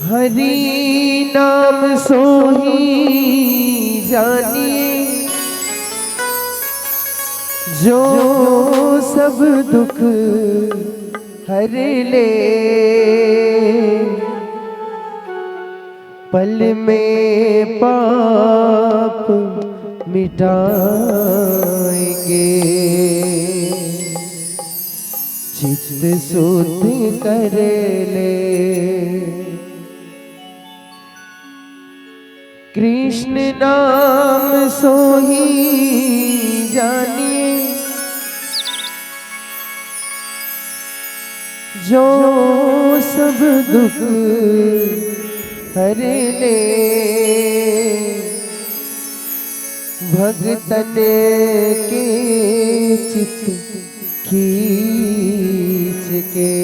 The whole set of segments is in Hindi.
हरि नाम सोही जानिए, जो सब दुख हर ले। पल में पाप मिटाएंगे, चित्त शुद्ध कर ले। कृष्ण नाम सोही जानिए, जो सब दुख हर ले। भगतन के चित्त खींच के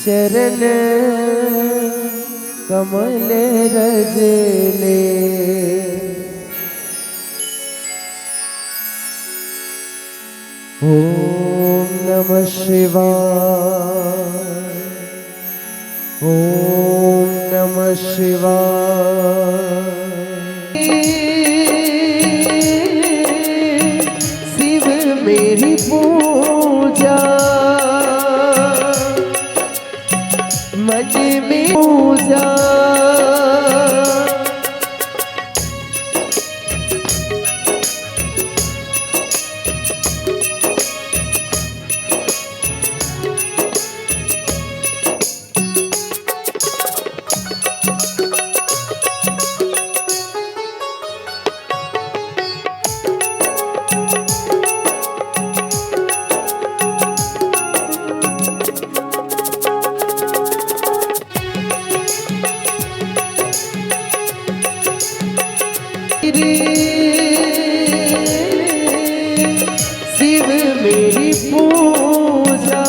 चरण कमल रज ले। ओम नमः शिवाय, ओम नमः शिवाय। शिव मेरी पूजा, मन में पूजा। शिव मेरी पूजा,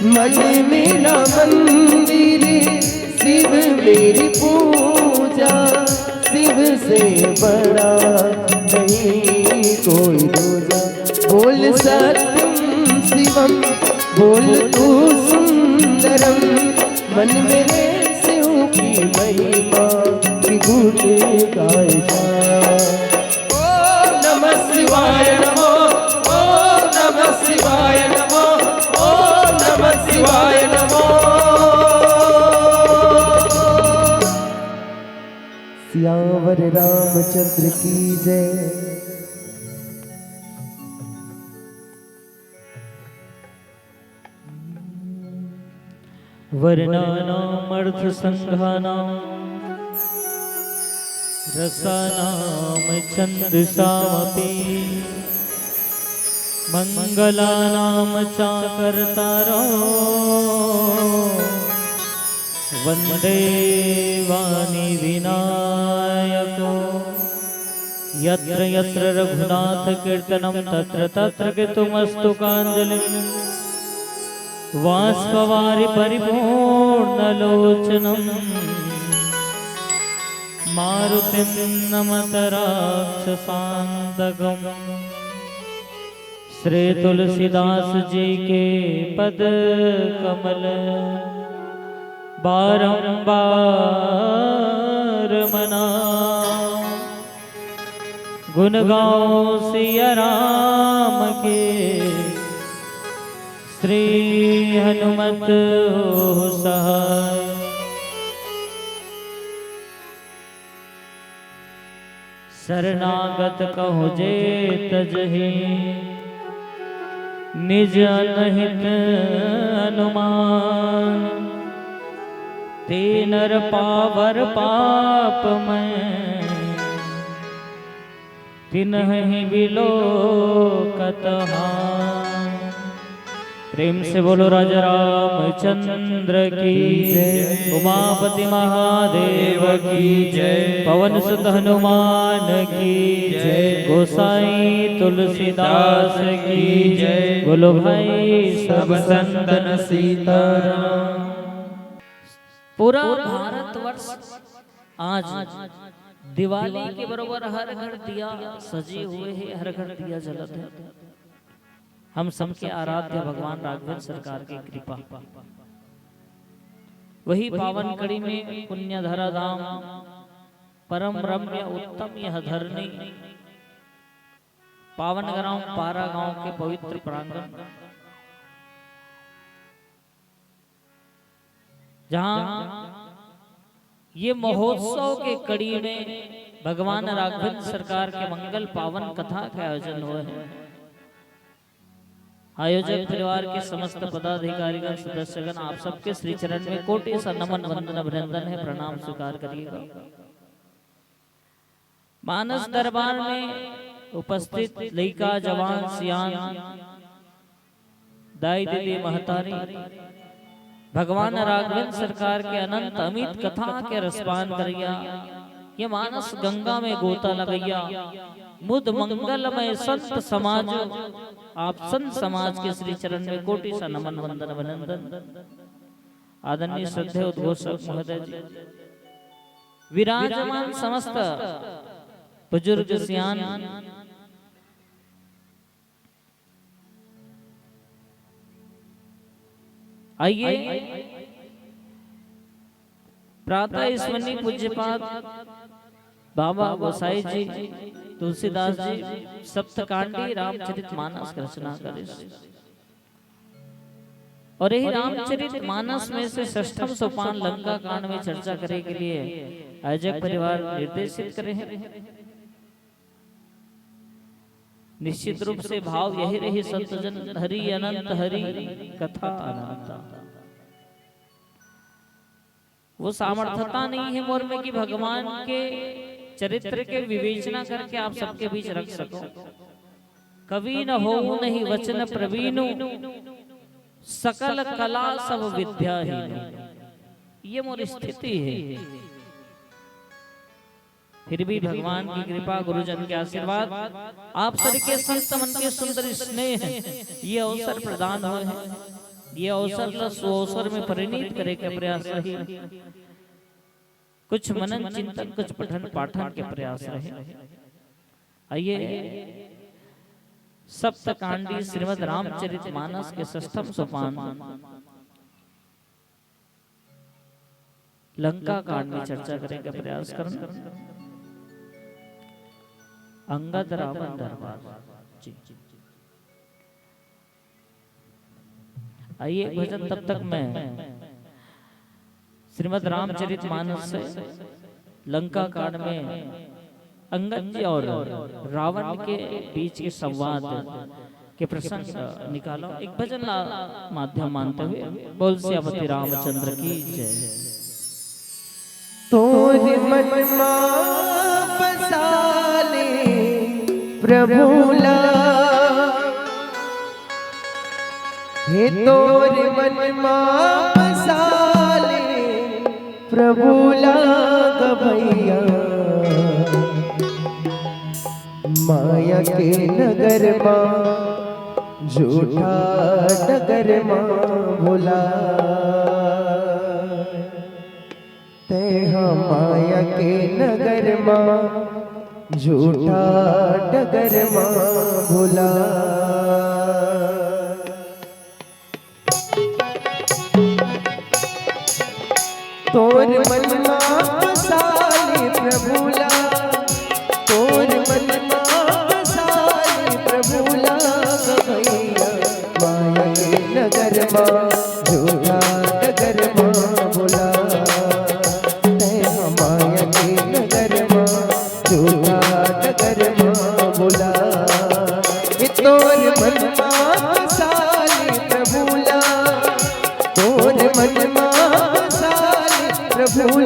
मन मेरा मंदिर, शिव मेरी पूजा। शिव से बड़ा नहीं कोई दूजा। बोल सत्यम शिवम, बोल तू सुंदरम, मन मेरे शिव की महिमा विभूत गाय जा। ओम नमः शिवाय नमो, ओम नमः शिवाय नमो, ओम नमः शिवाय नमो। सियावर रामचंद्र की जय। वर्णानाम् अर्थसङ्घानां रसानां छन्दसामपि मङ्गलानां चाकर्तारो वन्दे वाणी विनायको। यत्र यत्र रघुनाथ कीर्तनं तत्र तत्र कीर्तनमस्तु काञ्जलिं। वाष्पवारि परिपूर्णलोचनं मारुतिं नमत राक्षसान्तकम्। श्री तुलसीदास जी के पद कमल बारंबार मना। गुण गाओ सिया राम के, श्री हनुमत हो सहाय। शरणागत कहो जे तजहि, निज अनहित अनुमान। ते नर पावर पाप में, तिन्हि बिलोकत हान। प्रेम से बोलो राजा रामचंद्र की जय। उमापति महादेव की जय। पवन सुत हनुमान की जय। गोसाई तुलसीदास की जय। बोलो भाई सब संतन सीताराम। पूरा भारतवर्ष आज दिवाली के बरोबर हर घर दिया सजे हुए हैं, हर घर दिया जलत है। हम सबके आराध्य भगवान राघवेंद्र सरकार की कृपा। वही पावन कड़ी में पुण्य धरा धाम, परम रम्य उत्तम यह धरनी, पावन ग्राम पारा गांव के पवित्र प्रांगण, जहां ये महोत्सव के कड़ी में भगवान राघवेंद्र सरकार के मंगल पावन कथा का आयोजन हुए हैं। आयोजक परिवार के समस्त पदाधिकारीगण सदस्यगण आप सबके श्री चरण में कोटि सा नमन वंदन अभिनंदन है, प्रणाम स्वीकार करिएगा। मानस दरबार में उपस्थित लइका जवान सियान दाई दीदी महतारी भगवान राघवेंद्र सरकार के अनंत अमित कथा के रसपान करिया। ये मानस गंगा में गोता लगैया। मुद मंगलमय संत समाज, आप संत समाज के श्री चरण में कोटि सा नमन वंदन अभिनंदन। आदरणीय श्रद्धेय उद्घोषक महोदय जी, विराजमान समस्त बुजुर्ग सियान, आइए प्रातः स्मरणीय पूज्यपाद बाबा गोसाई जी, तुलसीदास जी सप्तकांडी रामचरितमानस की रचना करे। और यही रामचरितमानस में से षष्ठम सोपान लंका कांड में चर्चा करने के लिए आयोजक परिवार निर्देशित करे हैं। निश्चित रूप से भाव यही रही संतजन, हरि अनंत हरि कथा अनंत। वो सामर्थ्यता नहीं है मोर में कि भगवान के चरित्र के विवेचना करके आप सबके बीच रख सको। कवि न हो नहीं वचन प्रवीणु, सकल कला सब विद्या ही। ये मोर स्थिति है। फिर भी भगवान की कृपा, गुरुजन के आशीर्वाद, आप सभी के संत मन के सुंदर स्नेह, ये अवसर प्रदान हुए हैं। ये अवसर अवसर में परिणित करे के प्रयास रही। कुछ मनन चिंतन, कुछ पठन पाठन के प्रयास रहे। आइए सप्तकांडी श्रीमद् रामचरितमानस के षष्ठम सोपान लंका कांड में चर्चा करने का प्रयास करना। अंगद रावण दरबार जी। आइए भजन तब तक मैं श्रीमद् रामचरितमानस से लंका कांड में अंगद जी और रावण के बीच के संवाद के प्रसंग निकालो। एक भजन माध्यम मानते हुए बोल सियापति रामचंद्र की जय। तोरे मन बसाले प्रभुला, हे तोरे मन बसाले प्रभुला गभैया। माया के नगर माँ झूठा नगर माँ भोला, ते हम माया के नगर माँ झूठा नगर माँ भोला। तोर मन बसाले प्रभुला, तोर मन बसाले प्रभुला गभैया। माया के नगर माँ झूठा नगर माँ भोला, ते हम माया के नगर माँ झूठा नगर माँ भोला। तोर मन बसाले प्रभुला, तोर मन बसाले प्रभुला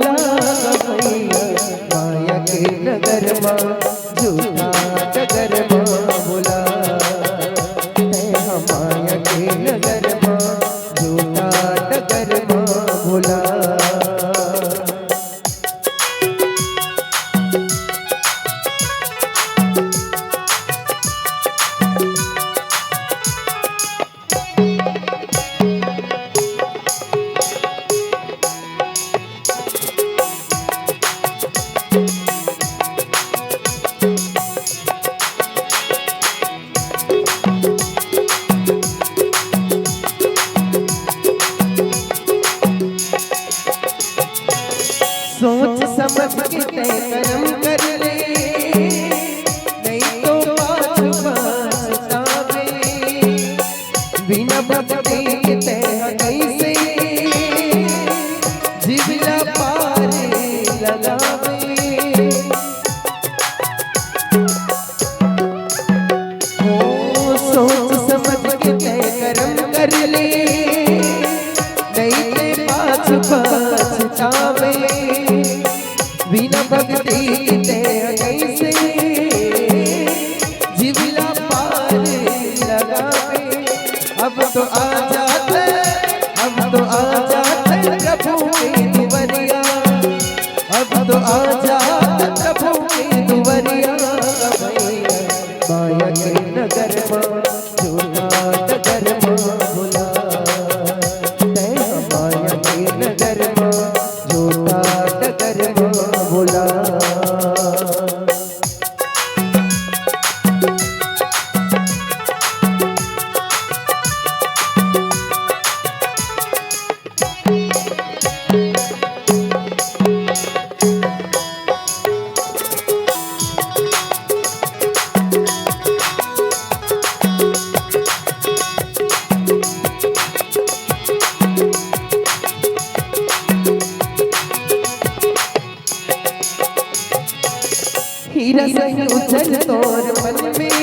सही उछल तोर मन में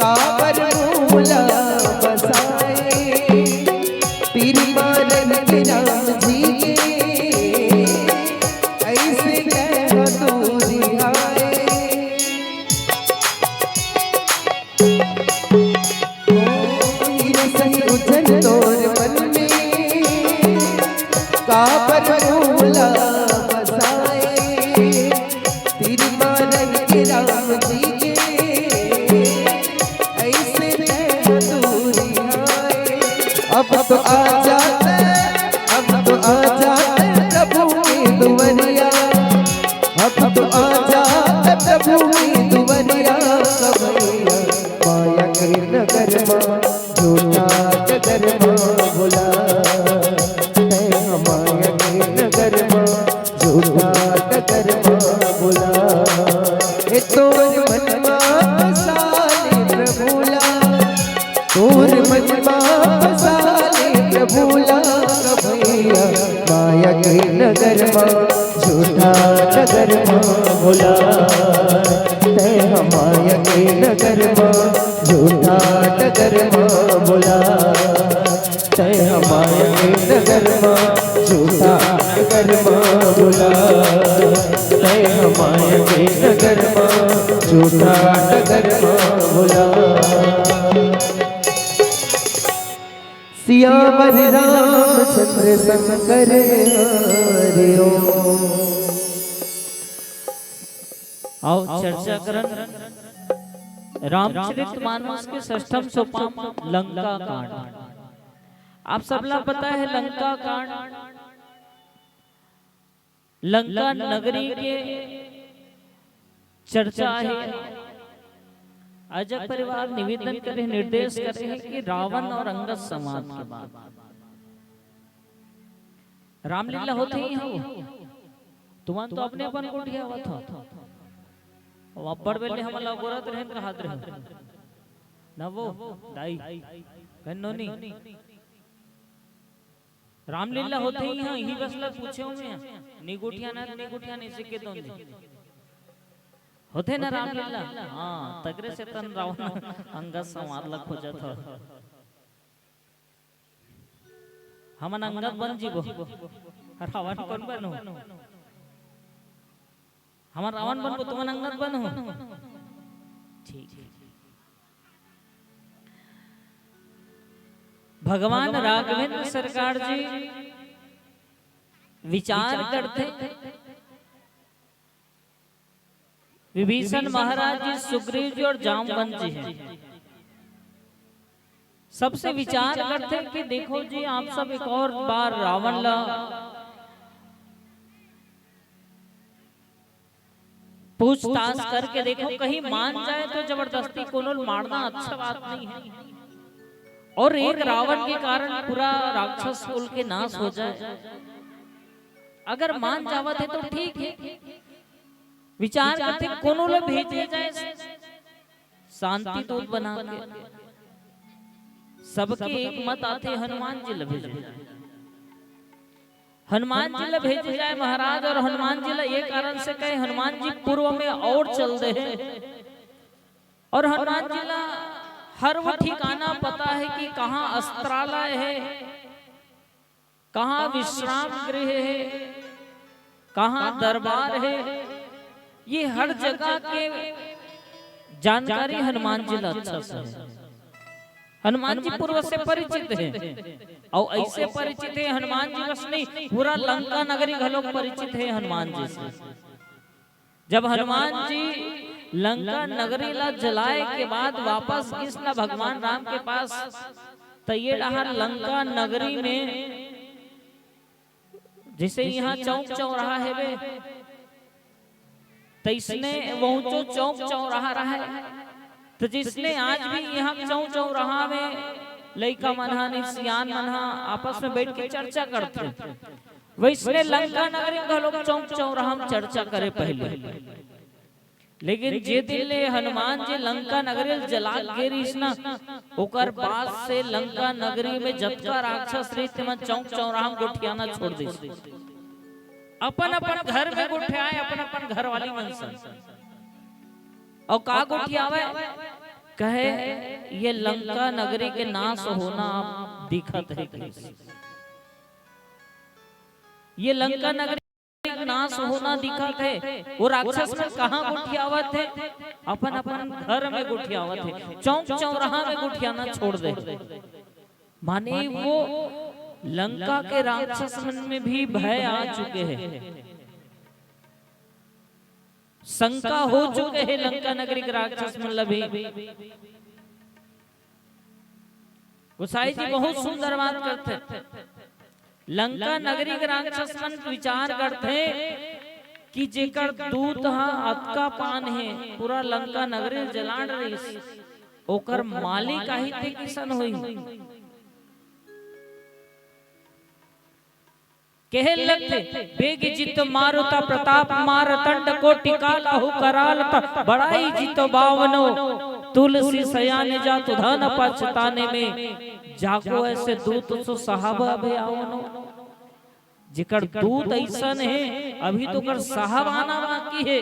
काबर मूला बसाए तीर मारन के राम जी के ऐसे कह तू रिहाए तीर सही उछल तोर मन में काबर मूला राम जी के ऐसे अब तो आ जाते प्रभु की दुवरिया अब तो आ जाते प्रभु की दुवरिया कबैया माया के नगर माँ झूठा नगर माँ बुला माया के नगर माँ झूठा नगर माँ बुला तोर मनमा बसाले प्रभुला तोर मनमा बसाले प्रभुला कबैया माया के नगर माँ झूठा नगर माँ बुला तय माया के नगर माँ झूठा नगर माँ बुला तय माया के नगर माँ झूठा नगर माँ बुला तय माया के नगर माँ झूठा नगर माँ बुला सियावर रामचंद्र शंकर हरि ओम। आओ चर्चा करन रामचरितमानस के षष्ठम सोपान लंका कांड। आप सबला पता है लंका कांड लंका नगरी के चर्चा है। अजय परिवार निवेदन करे निर्देश करे है कि रावण और अंगद संवाद के बाद रामलीला होते ही हो तुम तो अपने अपन को उठिया हुआ था अब्बड़ बेले हमला गोरत रहन का हाथ रहे न वो दाई कन्नोनी रामलीला होते ही हां ही बसला पूछे हूं मैं निगुठिया नहीं सिक्के तो होते ना रामलीला हां तगरे से तन रावण अंगद संवाद लग हो जाता हमन अंगद बन जीवो रावण कौन बनो हमार रावण बनो तुम अंगद बनो ठीक भगवान राघवेंद्र सरकार जी विचार करते विभीषण महाराज जी सुग्रीव जी और जामवंत जी हैं सबसे विचार करते कि देखो जी आप सब एक और बार रावण ला पूछताछ करके देखो कहीं मान जाए तो जबरदस्ती कोनो मारना अच्छा बात नहीं है और एक रावण के कारण पूरा राक्षस कुल के नाश हो जाए अगर मान जावत है तो ठीक है विचार करते कोनो ले भेजे जाए शांति दूत बना के सबके एक मत आते हनुमान जी ले भेजे हनुमान जी ले भेजे जाए महाराज और हनुमान जी ले ये कारण से कहे हनुमान जी पूर्व में और चल दे और हनुमान जी ला हर वो ठिकाना पता है कि कहाँ अस्त्रालय है कहाँ विश्राम गृह है कहाँ दरबार है ये हर जगह के जानकारी हनुमान जी अच्छा से है हनुमान जी पूर्व से परिचित है और ऐसे परिचित है हनुमान जी बस नहीं पूरा लंका नगरी घलोक परिचित है हनुमान जी से जब हनुमान जी लंका नगरी ला जलाए के बाद वापस कृष्ण भगवान राम के पास तैये रहा लंका नगरी में जिसे यहाँ चौक चौराहा है वे तो इसने वो जो चौक चौराहा रहा है तो जिसने आज भी यहाँ चौक चौराहा में लइका मनहा ने सियान मनहा आपस में बैठ के चर्चा करते वैसने लंका नगरी का लोग चौक चौराहा में चर्चा करे पहले लेकिन जे दिन ले हनुमान जी लंका नगरी जला गिरीस ना ओकर बाद से लंका नगरी में जतका राक्षस रीत में चौक चौराहा में गोठियाना छोड़ दी अपन अपन घर में गुठियाए, अपन अपन घर वाली मनसन और का गुठियावे कहे ये लंका नगरी के नाश होना आप दिखत है कैसे, ये लंका नगरी का नाश होना दिखत है। वो राक्षस में कहाँ गुठियावत है, अपन अपन घर में गुठियावत है, चौक चौराहा में गुठियाना छोड़ दे। माने वो लंका के राक्षस मन में भी भय आ चुके हैं, शंका हो चुके हैं लंका नगरी के राक्षस मतलब भी। गोसाई जी बहुत सुंदर बात करते, लंका नगरी के राक्षस मन विचार करते कि जेकर दूत हा अतका पान है पूरा लंका नगरी जलाड़ रही, ओकर मालिक आही ते किसन होई। कहे लगते बेग जित मारुता प्रताप मार तंड को टिकाला हो कराल बड़ाई जितो बावनो तुलसी सयाने जा तु धन पछताने में जाको ऐसे दूत सो साहबा भे आवनो। जिकर दूत ऐसन है अभी तो कर साहबाना बाकी है,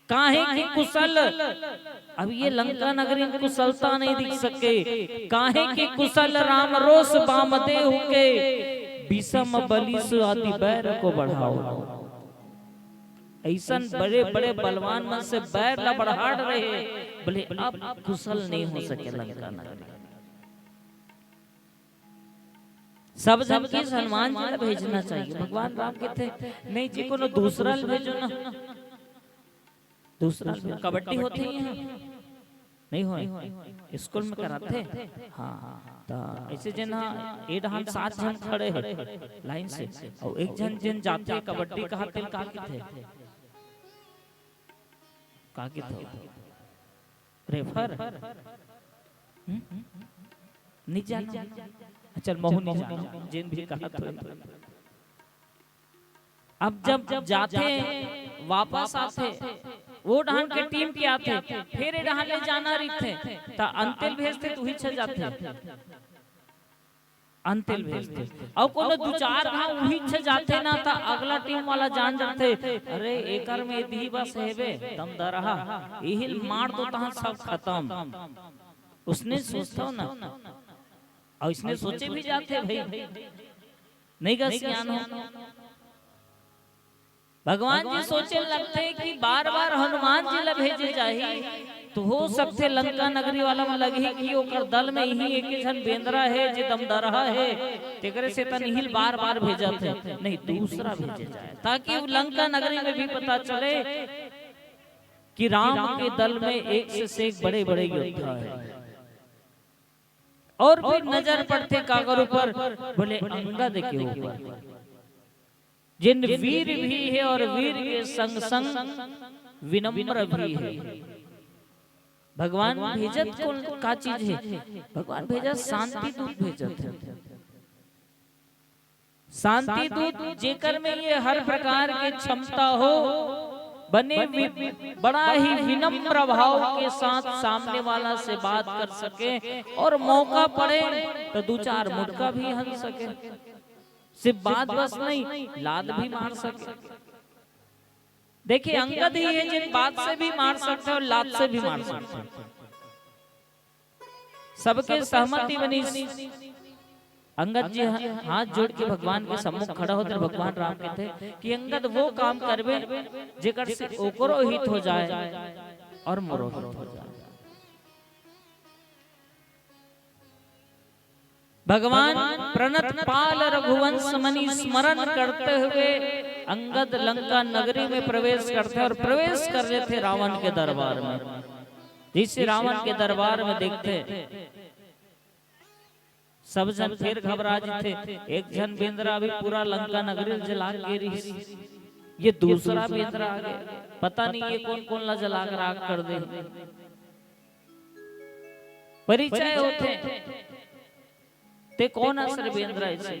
काहे की कुशल अब ये लंका नगरी में कुशलता नहीं दिख सके, काहे की कुशल राम रोस बामदेव के विषम बलि से अति बैर को बढ़ाओ। ऐसा बड़े बड़े बलवान मन से बैर ला बढ़ाड़ रहे, बोले अब कुशल नहीं हो सके लंका नगरी। सब जन की हनुमान जी भेजना चाहिए, भगवान राम के थे नहीं जी को दूसरा भेजो ना, दूसरा कबड्डी होती है नहीं हो स्कूल में कराते। हाँ तो ऐसे जन ए हम 7 जन खड़े हैं लाइन से और एक जन जन जाते कबड्डी कहा थे का थे रेफर नहीं जाना, चल महू नहीं जाना जिन भी कहा तो। अब जब जाते वापस आते वो डहान के टीम के आते फिर डहान ले जाना रही थे ता अंतिल भेजते तू ही छे जाते, अंतिल भेजते और कोनो 2-4 घाव वही छे जाते ना था अगला टीम वाला जान जाते अरे एकर में दी बस हेबे दम दरहा यही मार दो तहां सब खत्म। उसने सोचता ना और इसने सोचे भी जाते भाई नहीं का सियान हो। भगवान जी सोचे लगते कि बार बार हनुमान जी ला भेजे जाही तो हो सकते लंका नगरी वाला में लगी कि ओकर दल में ही एक जन बेंद्रा है जे दमदरहा है तेकरे से तन हिल बार बार भेजा थे, नहीं दूसरा भेजे जाए ताकि लंका नगरी में भी पता चले कि राम के दल में एक से एक बड़े बड़े योद्धा है। और फिर नजर पड़ते कागर ऊपर, बोले अंगद के ऊपर जिन वीर भी है और वीर के संग संग विनम्र भी है। भगवान भेजत कौन का चीज है, भगवान भेजत शांति दूत भेजत है। शांति दूत जेकर में ये हर प्रकार के क्षमता हो, बने बड़ा ही विनम्र भाव के साथ सामने वाला से बात कर सके और मौका पड़े तो 2-4 मुटका भी हंस सके, सिर्फ बात बस नहीं लाद भी मार सके। देखिए अंगद ही है जिन बात से भी मार सकते और लाद से भी मार सकते, सबके सहमति बनी। अंगद जी हाथ जोड़ के भगवान के सम्मुख खड़ा होते भगवान राम कहते कि अंगद वो काम करबे जेकर से ओकरो हित हो जाए और मोरो हित हो जाए। भगवान प्रणत पाल रघुवंश मणि स्मरण करते हुए अंगद लंका नगरी में प्रवेश करते और प्रवेश कर रहे थे रावण के दरबार में। जिसे रावण के दरबार में देखते सब जन फिर घबरा थे, एक जन बेंद्रा भी पूरा लंका नगरी जला के रही, ये दूसरा बेंद्रा आ गया, पता नहीं ये कौन कौन ला जला कर आग कर दे। परिचय होते ते कौन असर बेंद्रा ऐसे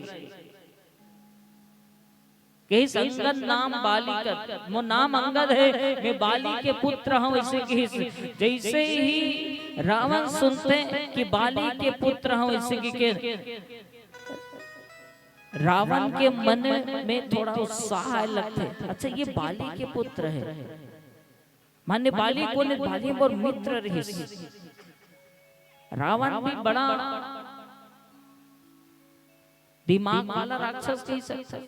कहीं संगत नाम बालिकत मो नाम अंगद है, मैं बाली के पुत्र हूं। ऐसे कहीं जैसे ही रावण सुनते कि बाली के पुत्र हूं, ऐसे की रावण के मन में थोड़ा उत्साह अलग थे। अच्छा ये बाली के पुत्र है, माने बाली को ने बाली और मित्र रही। रावण भी बड़ा दिमाग वाला राक्षस कह सकते।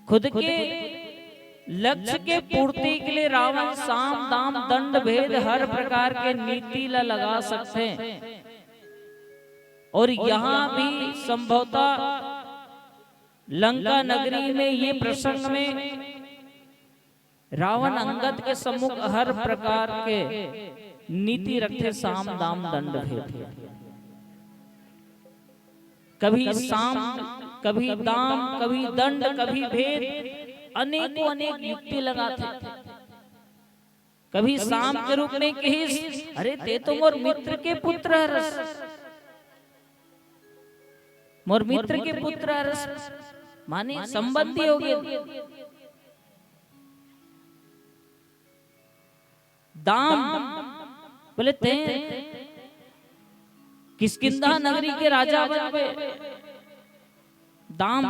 खुद के लक्ष्य के पूर्ति के लिए रावण साम दाम दंड भेद हर प्रकार के नीति लगा सकते हैं। और यहाँ भी संभवतः लंका नगरी में ये प्रसंग में रावण अंगद के सम्मुख हर प्रकार के नीति रखते, साम दाम दंड भेद। कभी साम, कभी दाम, कभी दंड, कभी भेद, अनेकों अनेक युक्ति लगाते। कभी साम के रूप में कही, अरे ते तो मोर मित्र के पुत्र हरस, मोर मित्र के पुत्र हरस, माने संबंधी हो गए। दाम बोले ते किष्किंधा नगरी के राजा बन गए। दाम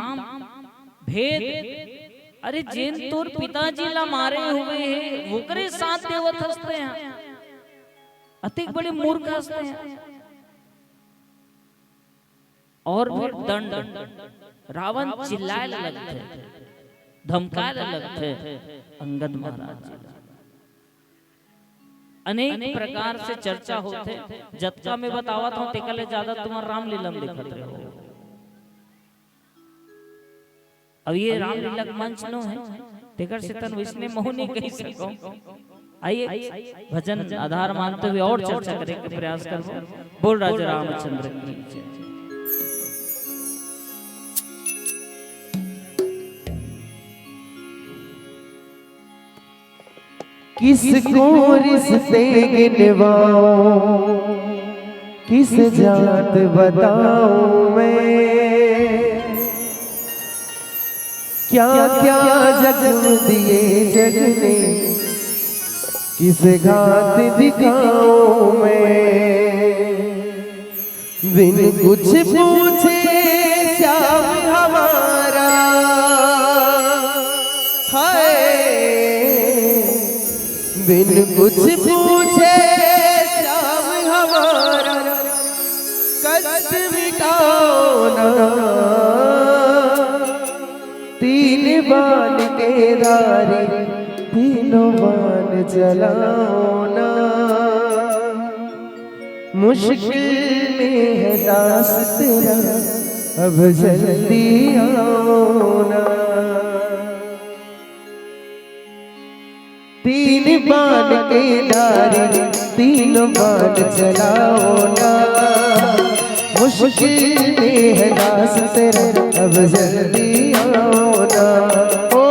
भेद, अरे जिन तोर पिताजी ला मारे हुए हैं वो करे साथ देवत हंसते हैं, अतिक बड़े मूर्ख हंसते हैं। और फिर दंड, रावण चिल्लाए लगते, धमकाए लगते अंगद महाराज। अनेक प्रकार से चर्चा होते, जतका में बतावा था टेकले ज्यादा तुम्हारा रामलीला में दिखत रहो। अब ये रामलीला मंच नो है, टेकर से तन विष्णु मोह नहीं कह सको। आइए भजन आधार मानते हुए और चर्चा करने के प्रयास करो। बोल राजा रामचंद्र की जय। किसको रिश्ते गिनवाऊं, किस जात बताऊं मैं, क्या क्या जग दिए जग ने, किस घात दिखाऊं मैं। बिन कुछ पूछे श्याम हमारा, बिन कुछ पूछे श्याम हमारा, कष्ट मिटाओ ना। तीन बाण के धारे तीनों बाण चलाओ ना। मुश्किल में है दास तेरा, अब जल्दी आओ ना। तीन बाण के धारे तीनों बाण चलाओ ना। मुश्किल में है दास तेरा, अब जल्दी आओ ना। ओ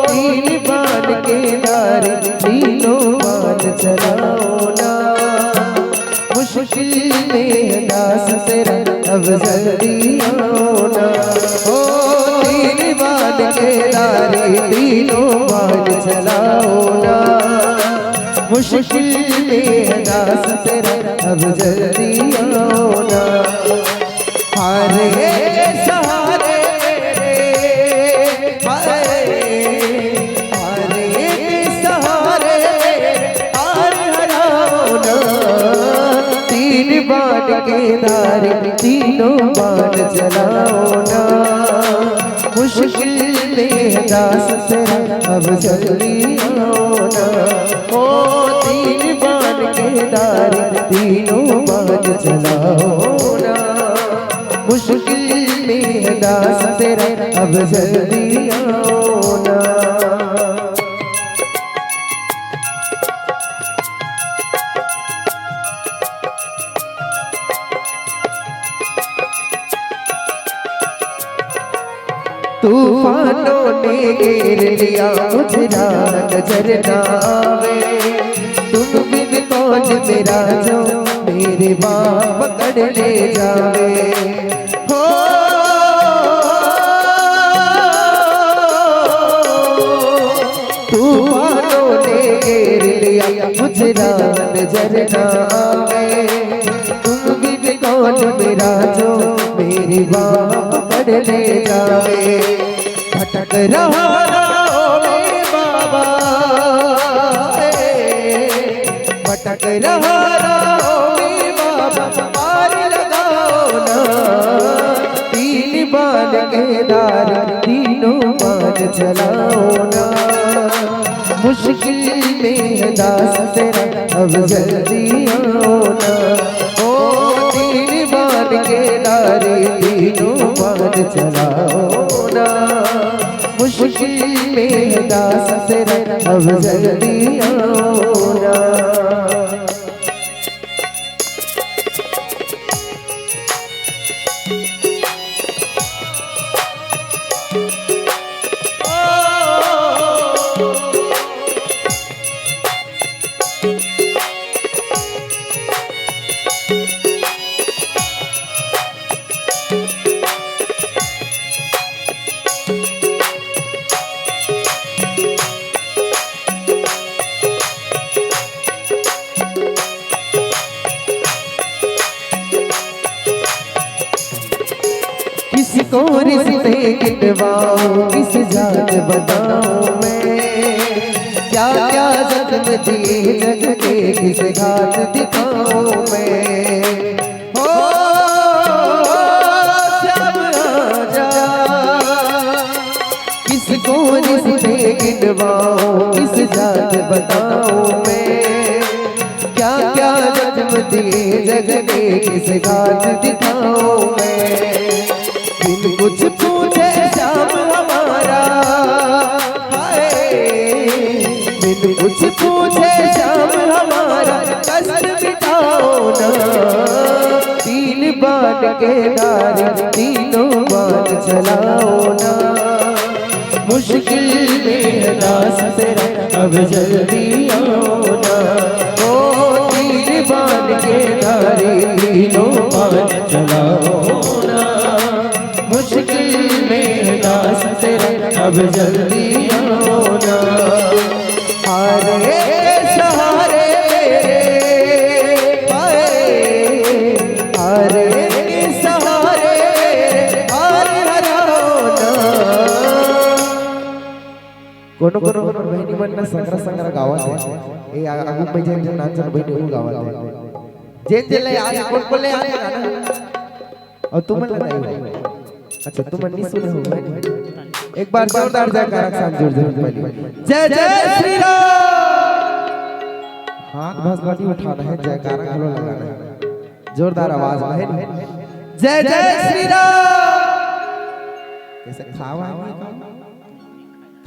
तीन बाण के धारे तीनों बाण चलाओ ना। मुश्किल में है दास तेरा, अब जल्दी आओ ना। ओ तीन बाण के धारे तीनों बाण चलाओ ना। मुश्किल में है दास तेरा, अब जल्दी आओ ना। हारे सहारे मेरे, हारे सहारे हार हराओ ना। तीन बाण के धारे तीनों बाण चलाओ ना। मुश्किल में है दास तेरा, अब जल्दी आओ ना। ओ तीन बाण के धारे तीनों बाण चलाओ ना। मुश्किल में है दास तेरा, अब जल्दी आओ ना। तूफानों ने घेर लिया मुझे नजर न आवे। तुम बिन कौन मेरा जो मेरे बाप पकड़ ले जावे। हो तूफानों ने घेर लिया मुझे नजर न आवे। तुम बिन कौन कौन मेरा जो मेरी बाह पकड़ ले जावे। भटक रहा रे बाबा, भटक रहा रे बाबा, पार लगाओ ना। तीन बाल के दार तीनों बाल चलाओ ना। मुश्किल में है दास तेरा अब जल्दी आओ ना। ओ तीन बाल के दारे तीनों बाल चलाओ ना। मुश्किल में है दास तेरा अब जल्दी आओ ना। किसको रिश्ते गिनवाऊं, किस जात बताऊं मैं। क्या क्या जख्म दिए जग के, किस घाट दिखाऊं मैं। हो श्याम आजा, किसको रिश्ते गिनवाऊं, किस जात बताऊं मैं। क्या क्या जख्म दिए जग के, किस घाट दिखाऊं मैं। बिन कुछ पूछे श्याम हमारा, हाय बिन कुछ पूछे श्याम हमारा, कष्ट मिटाओ ना। तीन बाण के दार तीनों बाण चलाओ ना। मुश्किल में दास तेरा अब जल्दी आओ ना। ओ तीन बाण के दार तीनों बाण चलाओ ना। मुश्किल में दास तेरा अब जल्दी आओ ना। हारे सहारे हारे, हारे सहारे हारे हराओ ना। कोनो कोनो बहिणी म्हणणं संग्रह संग्रह गावात हे आगू पाहिजे नाचन बहिणी हो गावात जे जे लय आज कोण कोण लय आले ना। और तुम्हाला नाही, अच्छा तुम नहीं सुने हो। एक बार जोरदार जयकारा के साथ जोर जोर पहले जय जय श्री राम। हाथ भस्मती उठाना है, जयकारा घलो लगाना है, जोरदार आवाज में है। जय जय श्री राम। कैसे खावा है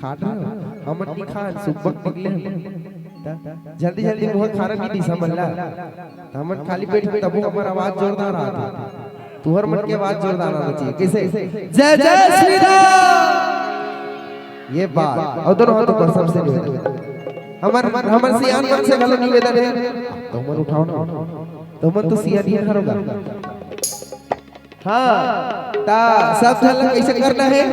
खाट रहे हो हमन नहीं खान सुबक निकले जल्दी जल्दी मुंह खाना नहीं दी समझला। हमन खाली पेट में तबो हमार आवाज जोरदार आती, तुहर मन की आवाज जोरदार आना चाहिए। कैसे जय जय श्री राम। ये बात और दोनों हाथों पर सबसे निवेदन, हमर सियान मन से गलत निवेदन है, तो मन उठाओ ना, तो मन तो सियान ही करोगा। हाँ ता सब झलक कैसे करना है,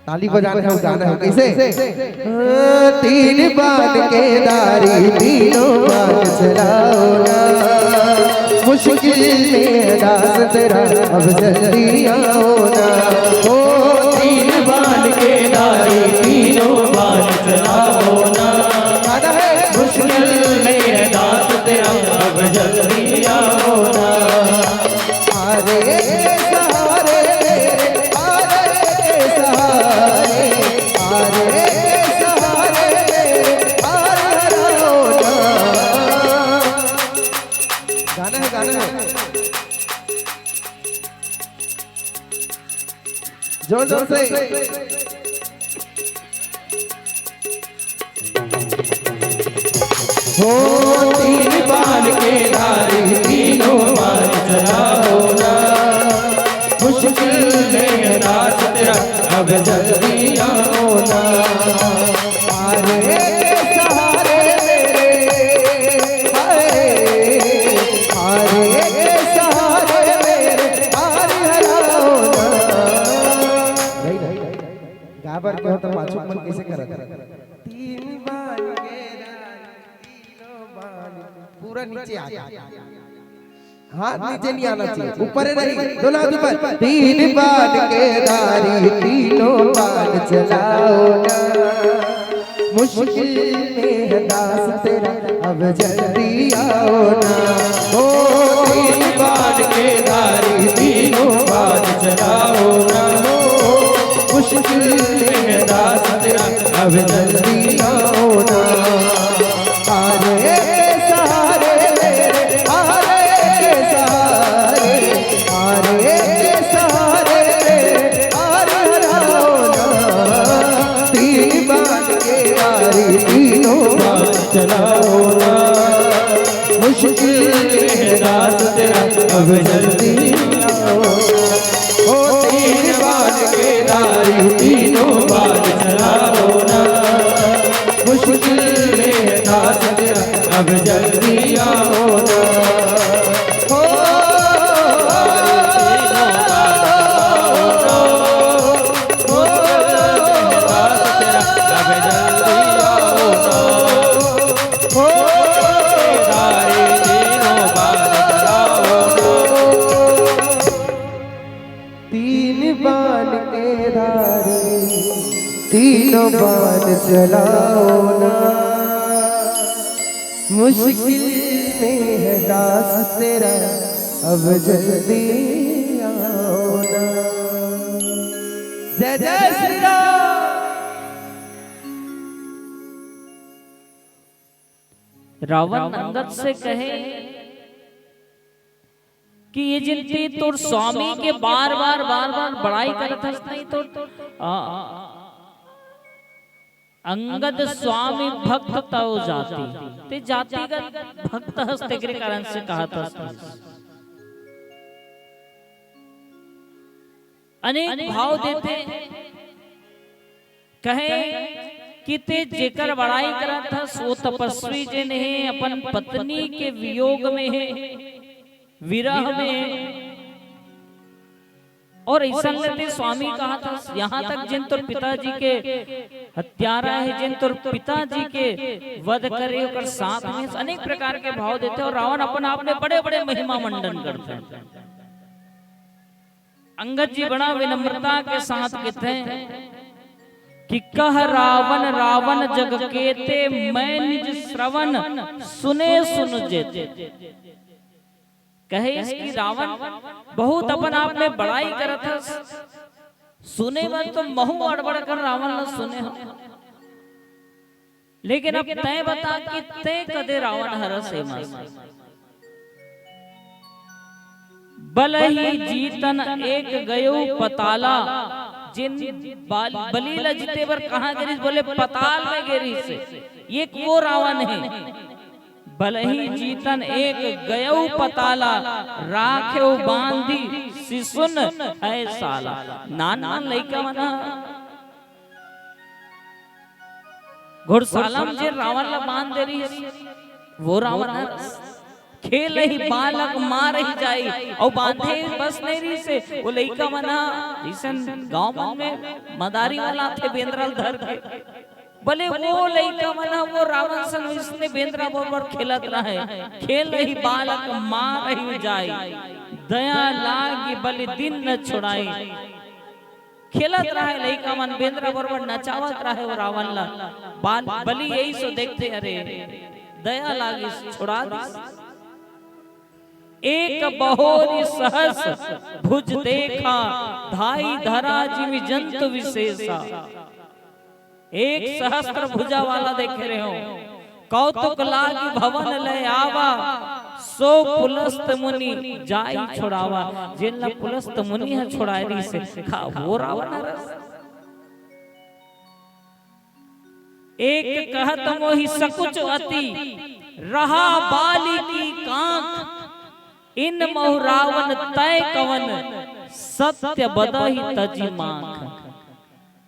ताली बजाना है, गाना है कैसे। तीन बाण के दारी तीनों बाण चलाओ ना। मुश्किल में दास तेरा अब जल्दी आओ ना। ओ तीन बाण के दारी तीनों बाण चलाओ ना। मुश्किल में दास तेरा अब जल्दी आओ ना। हारे सहारे हारे सहारे हारे सहारे हारे हराओ ना। गाना है गाना है, जोर जोर से। हो तीन बाण के दारी तीनों बाण चलाओ ना। मुश्किल में दास तेरा अब जल्दी आओ ना। हारे सहारे हारे हारे सहारे हारे हराओ ना। गाबर के होता पाछू मन कैसे करत तीन बाण के दारी तीनों बाण पूरा नीचे आ गया। हाथ नीचे नहीं आना चाहिए, ऊपर रही दोनों हाथ ऊपर। तीन बाण के धारी तीनों बाण चलाओ ना, मुश्किल में है दास तेरा अब जल्दी आओ ना। ओ तीन बाण के धारी तीनों बाण चलाओ ना, मुश्किल में है दास तेरा अब जल्दी आओ ना। आरे सारे आरे सारे आरे सारे आरे आओ ना। तीन बाण के धारी तीनों बाण चलाओ ना, मुश्किल है दास तेरा अब जल्दी आओ। ओ तीन बाण के धारी तीनों बाण चलाओ ना, मुश्किल है दास तेरा अब जल्दी आओ ना। ओ तीन बाण के धारी तीनों बाण चलाओ ना, मुश्किल में है दास तेरा अब जल्दी आओ ना। जय जय श्री राम। रावण अंगद से कहे कि ये जिनती तोर स्वामी के बार बार बड़ाई करत हस नहीं तो अंगद स्वामी भक्त तव जाति ते जातिगत भक्त हस्ते के कारण से कहा था। अनेक भाव देते कहे कि ते जेकर बड़ाई करत हस वो तपस्वी जिन है अपन पत्नी के वियोग में है, विरह में, और ऐसा लेते स्वामी कहा था। यहाँ तक जिन तुर पिताजी के हत्यारा है, जिन तुर पिताजी के वध करे और साथ में अनेक प्रकार के भाव देते, और रावण अपन आप में बड़े बड़े महिमा मंडन करते हैं। अंगद जी बड़ा विनम्रता के साथ कहते हैं कि कह रावण रावण जग केते मैं निज श्रवण सुने सुन जेते। कहे इसकी रावण बहुत अपन आप में बड़ाई करत है, सुने में तो महू अड़बड़ कर रावण न सुने हो, लेकिन अब तय बता कि ते कदे रावण हरस है मास बल ही जीतन एक गयो पताला। जिन बलि लजते बर कहां गिरिस, बोले पताल में गिरिस। ये वो रावण है। भलही जीतन एक गयो पताला, राख्यो बांधी सिसुन है साला। नान लइका मना घुड़साला में जे रावण ला बांध दे रही है, वो रावण है। खेल ही बालक मार ही जाई और बांधे बस नहीं रही से वो लइका मना जिसन गांव में मदारी वाला थे बेंद्रल धर के, भले वो लइका मना वो रावण सन इसने बेंद्रा बरोबर खेलत रहे। खेल ही बालक मार ही जाई, दया लागी बलि दिन न छुड़ाई। खेलत रहे लइका मन बेंद्रा बरोबर नचावत रहे वो रावण ला। बलि यही सो देखते, अरे दया लागी छुड़ा दी। एक बहोरी सहस भुज देखा, धाई धरा जिमि जंतु विशेषा। एक सहस्त्र भुजा वाला देख रहे हो, कौतुक लागी भवन ले आवा, सो पुलस्त मुनि जाई छोड़ावा। जिन ला पुलस्त मुनि है छोड़ाई रही से खा वो रावण रस। एक कहत मोहि सकुच अति, रहा बाली की कांख। इन महु रावण तय कवन, सत्य बदहि तजी मांख।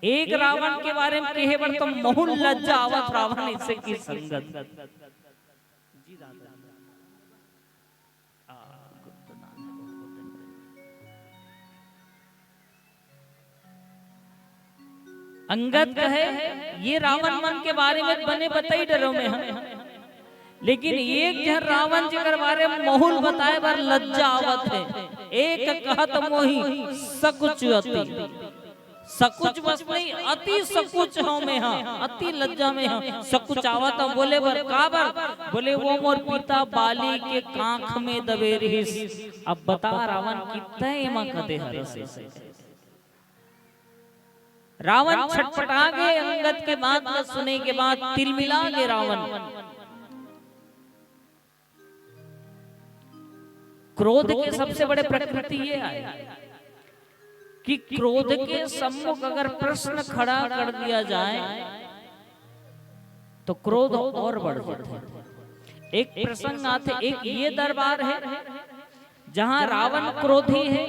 एक रावण के बारे में कहे बर तो महु लज्जा आवत रावण इससे की संगत। अंगद कहे ये रावण मन के बारे में बने बताई डरो में हम लेकिन एक जन रावण जी के बारे में मोहुल बताए बार लज्जा आवत है। एक कहत मोही सकुच अति, सकुच बस नहीं अति सकुच हो में हाँ, अति लज्जा में हाँ सकुच आवत। बोले बर का बर, बोले वो मोर पिता बाली के कांख में दबे रहिस। अब बता रावण कितना एमा कदे हरस से। रावण छटपटा गए अंगद के बात को सुने के बाद, तिलमिला गए रावण। क्रोध के सबसे बड़े प्रकृति ये है कि क्रोध के सम्मुख अगर प्रश्न खड़ा कर दिया जाए तो क्रोध और बढ़ जाता है। एक प्रसंग आते, एक ये दरबार है जहां रावण क्रोधी है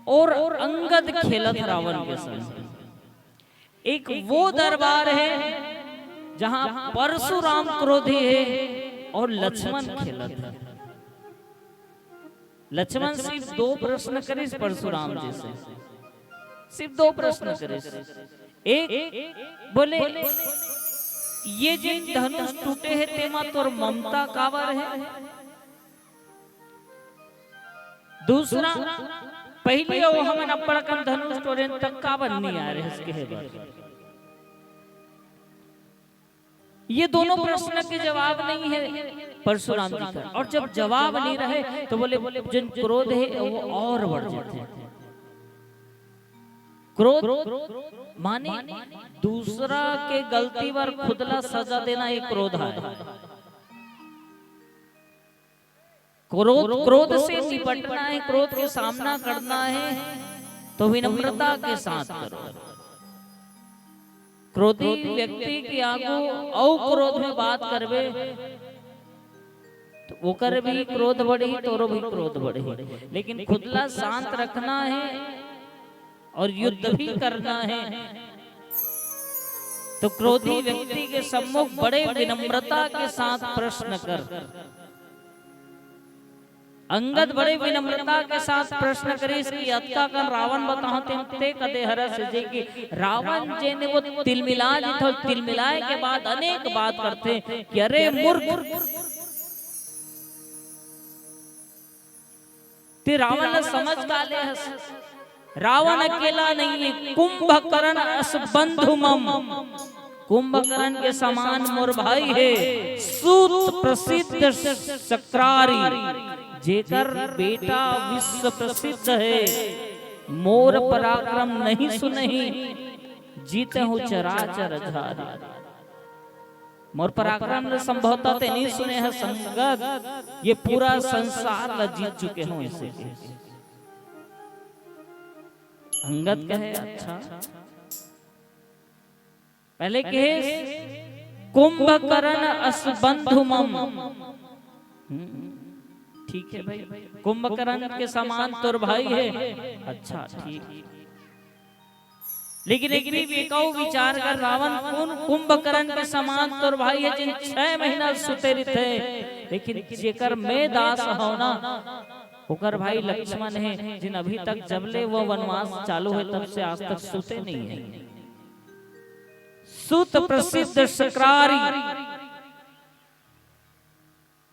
और अंगद खेलत रावण के संग। एक वो दरबार है जहां परशुराम क्रोधी है और लक्ष्मण खेलत है। लक्ष्मण सिर्फ 2 प्रश्न करे परशुराम जी से, सिर्फ 2 प्रश्न करे। एक बोले ये जिन धनुष टूटे है तेमा तोर ममता कावर है। दूसरा, पहले वो हम अपड़कन धनुष टोरे तक कावर नहीं आ रहे इसके है बात। ये दोनों प्रश्न के जवाब नहीं है परशुराम जी का। और जब जवाब नहीं रहे तो बोले जिन क्रोध है वो और बढ़ जाते हैं। क्रोध माने दूसरा के गलती पर खुदला सजा देना एक क्रोध है। क्रोध से निपटना है, क्रोध के सामना करना है तो विनम्रता के साथ करो। क्रोधी व्यक्ति की आगू औ क्रोध में बात करवे तो वो कर भी क्रोध बढ़ी तोरो भी क्रोध बढ़ी। लेकिन खुदला शांत रखना है और युद्ध भी करना है तो क्रोधी व्यक्ति के सम्मुख बड़े विनम्रता के साथ प्रश्न कर। अंगद बड़े विनम्रता के साथ प्रश्न करे इसकी अत्का कर रावण बताते ते कदे हरस जे कि रावण जे ने वो तिलमिला ली था। तिलमिलाए के बाद अनेक बात करते कि अरे मूर्ख, ते रावण ने समझ डाले हस। रावण अकेला नहीं है, कुंभकर्ण अस बंधु मम, कुंभकर्ण के समान मोर भाई है। सूत प्रसिद्ध सक्रारी, जेकर बेटा विश्व प्रसिद्ध है। मोर पराक्रम नहीं सुनहि, जीते हूँ चराचर झारी। मोर पराक्रम ने संभवतः ते नहीं सुने हैं संगत, ये पूरा संसार ला जीत चुके हों इसे। अंगद कहे अच्छा, पहले कहे कुंभकर्ण अस बंधु मम, ठीक है भाई, कुंभकर्ण के समान तोर भाई है। अच्छा ठीक, लेकिन एक विचार कर रावण कौन कुंभकर्ण के समान तोर भाई है जिन 6 महीना सुते थे। लेकिन जेकर में दास हो ना ओकर भाई लक्ष्मण है जिन अभी तक जबले वो वनवास चालू है तब से आज तक सुते नहीं है। सुत प्रसिद्ध सक्रारी,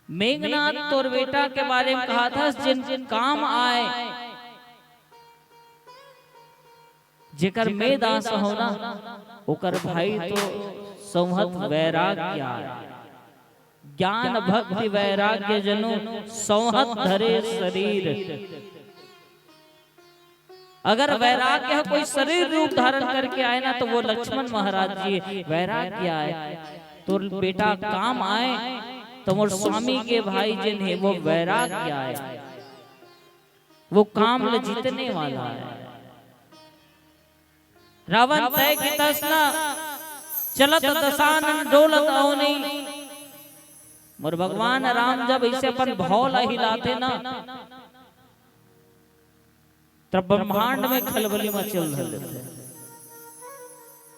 मेघनाथ तोर बेटा के बारे में कहा था जिन जिन काम आए, जेकर में दास होना ओकर भाई तो संहत वैराग्य आए। ज्ञान भक्ति वैराग्य जनु संहत धरे शरीर। अगर वैराग्य है कोई शरीर रूप धारण करके आए ना तो वो लक्ष्मण महाराज जी वैराग्य आए। तो बेटा काम आए तो मोर स्वामी के भाई जिन है वो वैराग्य आए, वो काम ले जीतने वाला है। रावण तय की तसना चलत दशानन डोलत औनी। मोर भगवान राम जब इसे अपन भौला हिलाते ना तब ब्रह्मांड में खलबली मचल रहे।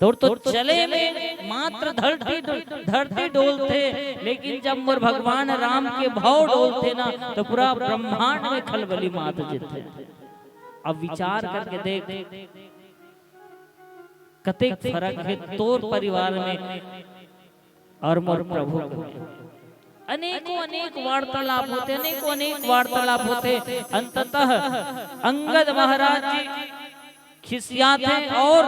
तो चले में मात्र धरती डोलते, लेकिन जब मोर भगवान राम के भाव डोलते ना तो पूरा ब्रह्मांड में खलबली मात जेते। अब विचार करके देख कतेक फर्क है तोर परिवार में और मोर प्रभु में। अनेकों अनेक वार्तालाप होते, अनेकों अनेक वार्तालाप होते। अंततः अंगद महाराज जी खिसियाते और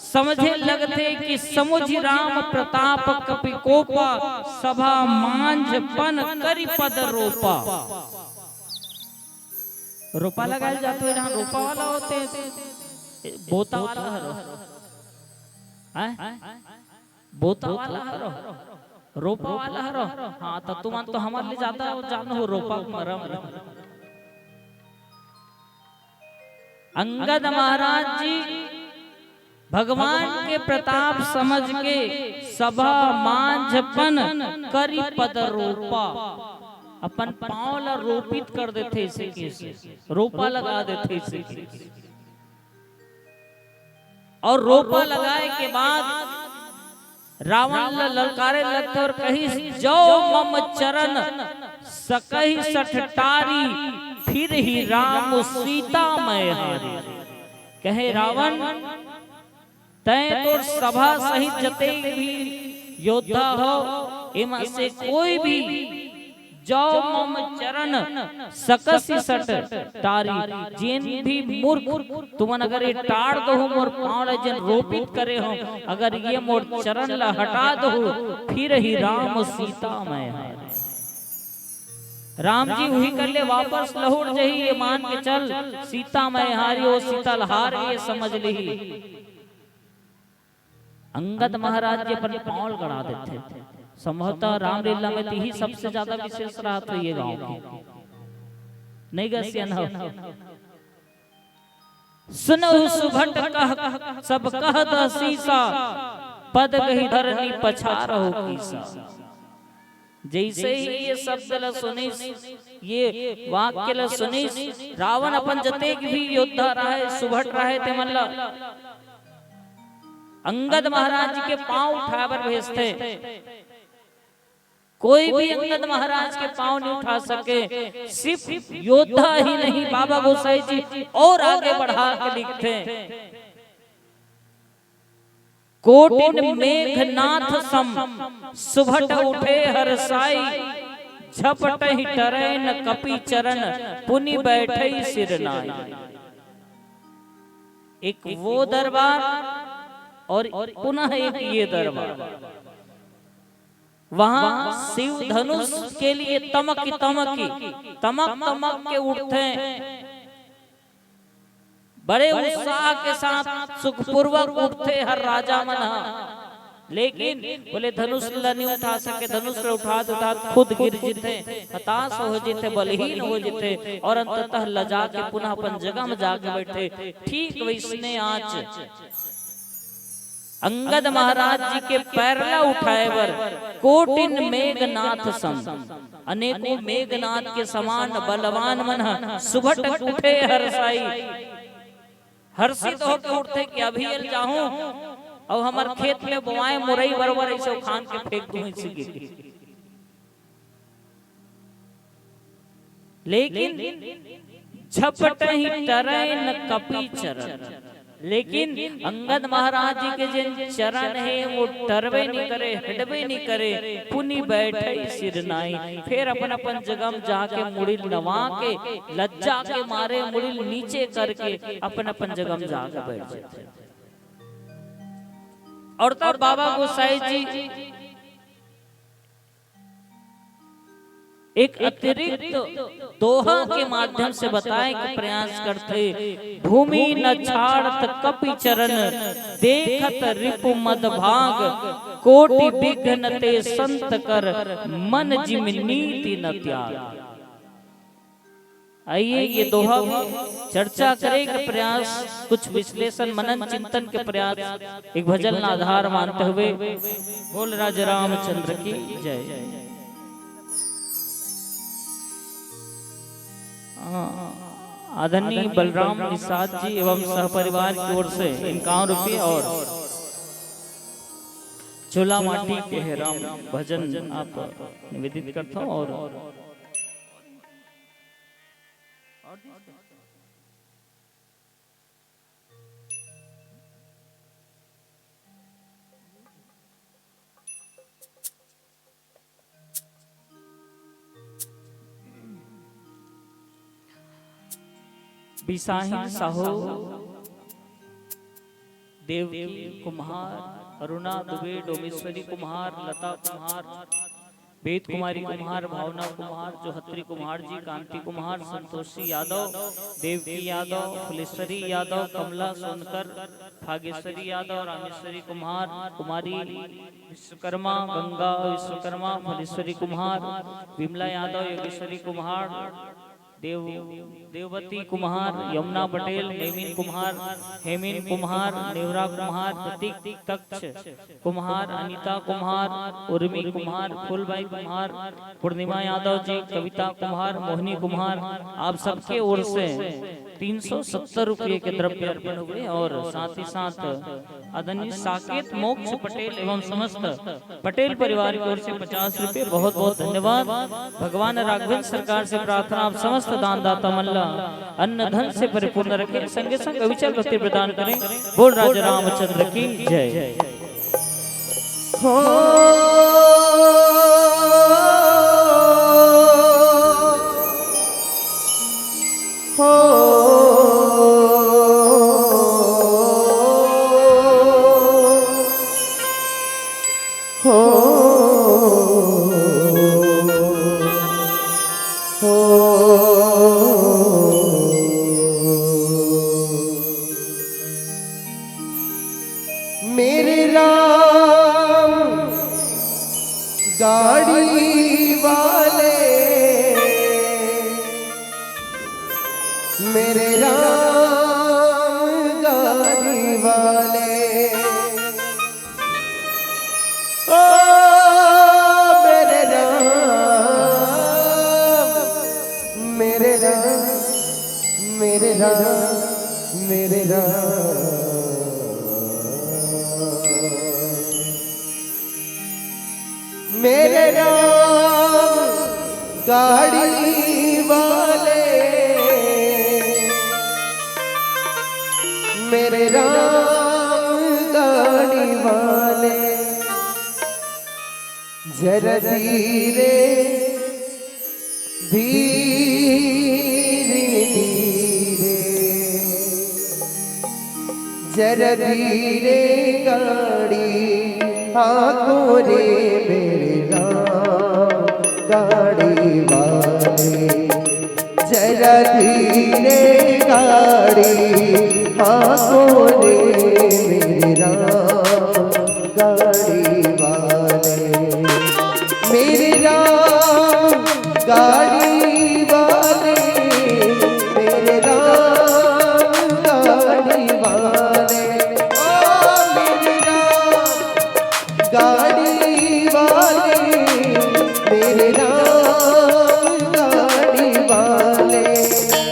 समझे लगते कि समुझ राम प्रताप कपिकोपा, सभा मांझपन करि पद रोपा। रोपा लगाए जाते हैं, जहाँ रोपा वाला होते हैं, बोता वाला हरो, बोता वाला हरो, रोपा वाला हरो। हाँ तो तुम तो हमारे लिए जाता हो, जानो हो रोपा मरम। अंगद महाराज जी भगवान के प्रताप समझ के सभा मांझपन करि पद रोपा, अपन पांव ला रोपित कर देते, इसे कैसे रोपा लगा देते इसे। और रोपा लगाए के बाद रावण ललकारे लगते और कही जो मम चरण सकही सठटारी, फिर ही राम सीता मैं हारी। कहे रावण तय तो सभा सहित जते भी योद्धा हो, इमा से कोई भी जो मम चरण सकसी सट टारी, जिन भी मूर्ख तुमन अगर ये टाड़ दो मोर पाँव जिन रोपित करे हो, अगर ये मोर चरण ला हटा दो, फिर ही राम सीता मैं हारी। राम जी वही कर ले वापस लहुड़ जही, ये मान के चल सीता मैं हारी, ओ सीता हार ये समझ ली। अंगद महाराज जी अपन पाँव गड़ा देते थे। संभवतः रामलीला में ही सबसे ज्यादा विशेष रहा तो ये गांव की नहीं गसियन हो। सुनहु सुभट कह सब कहत सीसा, पद गही धरनी पछारहु कीसा। जैसे ही ये शब्द ल सुनी, ये वाक्य ल सुनी, रावण अपन जतेक भी योद्धा रहे, सुभट रहे थे, मन ला अंगद महाराज जी के पांव उठावर भेजते। कोई भी अंगद महाराज के पांव नहीं उठा सके। सिर्फ योद्धा ही नहीं, बाबा गोसाई जी और आगे बढ़ा के लिखते, कोटिन मेघनाथ सम सुभट उठे हरसाई, झपट ही टरैन कपि चरण पुनि बैठे सिरनाई। एक वो दरबार और पुनः एक ये दरबार, वहां शिव धनुष के लिए तमक तमक के उठते, बड़े उत्साह के साथ सुखपूर्वक उठते हर राजा मना। लेकिन बोले धनुष नहीं उठा सके, धनुष उठा खुद गिर जीते, हताश हो जीते, बलहीन हो जीते और अंततः लजा के पुनः अपन जगह में जाके बैठे। ठीक वैसने आज अंगद महाराज जी के पैरला उठाए बर कोटिन मेघनाथ सम, अनेकों मेघनाथ के समान बलवान मन सुभट उठे हरसाई, हर्षित होकर उठते कि अभी अल जाऊं और हमार खेत में बोआए मुरई बरबर ऐसे खान के फेंक दूं इसी। लेकिन झपट ही टरैन कपि चरण, लेकिन अंगद महाराज जी के जिन चरण है वो टरवे नहीं करे, हटवे नहीं करे, पुनि बैठे सिरनाई। फिर अपन अपन जगह में जाके मुड़ी नवा के लज्जा के मारे मुड़ी नीचे करके अपन अपन जगह में जाके बैठ जाते। और तब बाबा गोसाई जी एक अतिरिक्त दोहा के माध्यम से बताए कि प्रयास करते, भूमि न छाड़त कपि चरण, देखत रिपु मद भाग, कोटि विघ्न ते संत कर, मन जिम नीति न त्याग। आइए ये दोहा चर्चा करे का प्रयास, कुछ विश्लेषण मनन चिंतन के प्रयास, एक भजन आधार मानते हुए बोल राजा रामचंद्र की जय। आदरणीय बलराम निषाद जी एवं सहपरिवार की ओर से 51 रुपये और चोला माटी के है राम भजन आप निवेदित करता हूँ। और बिसाहिन साहू, देवकी कुम्हार, अरुणा दुबे, डोमेश्वरी कुम्हार, लता कुम्हार, वेद कुमारी कुम्हार, भावना कुम्हार, जोहत्री कुम्हार जी, कांति कुम्हार, संतोषी यादव, देवकी यादव, फुलेश्वरी यादव, कमला सोनकर, भागेश्वरी यादव, रामेश्वरी कुम्हार, कुमारी विश्वकर्मा, गंगा विश्वकर्मा, फलेश्वरी कुम्हार, विमला यादव, योगेश्वरी कुम्हार, देववती कुम्हार, यमुना पटेल, नेमिन कुम्हार, हेमिन कुम्हार, नेवरा कुम्हार, प्रतीक तक्ष कुम्हार, अनीता कुम्हार, उर्मी कुम्हार, फूलबाई कुम्हार, पूर्णिमा यादव जी, कविता कुम्हार, मोहिनी कुम्हार, आप सबके ओर से 370 रुपये के द्रव्य अर्पण हुए और साथ ही साथ आदरणीय साकेत मोक्ष पटेल एवं समस्त पटेल परिवार की ओर से 50 रुपये, बहुत बहुत धन्यवाद। भगवान राघवेंद्र सरकार से प्रार्थना आप समस्त दानदाता मल्ला अन्न धन से परिपूर्ण रखें, संगे संग अविचल भक्ति प्रदान करें। बोल राजा रामचंद्र की जय। मेरे राम गाड़ी वाले, मेरे राम गाड़ी वाले, ओ मेरे राम, मेरे राम, मेरे राम, मेरे राम, मेरे राम गाड़ी वाले, मेरे राम गाड़ी वाले, जरा धीरे धीरे धीरे, जरा धीरे गाड़ी हाँको रे मेरे राम गाड़ी वाले, जरा धीरे गाड़ी हाँको रे मेरे राम गाड़ी वाले, मेरे राम गाड़ी वाले, मेरे राम गाड़ी वाले, ओ मेरे राम गाड़ी वाले, मेरे राम गाड़ी वाले,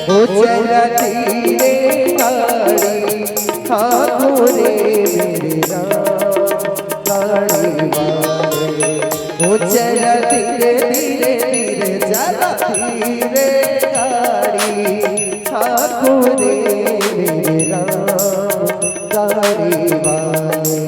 ओ जरा धीरे गाड़ी हाँको रे मेरे राम गाड़ी वाले, ओ जरा धीरे धीरे धीरे, जरा धीरे गाड़ी हाँको रे मेरे राम गाड़ी वाले।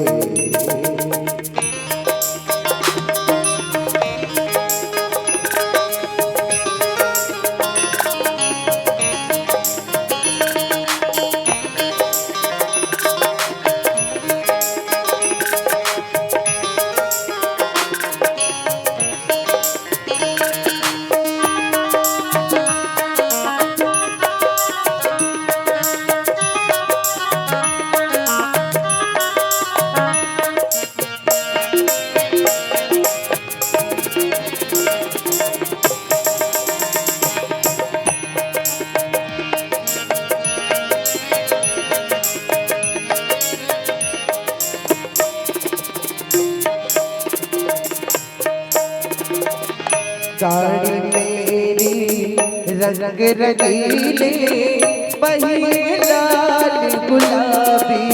गाड़ी मेरी रंग रंगीले पहिए लाल गुलाबी,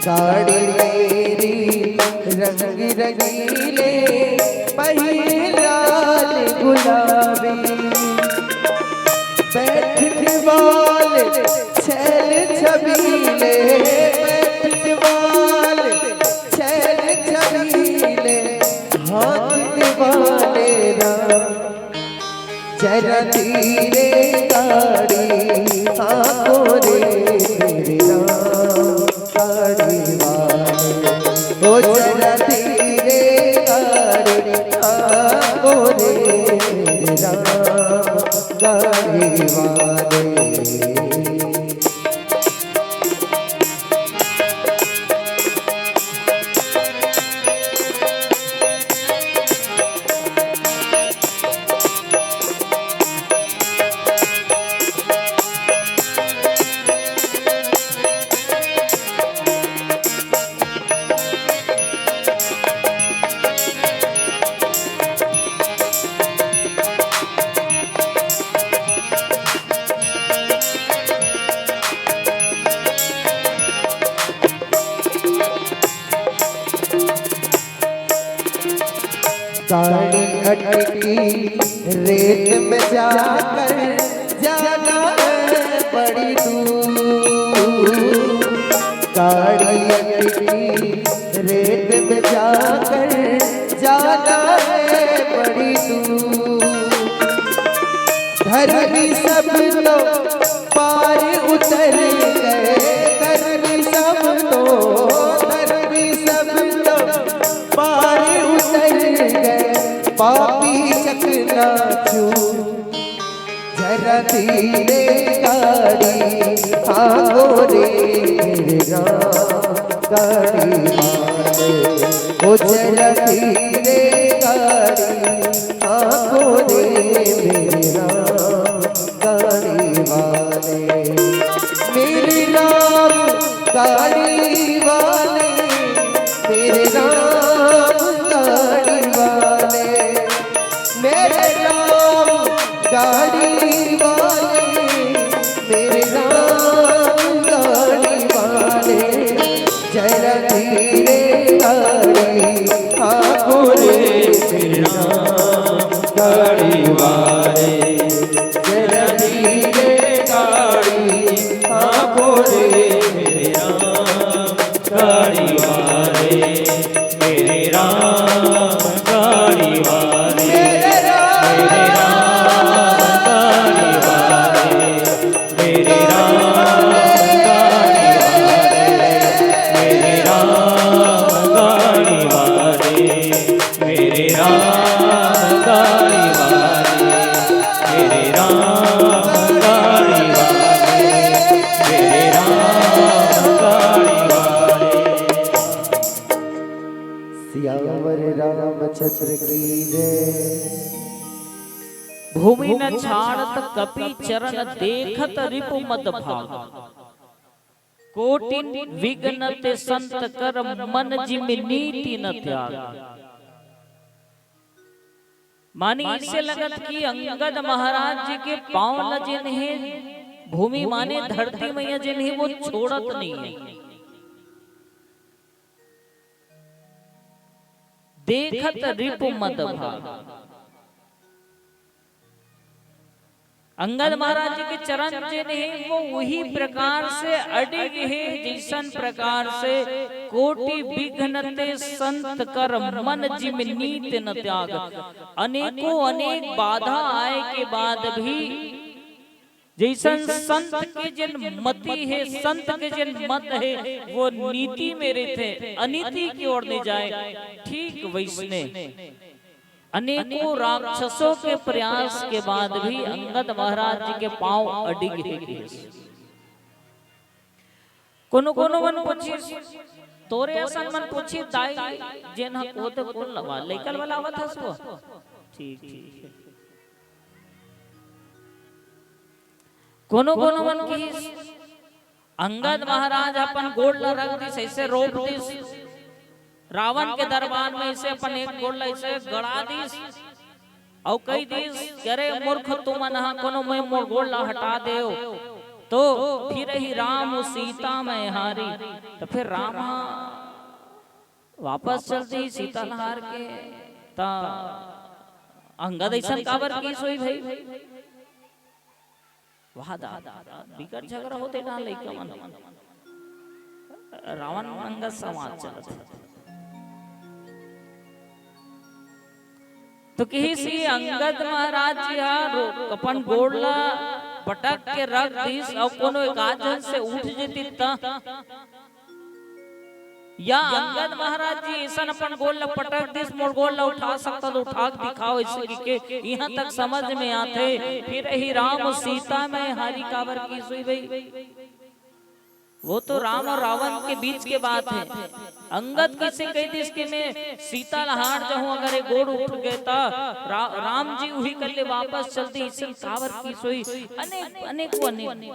गाड़ी मेरी रंग रंगीले पहिए लाल गुलाबी, बैठने वाले छैल छबीले, बैठने वाले छैल छबीले, हाथ वाले राम जरा धीरे गाड़ी आंखों रे मेरे राम गाड़ी वाले, ओ जरा धीरे गाड़ी आंखों रे मेरे राम गाड़ी वाले। गाड़ी अटकी रेत में जाकर जाना है बड़ी दूर, गाड़ी अटकी रेत में जाकर जाना है बड़ी दूर। धरनी सब तो पार उतर गए, धरनी सब तो पार उतर गए, पापी चकना चूर। जरा धीरे गाड़ी आंखों रे मेरे राम गाड़ी वाले, ओ जरा धीरे गाड़ी आंखों रे मेरे राम गाड़ी वाले, मेरे राम गाड़ी वाले, मेरे राम गाड़ी वाले, मेरे राम गाड़ी वाले, मेरे राम गाड़ी वाले। जरा धीरे गाड़ी आंखों रे मेरे राम गाड़ी वाले, जरा धीरे गाड़ी आंखों रे मेरे राम गाड़ी वाले, मेरे राम गाड़ी वाले, मेरे राम गाड़ी वाले, मेरे राम गाड़ी वाले, मेरे राम गाड़ी वाले, मेरे राम गाड़ी वाले, मेरे राम गाड़ी वाले। सियावर रामचंद्र की जय। भूमि न छाड़त कपि चरण देखत रिपु मद भाग, कोटि विघ्न ते संत कर मन जिम नीति न त्याग। मानी इससे लगत कि अंगद महाराज जी के पांव न जिन्हें भूमि माने धरती मैया जिन्हें वो छोड़त नहीं है, देखत रिपु मद भाग। अंगद महाराज जी के चरण जिन्हें वो वही प्रकार से अडिग है जैसन प्रकार से कोटि विघ्न ते संत कर मन जिम नीत न त्याग। अनेकों अनेक बाधा आए के बाद भी जैसन संत के जिन मति है, संत के जिन मत है, वो नीति में रहते अनीति की ओर नहीं जाए। ठीक वैसने अनेकों राक्षसों के प्रयास के बाद भी अंगद महाराज जी के पांव अडिग है। कोनो कोनो मन पूछी तोरे असन मन पूछी दाई जेन ह कोत कोन लवा लेकल वाला आवत हस को ठीक ठीक। कोनो कोनो मन की अंगद महाराज अपन गोड़ ला रख दिस ऐसे रोप दिस, रावण के दरबार में इसे अपन एक गोड़ ला ऐसे गड़ा दिस और कई दिस अरे मूर्ख तुम नहा कोनो मैं मोर गोड़ ला हटा देओ। तो फिर ही राम सीता में हारी, तो फिर राम वापस चलती सीता नहार के ता अंगद ऐसा काबर की सोई भाई वहां दादा बिगड़ झगड़ा होते ना लइका मन रावण अंगद समाज चलत। तो तो किसी अंगद महाराज जी अपन गोड़ला पटक के रख दीस और कोनो काजल से उठ जेती त या अंगद महाराज जी ऐसा अपन गोल पटक दिस मोर गोल उठा सकता तो उठा दिखाओ इसके के यहाँ तक समझ में आते। फिर ही राम सीता में हारी काबर की सुई भाई, वो तो राम और रावण के बीच के बात है। अंगद किसे कह दी इसके में सीता लहाड़ जाऊं अगर एक गोड़ उठ गए ता राम जी वही कर ले वापस चलती इसी काबर की सोई अनेक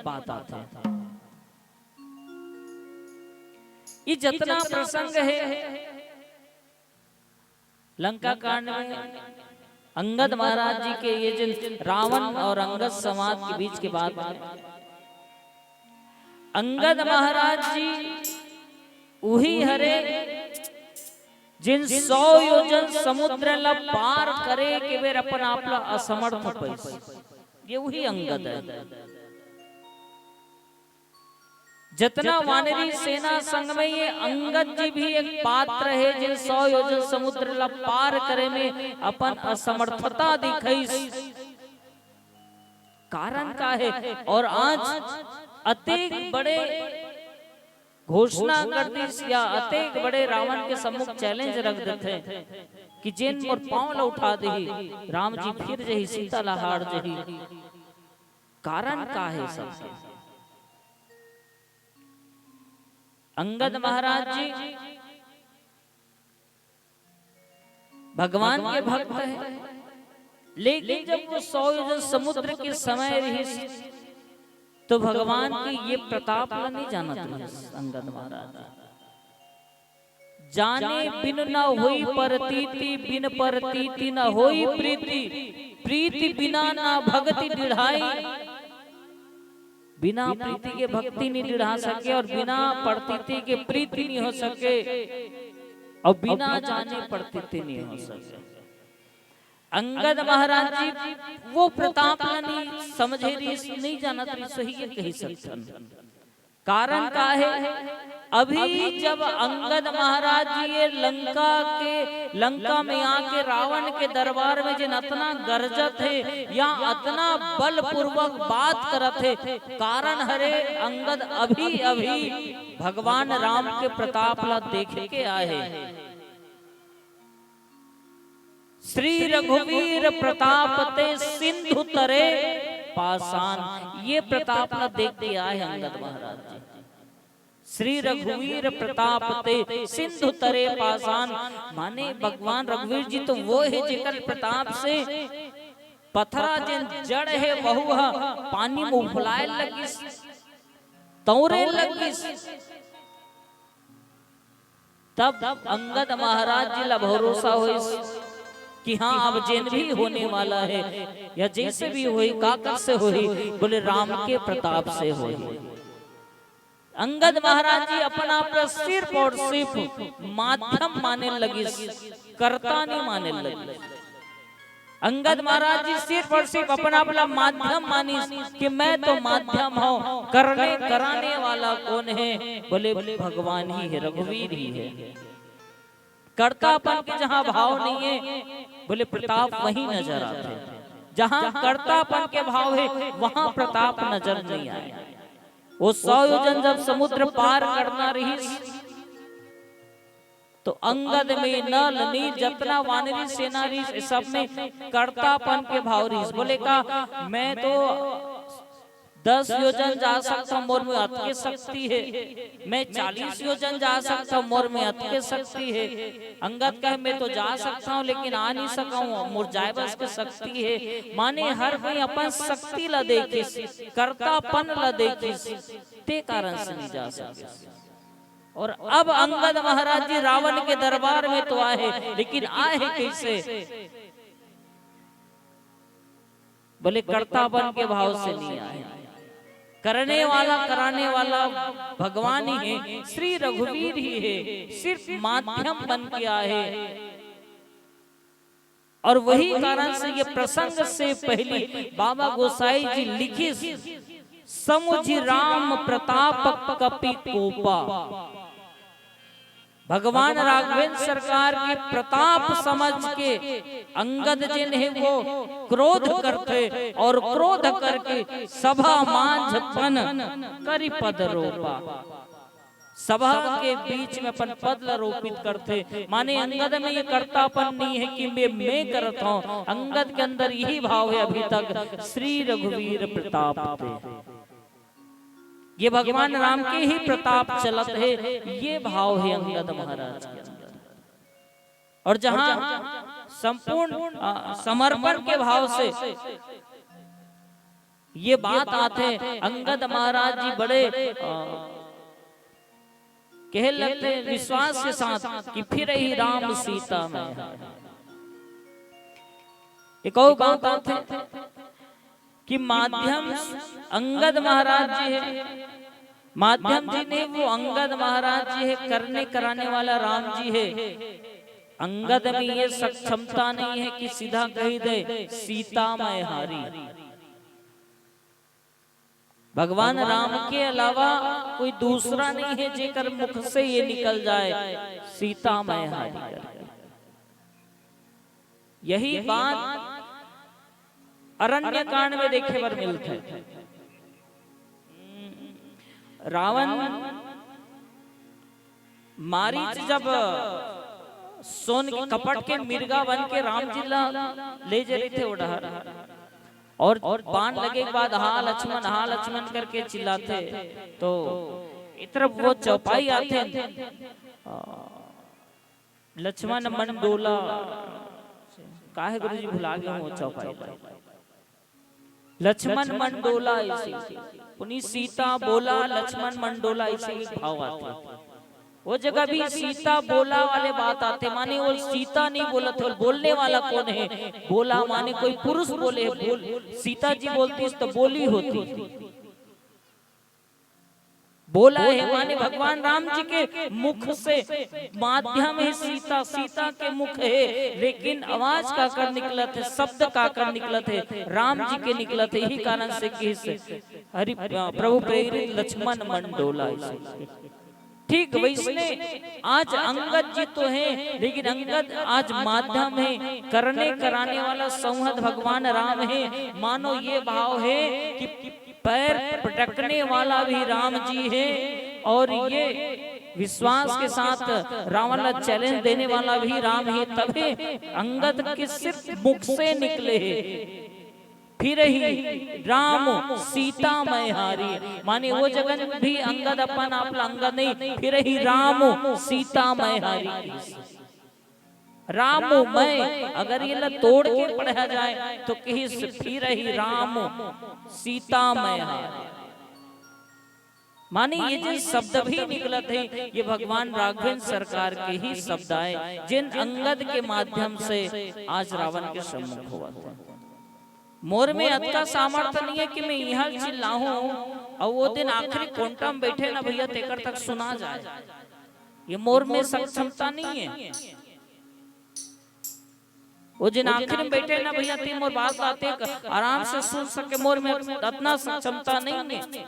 बात आते हैं। ये जितना प्रसंग है लंका कांड में अंगद महाराज जी के ये जो रावण और अंगद संवाद के बीच की बात है। अंगद महाराज जी वही हरे जिन 100 योजन समुद्र ला पार करे के बेर अपन आपला असमर्थ पैस, ये वही अंगद है। जितना वानरी सेना संग में ये अंगद जी भी एक पात्र है जिन 100 योजन समुद्र ला पार करे में अपन असमर्थता दिखाई। कारण का है और आज अतेक बड़े घोषणा कर दी या अतेक बड़े रावण के सम्मुख चैलेंज रख देते कि जिन मोर पांव ला उठा दही राम जी फिर जही सीता ला हार जही। कारण का है सब? अंगद महाराज जी भगवान के भक्त है, लेकिन जब वो 100 योजन समुद्र के समय रही तो भगवान की ये प्रताप नहीं जाना था। अंगद महाराज जाने बिन न होई परतीति, बिन परतीति न होई प्रीति, प्रीति बिना ना भक्ति दृढ़ाई। बिना प्रीति के भक्ति नहीं दृढ़ा सके और बिना प्रतीति के प्रीति नहीं हो सके और बिना जाने प्रतीति नहीं हो सके। अंगद महाराज जी वो प्रताप नहीं समझे नहीं जाना सही कही सकते। कारण का है अभी जब अंगद महाराज जी ये लंका में आके रावण के दरबार में जिन अतना गरजत है या अतना बलपूर्वक बात करत है, कारण हरे अंगद अभी भगवान राम के प्रताप ला देखे के आए। श्री रघुवीर प्रताप ते सिंधु तरे पाषाण, ये प्रताप ला देख के आए अंगद महाराज जी। श्री रघुवीर प्रताप ते सिंधु तरे पाषाण माने भगवान रघुवीर जी तो वो है जिकर प्रताप से पथरा जिन जड़ है बहु पानी में उफलाए लगिस तौरे लगिस। तब अंगद महाराज जी ला भरोसा होइस कि हाँ अब जिन भी होने वाला है या जैसे भी होई काकर से होई, बोले राम के प्रताप से होई। अंगद महाराज जी अपना सिर पर सिर्फ माध्यम माने लगी, कर्ता नहीं माने लगी। अंगद महाराज जी सिर पर सिर्फ अपना माध्यम मानी कि मैं तो माध्यम हूँ, करने कराने वाला कौन है? बोले भगवान ही है, रघुवीर ही है। कर्तापन के जहाँ भाव नहीं है, बोले प्रताप वही नजर आते। जहाँ कर्तापन के भाव है वहाँ प्रताप नजर नहीं आया। वो 100 योजन जब समुद्र पार करना रही तो अंगद में नल नी जतना वानरी सेना रही सब में कर्तापन के भाव रही। बोले का मैं तो 10 योजन जा सकता हूँ, मोर में अतके शक्ति है। मैं 40 योजन जा सकता हूँ, मोर में अतके शक्ति है। अंगद कहे मैं तो जा सकता हूँ लेकिन आ नहीं सका हूँ, मोर जाए बस के शक्ति है। माने हर कोई अपन शक्ति ला देखिस, कर्तापन ला देखिस, ते कारण से नहीं जा सके। और अब अंगद महाराज जी रावण के दरबार में तो आए, लेकिन आए कैसे? बोले कर्तापन के भाव से नहीं आए। करने वाला कराने वाला भगवान ही है, श्री रघुवीर ही है, सिर्फ माध्यम बन के आए। और वही कारण से ये प्रसंग से पहले बाबा गोसाई जी लिखी समुझ राम प्रताप कपि कोपा। भगवान राघवेंद्र सरकार के प्रताप समझ के अंगद जिन है वो क्रोध करते और क्रोध करके सभा मांझपन करी पद रोपा। सभा के बीच में अपन पद रोपित करते, माने अंगद में ये कर्तापन नहीं है कि मैं करता हूं, अंगद के अंदर यही भाव है अभी तक श्री रघुवीर प्रताप थे। ये भगवान राम के ही प्रताप चलत है, ये भाव है अंगद महाराज के अंदर। और जहां संपूर्ण समर्पण के भाव से ये बात आते, अंगद महाराज जी बड़े कह लगते विश्वास के साथ कि फिर ही राम सीता में है। एक और बात आते कि माध्यम अंगद महाराज जी है, माध्यम जी ने वो अंगद महाराज जी है, करने कराने वाला राम जी है। अंगद में ये सक्षमता नहीं है कि सीधा कह दे सीता मैं हारी। भगवान राम के अलावा कोई दूसरा नहीं है जेकर मुख से ये निकल जाए सीता मैं हारी। यही बात अरण्य कांड में देखे पर मिलता है। रावण मारीच जब सोन के कपट के मिर्गा बन के राम जी ले जा रहे थे उड़ा, और बाण लगे के बाद हा लक्ष्मण करके चिल्लाते, तो इधर वो चौपाई आते, लक्ष्मण मंडोला काहे गुरुजी भुला गए वो चौपाई, लक्ष्मण मंडोला इसी पुनी सीता बोला लक्ष्मण मंडोला इसी भाव आते। वो जगह भी सीता बोला वाले बात आते, माने वो सीता नहीं बोला था, बोलने वाला कौन है? बोला माने कोई पुरुष बोले, बोल सीता जी बोलती तो बोली होती, बोला है माने भगवान राम जी के मुख से माध्यम है सीता, सीता के मुख है, लेकिन आवाज का कर निकला थे, शब्द का कर निकला थे राम जी के निकला थे। यही कारण से कि हरि प्रभु प्रेरित लक्ष्मण मंडोला। ठीक वैसने आज अंगद जी तो है, लेकिन अंगद आज माध्यम है, करने कराने वाला संहत भगवान राम है। मानो ये भाव है कि पैर पटकने वाला भी राम जी है, और ये विश्वास के साथ रावण का चैलेंज देने वाला भी राम ही। तभी अंगद के सिर्फ मुख से निकले फिर ही राम सीता मैं हारी, माने वो जगन भी अंगद अपन आप अंगद नहीं, फिर ही राम सीता मैं हारी। राम मैं अगर ये तोड़ के पढ़ा जाए तो कहीं फिर ही राम सीता मैं हारी, माने ये जो शब्द भी निकले थे ये भगवान राघवेंद्र सरकार के ही शब्द आए, जिन अंगद के माध्यम से आज रावण के सम्मुख हुआ था। मोर में अतका सामर्थ्य नहीं है कि मैं यहाँ चिल्लाऊं और वो दिन आखिरी कोंटा में बैठे ना भैया तेकर तक सुना जाए, ये मोर में सक्षमता नहीं है। वो दिन आखिरी में बैठे ना भैया तीन मोर बात आते आराम से सुन सके, मोर में इतना सक्षमता नहीं है,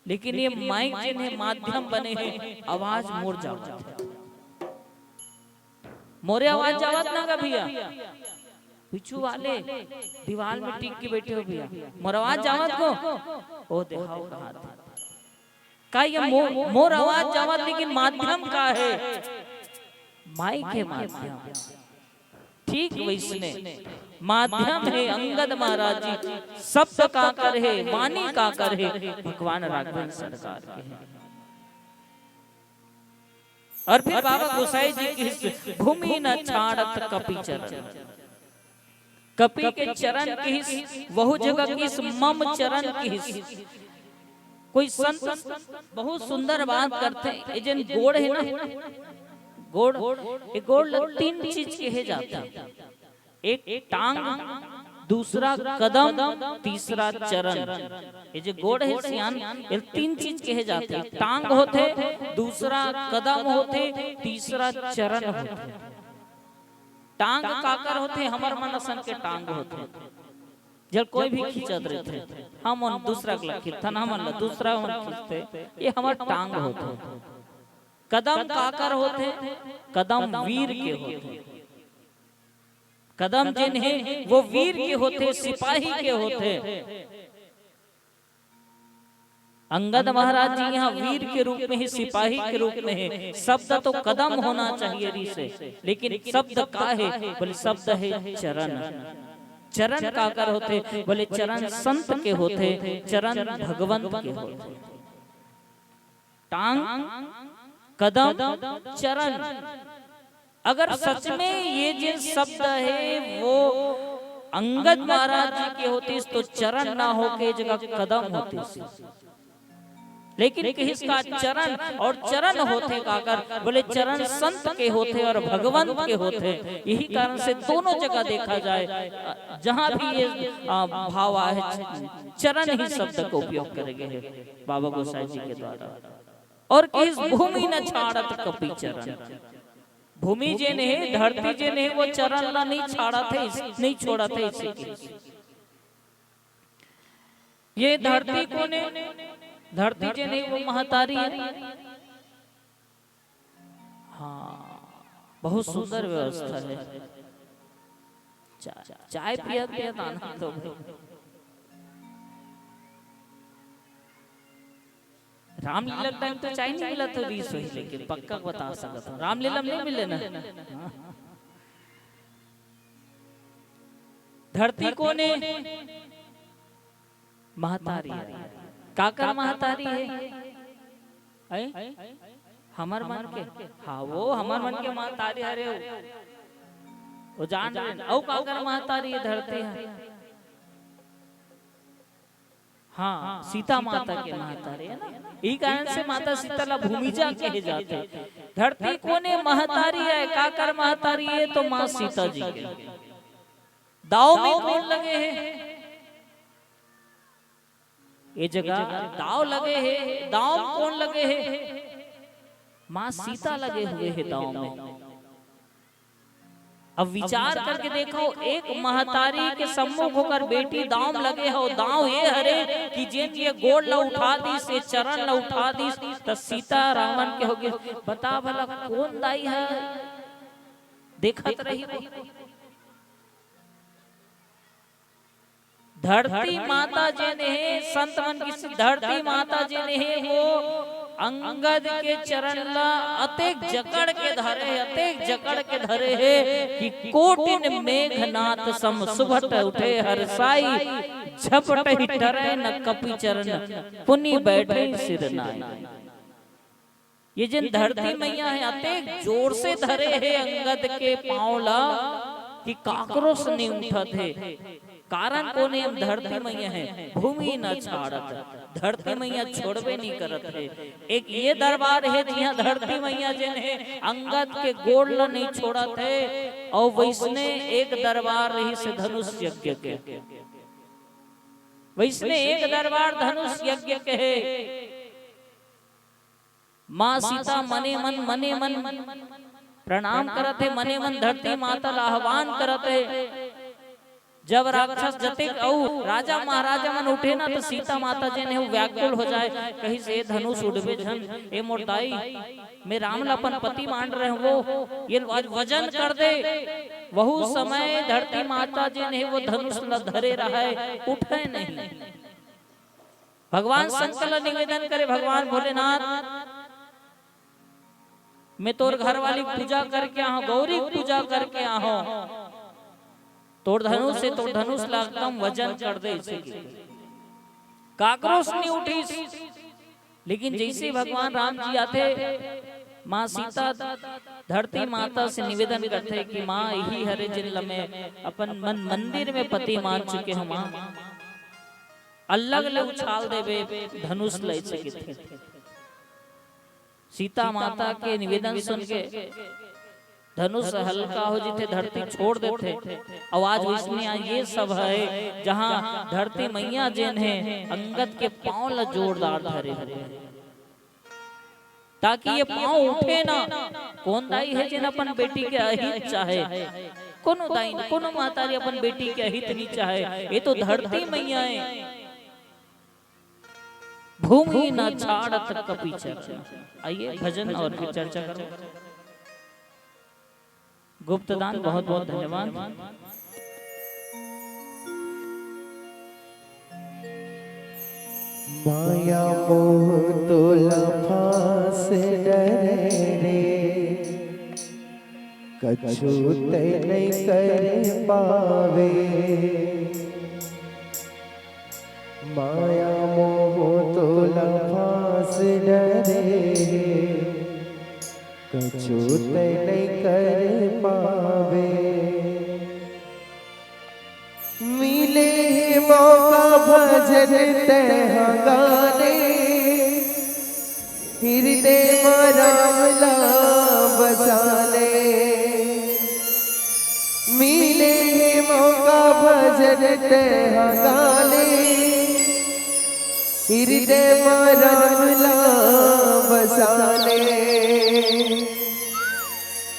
लेकिन ये माइक जिन्हें माध्यम बने हैं आवाज मोर जाओ, मोरे आवाज जावत ना का भैया, पिछू वाले दीवार में टिक के बैठे हो भैया, मोर आवाज जावत को ओ देखाओ कहां का ये मोर आवाज जावत, लेकिन माध्यम का है माइक है माध्यम। ठीक वैसने माध्यम है अंगद महाराज जी, शब्द का कर है, वाणी का कर है भगवान राघवेंद्र सरकार के हैं। और फिर बाबा गोसाई जी की भूमि न छाड़त कपि चरण, कपि के चरण की बहु जगह की मम चरण की। कोई संत बहुत सुंदर बात करते हैं, जन गोड़ है ना, गोड़ एक गोड़ तीन चीज कहे जाता है, एक टांग, दूसरा कदम, तीसरा चरण। ये जो गोड़ है सियान ये तीन चीज कहे जाते हैं, टांग होते, दूसरा कदम होते, तीसरा चरण होते। टांग काकर होते, हमर मनसन के टांग होते, जब कोई भी खींचत रहते हम उन दूसरा के खींचन, हम दूसरा उन खींचते, ये हमार टांग होते। कदम काकर होते, कदम वीर के होते, कदम जिन्हें वो वीर के होते, सिपाही के होते। अंगद महाराज जी यहाँ वीर के रूप में ही, सिपाही के रूप में है। शब्द तो कदम होना चाहिए री से, लेकिन शब्द का है? बोले शब्द है चरण। चरण काकर होते? बोले चरण संत के होते, चरण भगवंत के होते। टांग, कदम, चरण। अगर सच में ये जिन शब्द है वो अंगद महाराज जी के होते तो चरण ना होके जगह कदम होते। लेकिन किसका? चरण। और चरण होते काकर? बोले चरण संत के होते और भगवंत के होते। यही कारण से दोनों जगह देखा जाए, जहां भी ये भाव आए, चरण ही शब्द का उपयोग करेंगे बाबा गोसाई जी के द्वारा। और किस भूमि न छाड़त कपि चरण। भूमि जे ने, धरती जे ने, वो चरण ला नहीं छाड़ा थे, नहीं छोड़ा थे इसे। ये धरती को ने, धरती जे नहीं वो महतारी है। हाँ, बहुत सुंदर व्यवस्था है। चाय पिया पिया आनंद हो गया। रामलीला टाइम तो चाय नहीं मिला तो रीस हुई, लेकिन पक्का बता सकता हूँ रामलीला में नहीं मिले ना। धरती को ने महतारी है। काकर महतारी है? हमर मन के, हाँ वो हमर मन के महतारी हरे वो जान रहे। औ काकर महतारी है? धरती है। हाँ, सीता माता के महतारी है ना। यही कारण से माता सीता ला भूमिजा कहे जाते। धरती को ने महतारी है। काकर महतारी है? तो माँ सीता जी के। दाव में कौन लगे हैं? ये जगह दाव लगे हैं। दाव कौन लगे हैं? माँ सीता लगे हुए हैं दाव में। अब विचार करके देखो, एक महतारी के सम्मुख होकर बेटी दाव लगे हो। दाव ये हरे कि जिन ये गोड़ ला उठा दी, से चरण ला उठा दी, तो सीता रावण के हो गए। बता भला कौन दाई है? देखत रही धरती माता जिन्हें है, संत मन की धरती माता जिन्हें है, वो अंगद के चरण ला अतेक जकड़ के धरे, अतेक जकड़ के धरे है कि कोटिन मेघनाथ सम सुभट उठे हरसाई, झपट ही टरे न कपि चरण पुनि बैठे सिर नाई। ये जिन धरती मैया है अतेक जोर से धरे है अंगद के पांव ला कि काकरोस नहीं उठत है। कारण कोने? हम धरती मैया है, भूमि न छाड़त। धरती मैया छोड़बे नहीं करत है। एक ये दरबार है जहाँ धरती मैया जिन्हें अंगद के गोड़ ला नहीं छोड़त है। और वैसने एक दरबार रही से धनुष यज्ञ के, वैसने एक दरबार धनुष यज्ञ के है। माँ सीता मने मन प्रणाम करते, मने मन धरती माता ला आह्वान करते। जब राक्षस जते राजा महाराजा मन उठे ना, तो सीता माता जी ने व्याकुल हो जाए, कहीं से धनुष उड़बे झन। ए मोरदाई, मैं राम लपन पति मान रहे वो ये वजन कर दे। वहु समय धरती माता जी ने वो धनुष ला धरे रहे, उठे नहीं। भगवान शंकर निवेदन करे, भगवान भोलेनाथ मैं तोर घर वाली पूजा करके आहो, गौरी पूजा करके आहो, तोड़ धनुष से तोड़ धनुष लागतम वजन कर दे। काकरोश नहीं उठी। लेकिन जैसे भगवान राम जी आते, माँ सीता धरती माता से निवेदन करते कि माँ यही हरे जिन लमे अपन मंदिर में पति मान चुके हो। माँ अलग अलग उछाल देवे धनुष ले सके। सीता माता के निवेदन सुन के धनुष हल्का हो जिते धरती छोड़ देते। आवाज उसमें ये सब है जहाँ धरती मैया जिन है अंगद के पांव ला जोरदार धरे हुए, ताकि ये पांव उठे ना। कौन दाई है जिन अपन बेटी के अहित चाहे? कोनो दाई, कोनो मातारी अपन बेटी के अहित नहीं चाहे। ये तो धरती मैया है। भूमि न छाड़त कपि चरण। आइए भजन और फिर चर्चा करो। गुप्त दान बहुत बहुत धन्यवाद। माया मोह तो लफास डरे रे, कछु ते नहीं कर पावे। माया मोह तो लफास डरे रे, कछु ते नहीं कर पावे। मिले मौका भजन ते गाने, हृदय में राम नाम बसाले। मिले मौका भजन ते गाने, हृदय में राम नाम बसाले।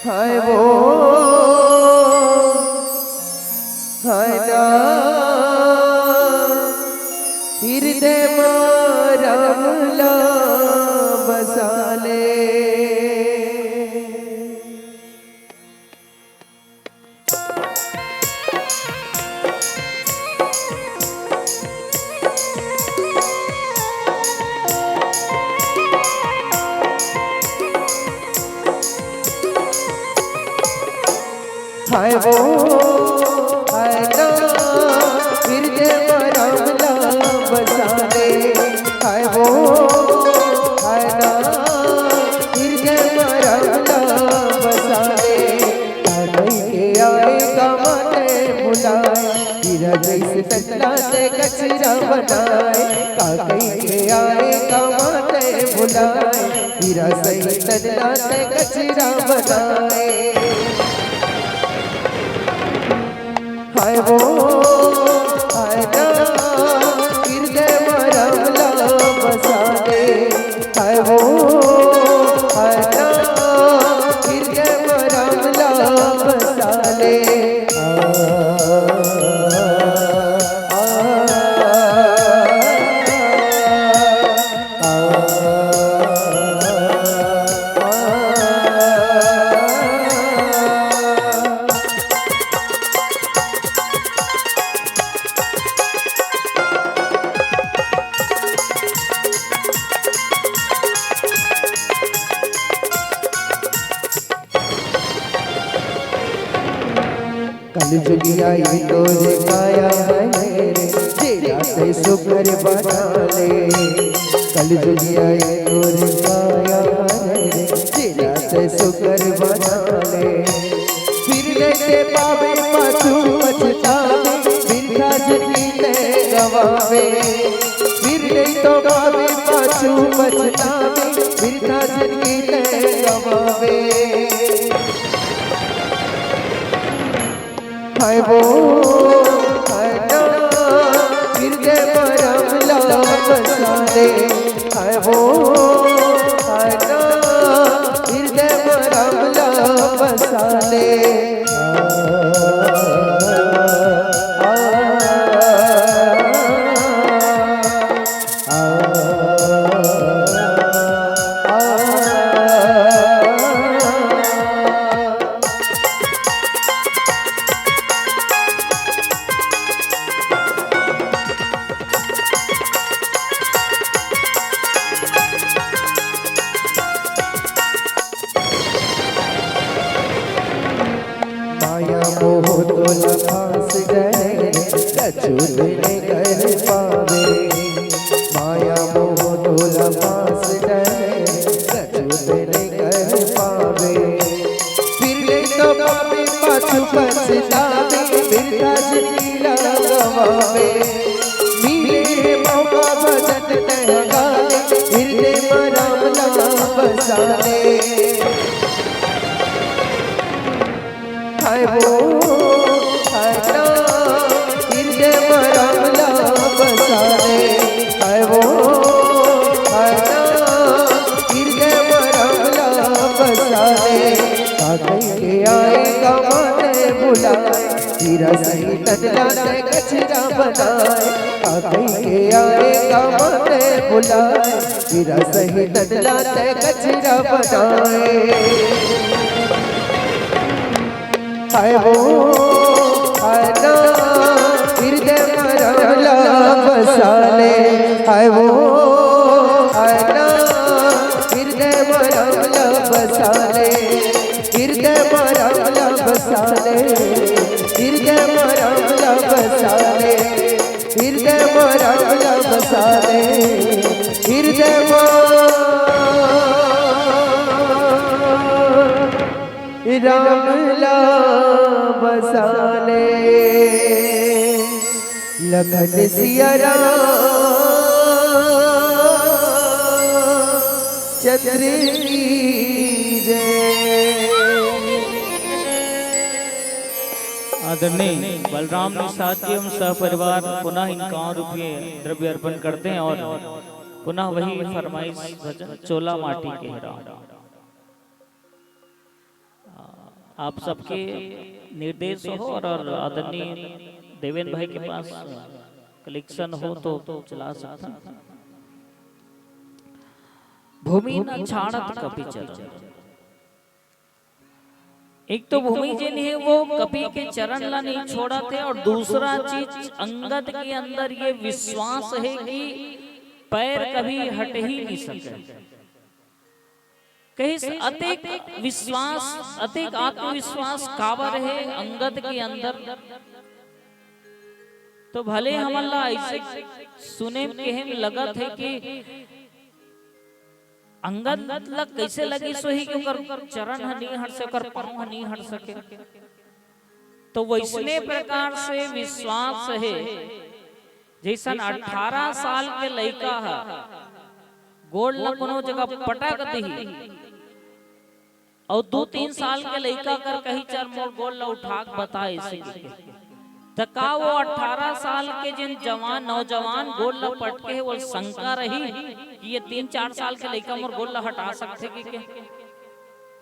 हाय वो हाय ना, हृदय में राम नाम बसाले। हाय वो हाय ना, हृदय में राम नाम बसाले। हाय वो हाय ना, हृदय में राम नाम बसाले। कागई के आएगा माने बुलाए, हीरा जैसे तन्ना से कचरा बनाए। कागई के आएगा माने बुलाए, हीरा सही तन्ना से कचरा बनाए। हाय वो हाय ना, हृदय में राम नाम बसाले। हाय वो हाय ना, हृदय में राम नाम बसाले। कलयुगी आई तोरे काया है रे, जेरा ते सुकर बना ले। कलयुगी आई तोरे काया है रे, जेरा ते सुकर बना ले। फिर लेके पावे पाछू पछतावे, बिरथा जिंदगी ते गवावे। फिर नहीं तो पावे पाछू पछतावे, बिरथा जिंदगी ते गवावे। हाय वो हाय ना, हृदय में राम नाम बसाले। हाय वो हाय ना, हृदय में राम नाम बसाले। माया मोह तो लफास डरे, कछु नहीं कर पावे। माया मोह तो लफास डरे, कछु नहीं कर पावे। फिर नहीं तो पावे पाछू पछतावे, बिरथा जिंदगी गवावे। मिले मौका भजन ते गाले, हृदय में राम नाम बसाले। हाय वो हाय ना, हृदय में राम नाम बसाले। हाय वो हाय ना, हृदय में राम नाम बसाले। कागई के आएगा माने बुलाए, हीरा सही तन्ना से कचरा बनाए। कागई के आएगा माने बुलाए, हीरा सही तन्ना से कचरा बनाए। हाय वो आना हृदय मरला बसाले, हाय वो आना हृदय मरला बसाले, हृदय मरला बसाले, हृदय मरला बसाले, हृदय मरला बसाले, हृदय रामला बसाले। लखन सिया राम चंद्र की जय। आदरणीय बलराम निषाद जी एवं सहपरिवार पुनः इनका रुपये द्रव्य अर्पण करते हैं और पुनः वही फरमाइश भजन चोला माटी के राम। आप सबके निर्देश हो और आदरणीय देवेंद्र भाई के पास कलेक्शन हो तो चला सकता। भूमि न छाड़त कपि चरण, एक तो भूमि जिन है वो कपि के चरण ला नहीं छोड़ा थे और दूसरा चीज अंगद के अंदर ये विश्वास है कि पैर कभी हट ही नहीं सके। कहीं अतिक विश्वास अतिक आत्मविश्वास कावर है अंगद के अंदर। तो भले हमला ऐसे सुने के हम लगत है कि अंगद लग कैसे लगी सोही के कर चरण नहीं हट सके, कर पांव नहीं हट सके। तो वैसने प्रकार से विश्वास है जैसन 18 साल के लड़का है गोल न कोनो जगह पटक दी और 2-3 साल के लड़का कर कहीं चर मोर गोल ला उठा बताए तका वो 18 साल के जिन जवान नौजवान गोल ला पटके वो शंका रही कि ये 3-4 साल के लड़का मोर गोल ला हटा सकते कि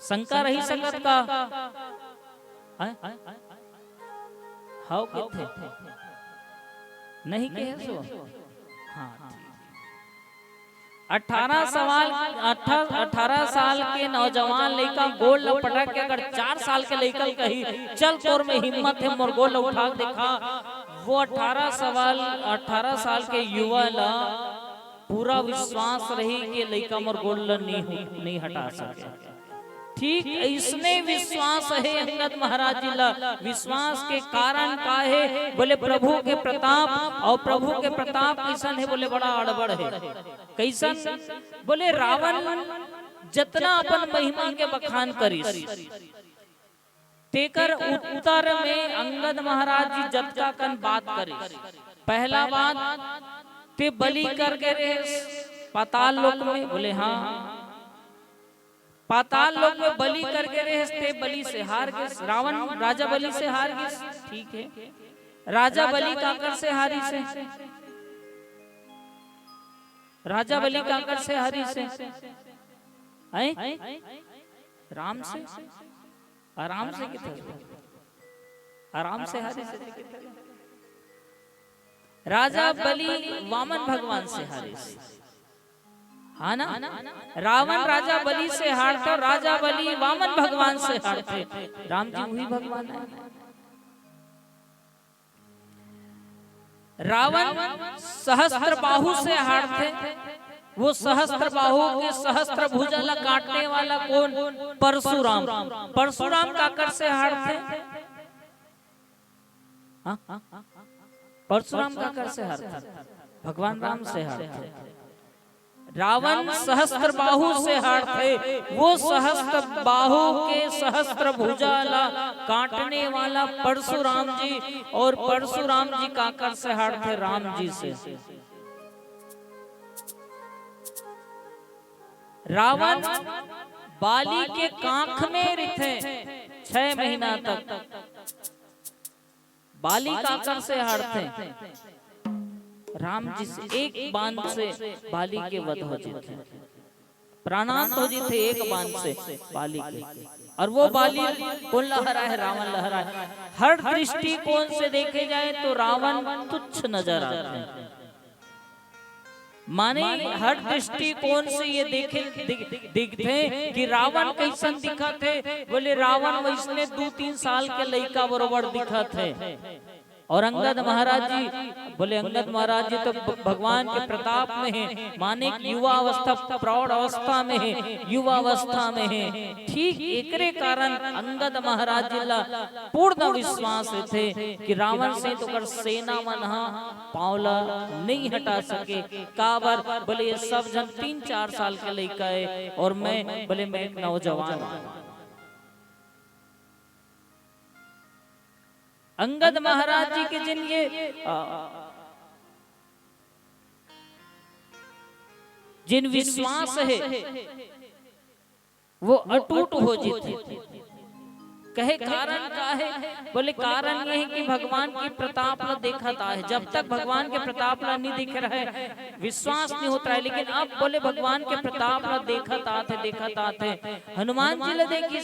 शंका रही सकत का हाउ किथे नहीं कहे सो। हाँ 18 साल के नौजवान लड़का गोल पटक के अगर 4 साल के लड़का कही चल तोर में हिम्मत है मोर गोल उठा दिखा, वो 18 साल के युवा ला पूरा विश्वास रही कि लड़का मोर गोल नहीं हटा सके। ठीक इसने विश्वास है अंगद महाराज जी ला। विश्वास के कारण का है बोले प्रभु के प्रताप, और प्रभु के प्रताप कैसन है बोले बड़ा अड़बड़ है। कैसन बोले रावण जितना अपन महिमा के बखान करिस तेकर उत्तर में अंगद महाराज जी जतका कन बात करिस। पहला बात ते बलि कर के रहे पाताल लोक में, बोले हाँ पाताल लोक में बलि करके रहे बलि से हार गए। रावण राजा बलि से हार गए, ठीक है। राजा बलि काकर से हारी से, राजा बलि काकर से हारी से राम से, आराम से कितना आराम से हारी से। राजा बलि वामन भगवान से हारी से, हाँ ना। रावण राजा बलि से हारते, राजा बलि वामन भगवान से हारते, राम जी वही भगवान है। रावण सहस्त्र बाहु से हारते, वो सहस्त्र बाहु के सहस्त्र भुजा ला काटने वाला कौन? परशुराम। परशुराम काकर से हारते? परशुराम काकर से हारते? भगवान राम से हारते। रावण सहस्त्र बाहु से हारते, वो सहस्त्र बाहु के सहस्त्र भुजा ला काटने वाला परशुराम जी, और परशुराम जी काकर से हारते? राम जी से। रावण बाली के कांख में रिथे 6 महीना तक, बाली काकर से हारते? राम जी से। एक बाण से बाली के वध हो जाते, प्राणांत हो जाते एक बाण से बाली के। और वो बाली कौन लहरा है? रावण लहरा है। हर दृष्टिकोण से देखे जाए तो रावण तुच्छ नजर आते हैं। माने हर दृष्टिकोण से ये दिखते कि रावण कैसन दिखा थे। बोले रावण वैसने 2-3 साल के लड़का बरोबर दिखा थे। और अंगद महाराज जी, बोले अंगद महाराज जी तो भगवान के प्रताप में है, माने युवा अवस्था प्रौढ़ अवस्था में है, युवा अवस्था में है। ठीक एकरे कारण अंगद महाराज जी ला पूर्ण विश्वास थे कि रावण से तो कर सेना मन पावला नहीं हटा सके। काबर बोले ये सब जन 3-4 साल के लड़का है और मैं बोले मैं एक नौजवान हूं। अंगद महाराज जी के जिन ये जिन विश्वास है वो अटूट हो जाते। कहे कारण का है? बोले कारण ये है कि भगवान की प्रताप ला देखा था है। जब तक भगवान के प्रताप ला नहीं दिख रहा है विश्वास नहीं होता है, लेकिन अब बोले भगवान के प्रताप ला देखा था हनुमान जी ला देखी।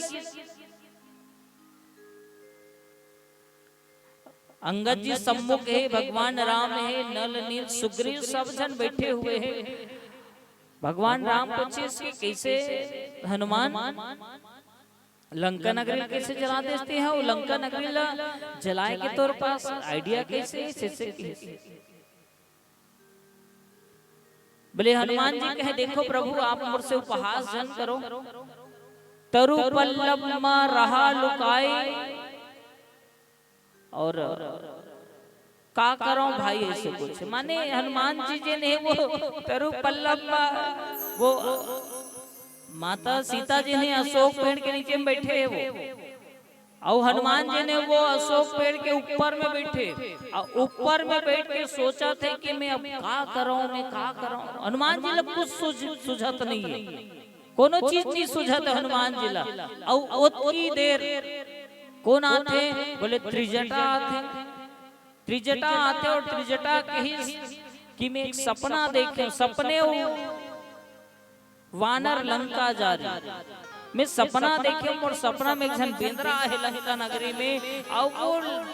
अंगद जी सम्मुख है, भगवान राम है, नल नील सुग्रीव सब जन बैठे हुए हैं। भगवान राम पूछे कैसे हनुमान लंका नगरी कैसे जला देते हैं? वो लंका नगरी ला जलाए के तौर पास आइडिया कैसे? बोले हनुमान जी कहे देखो प्रभु आप मुझसे उपहास जन करो। तरु पल्लव रहा लुकाए और का करो भाई ऐसे कुछ। माने हनुमान जी जे ने वो तरु पल्लव वो माता सीता जी ने अशोक पेड़ के नीचे में बैठे है वो, और हनुमान जी ने वो अशोक पेड़ के ऊपर में बैठे और ऊपर में बैठ के सोचा थे कि मैं अब का करूं। हनुमान जी लोग कुछ सुझत नहीं है, कोनो चीज नहीं सुझत हनुमान जी ला। और उतनी देर कौन आते? बोले त्रिजटा आते और त्रिजटा कही कि मैं एक सपना देखे। सपने वानर लंका जा रही, मैं सपना देखे और सपना में एक जन बेंद्रा है लंका नगरी में और वो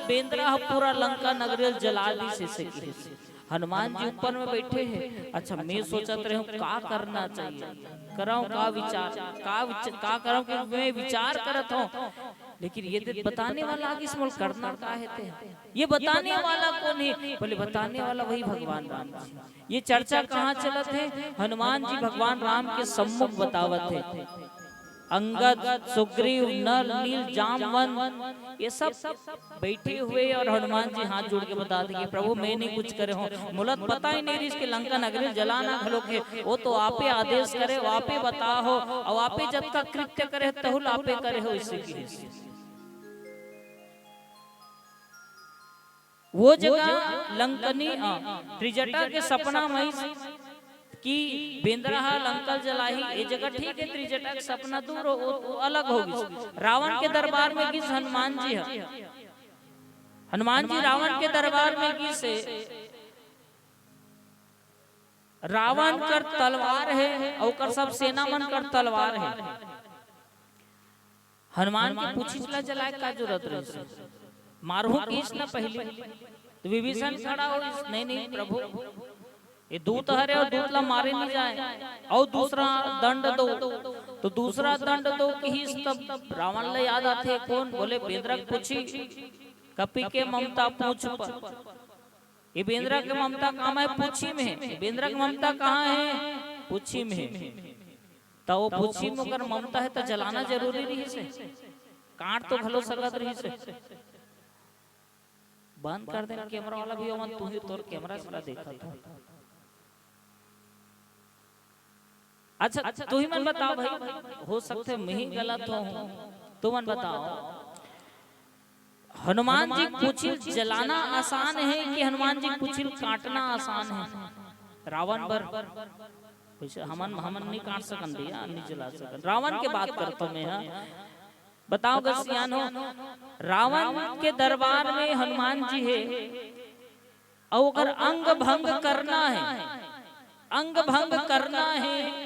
बेंद्रा पूरा लंका नगरी जला दी से। हनुमान जी ऊपर में बैठे हैं। अच्छा मैं सोचत रहे हूँ का करना चाहिए, कराऊं का विचार का कराऊं कि मैं विचार करत हूँ, लेकिन ये बताने वाला आगे स्मोल करना का है? ये बताने वाला कौन है? बोले बताने वाला वही भगवान राम जी। ये चर्चा कहाँ चलत है? हनुमान जी भगवान राम के सम्मुख बतावत है। अंगद सुग्रीव नल नील जामवन ये सब बैठे हुए और हनुमान जी हाथ जोड़ के बता देंगे प्रभु मैं नहीं कुछ करे हूँ, मुलत पता ही नहीं इसके लंका नगरी जलाना खलो के वो तो आपे आदेश करे, आपे बता हो और आपे जब तक कृत्य करे तहुल आपे करे हो। इसी की वो जगह लंकनी त्रिजटा के सपना में कि बेंद्रहा लंकल जलाही ये जगह ठीक है। त्रिजटा का सपना दूर हो अलग होगी। रावण के दरबार में किस हनुमान जी है, हनुमान जी रावण के दरबार में किस है? रावण कर तलवार है और कर सब सेना मन कर तलवार है। हनुमान की पूछी चला जलाए का जरूरत रही, मारू किस ना पहले तो विभीषण खड़ा हो नहीं प्रभु ये दूत हरे और दूत ला मारे नहीं जाए और दूसरा दंड दो, तो दूसरा दंड दो कि तब रावण ले याद आते कौन? बोले बेंद्रक पूछी कपि के ममता पूछ पर। ये बेंद्रा के ममता कहाँ है? पूछी में। बेंद्रा की ममता कहाँ है? पूछी में। तो वो पूछी में अगर ममता है तो जलाना जरूरी रही से, काट तो खलो सकत रही से। बंद कर देना कैमरा वाला भी अमन, तू ही तोर कैमरा से देखा था। अच्छा तू ही मन बताओ भाई, हो सकते मैं ही गलत हूँ, तू मन बताओ हनुमान जी कुचिल जलाना आसान है कि हनुमान जी कुचिल काटना आसान है? रावण बर हमन नहीं काट सकन दिया, नहीं जला सकन। रावण के बात करता मैं बताओ गसियान हो, रावण के दरबार में हनुमान जी है और अगर अंग भंग करना है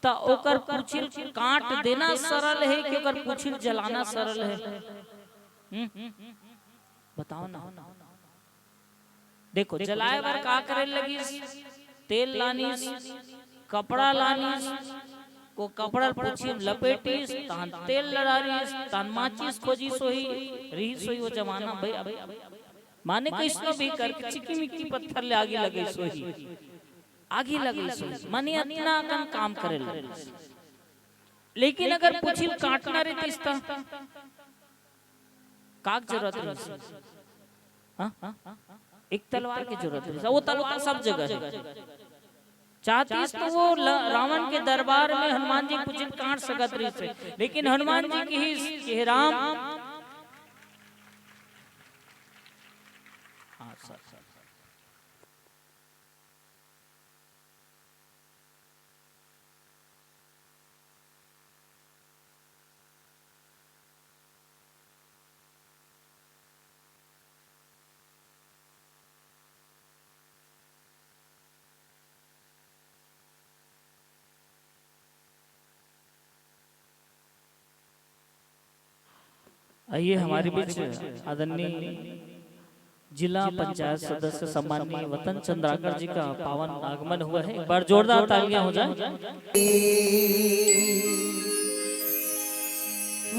तो ओकर पूछिल काट देना सरल है कि ओकर पूछिल जलाना सरल है? बताओ ना। देखो जलाए बार का करे लगी तेल लानीस, कपड़ा लानीस, को कपड़ा पूछी लपेटीस, तान तेल लड़ारीस, तान माचिस खोजी सोही, रही सोही वो जमाना भाई अब माने किसनो भी करके चिकी मिक्की पत्थर ले आगे लगे सोही, आगे लगे सोही, माने इतना कम काम करे लगे। लेकिन अगर पूछी काटना रहती इस्ता, काग जरूरत नहीं, हाँ एक तलवार की जरूरत है, वो तलवार सब जगह है। चाहतीस तो वो रावण के दरबार में हनुमान जी पूछित काट सकत रही से, लेकिन हनुमान जी की ही राम, हाँ सर आइए हमारे बीच आदरणीय जिला पंचायत सदस्य सम्माननीय वतन चंद्राकर जी का पावन आगमन हुआ है। एक बार जोरदार तालियां हो जाए।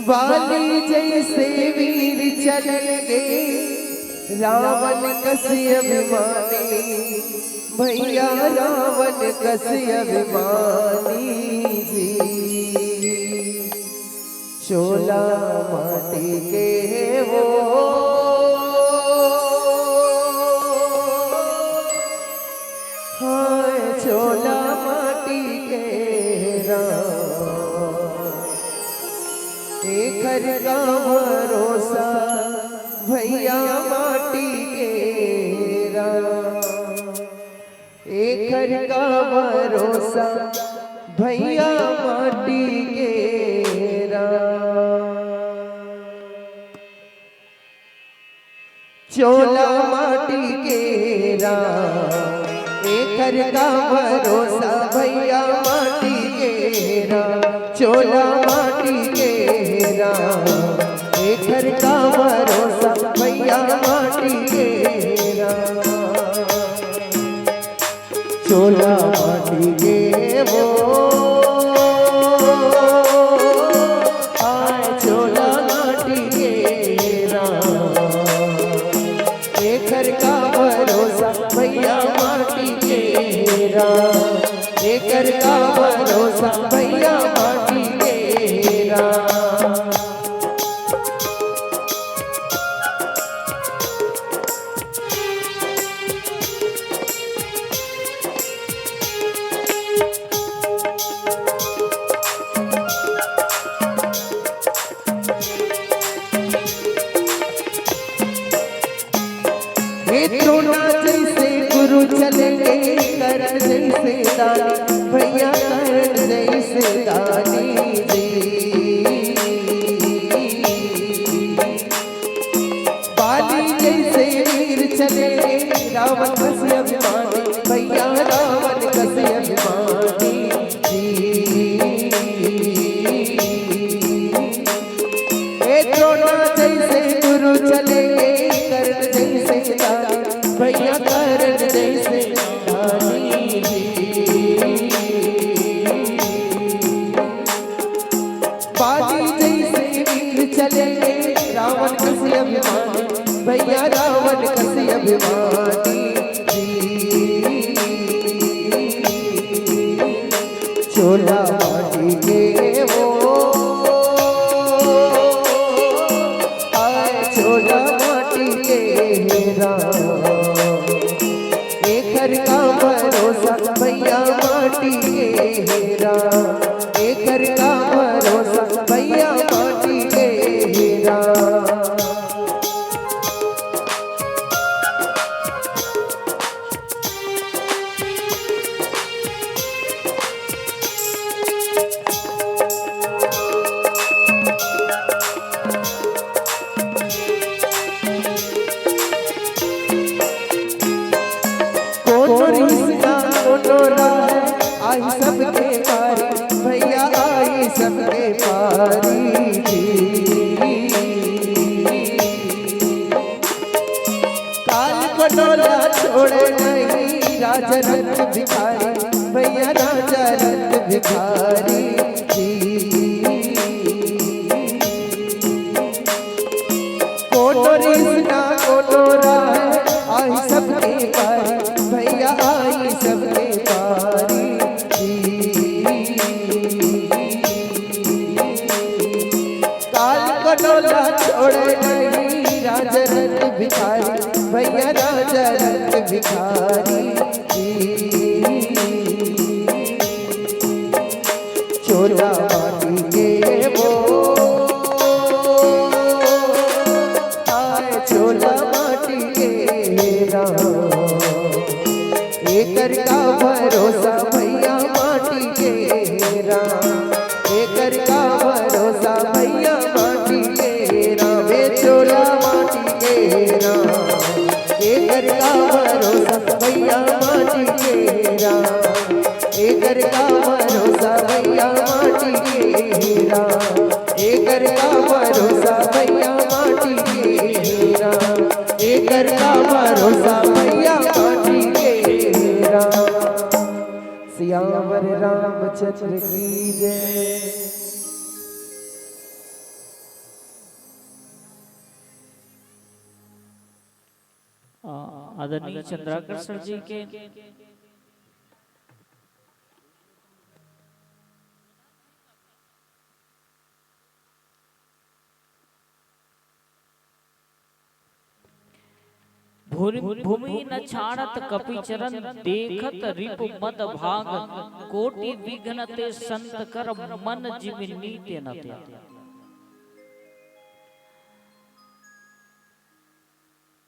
वाली जैसे वीर चल गए रावण कसे अभिमानी, भैया रावण कसे अभिमानी जी। चोला माटी के वो हाय चोला माटी के राम, एक घर का भरोसा भैया माटी के राम, एक घर का भरोसा भैया माटी के चोला माटी के राम, एक घर का भरोसा भैया माटी के राम, चोला माटी के राम, एक घर का भरोसा भैया माटी के राम, चोला माटी के वो कर का भरोसा भैया माटी के राम। जैसे गुरु चले करण जैसे दानी भैया करण जैसे दानी जी। बाली जैसे वीर चले रावण कसे अभिमानी भैया रावण कसे अभिमानी जी। द्रोणा जैसे गुरु चले कर्ण जैसे दानी भैया कर्ण जैसे दानी बाली जैसे वीर चले रावण कसे अभिमानी भैया रावण कसे अभिमानी चोला माटी के वो आए चोला माटी के राम, एक घर का भरोसा भैया माटी के राम, एक घर का भरोसा भैया माटी के राम। राजा रंग भिखारी भैया राजा रंग भिखारी जी। कोनो रिश्ता कोनो राह आई सबके पारी भैया आई सबके पारी जी। काल कटोला छोड़े नहीं राजा रंग भिखारी भैया राजा रंग भिखारी जी। चोला माटी के वो आए चोला माटी के राम एकर का भरोसा भैया माटी के राम एकर का भरोसा भैया माटी के राम चोला माटी के राम एकर का भरोसा भैया माटी के राम एकर का भरोसा भैया माटी के राम एकर का भरोसा भैया माटी के राम एकर का भरोसा भैया माटी के राम। सियावर रामचंद्र की जय। आदरणीय चंद्राकर्षण जी के भूमि न छाड़त कपि चरण देखत रिपु मद भाग कोटि विघ्न ते संत कर मन जीव नीति न त्याग।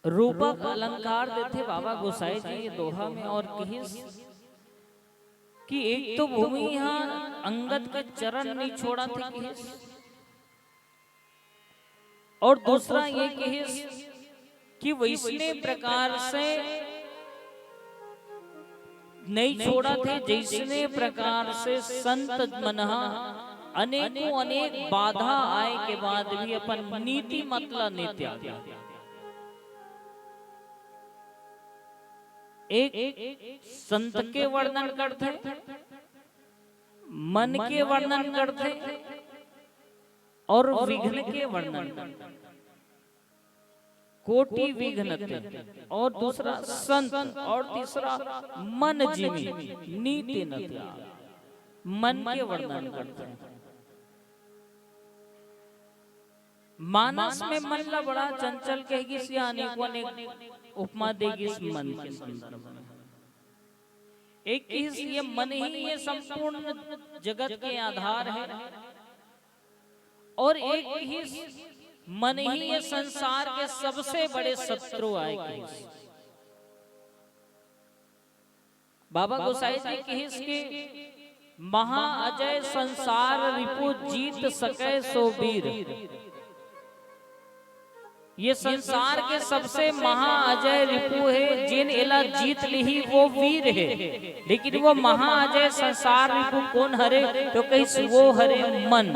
रूपक अलंकार देते बाबा गोसाई जी ये दोहा में और कि एक तो भूमि यहाँ अंगद के चरण नहीं छोड़ा थे और दूसरा ये कि वैसने प्रकार से नहीं छोड़ा थे जैसने प्रकार से संत मनहा अनेकों अनेक बाधा आए के बाद भी अपन नीति मतलब नहीं त्यागा। एक संत के वर्णन करते मन के वर्णन करते और विघ्न के वर्णन करते कोटि विघ्न और दूसरा संत और तीसरा मन जीवी नीति न त्याग मन के वर्णन करते हैं। मानस में मन ला बड़ा चंचल कहेगी अनेकों अनेक उपमा देगी इस मन के संदर्भ में। एक ये मन ही ये संपूर्ण जगत के आधार है और एक ही मन ही ये संसार के सबसे बड़े शत्रु आएगी। बाबा गोसाई जी की महा अजय संसार रिपु जीत सके सो वीर। ये संसार के सबसे महा अजय रिपु है जिन एला जीत ली वो वीर है। लेकिन वो महा अजय संसार रिपु कौन हरे तो कहीं वो हरे मन।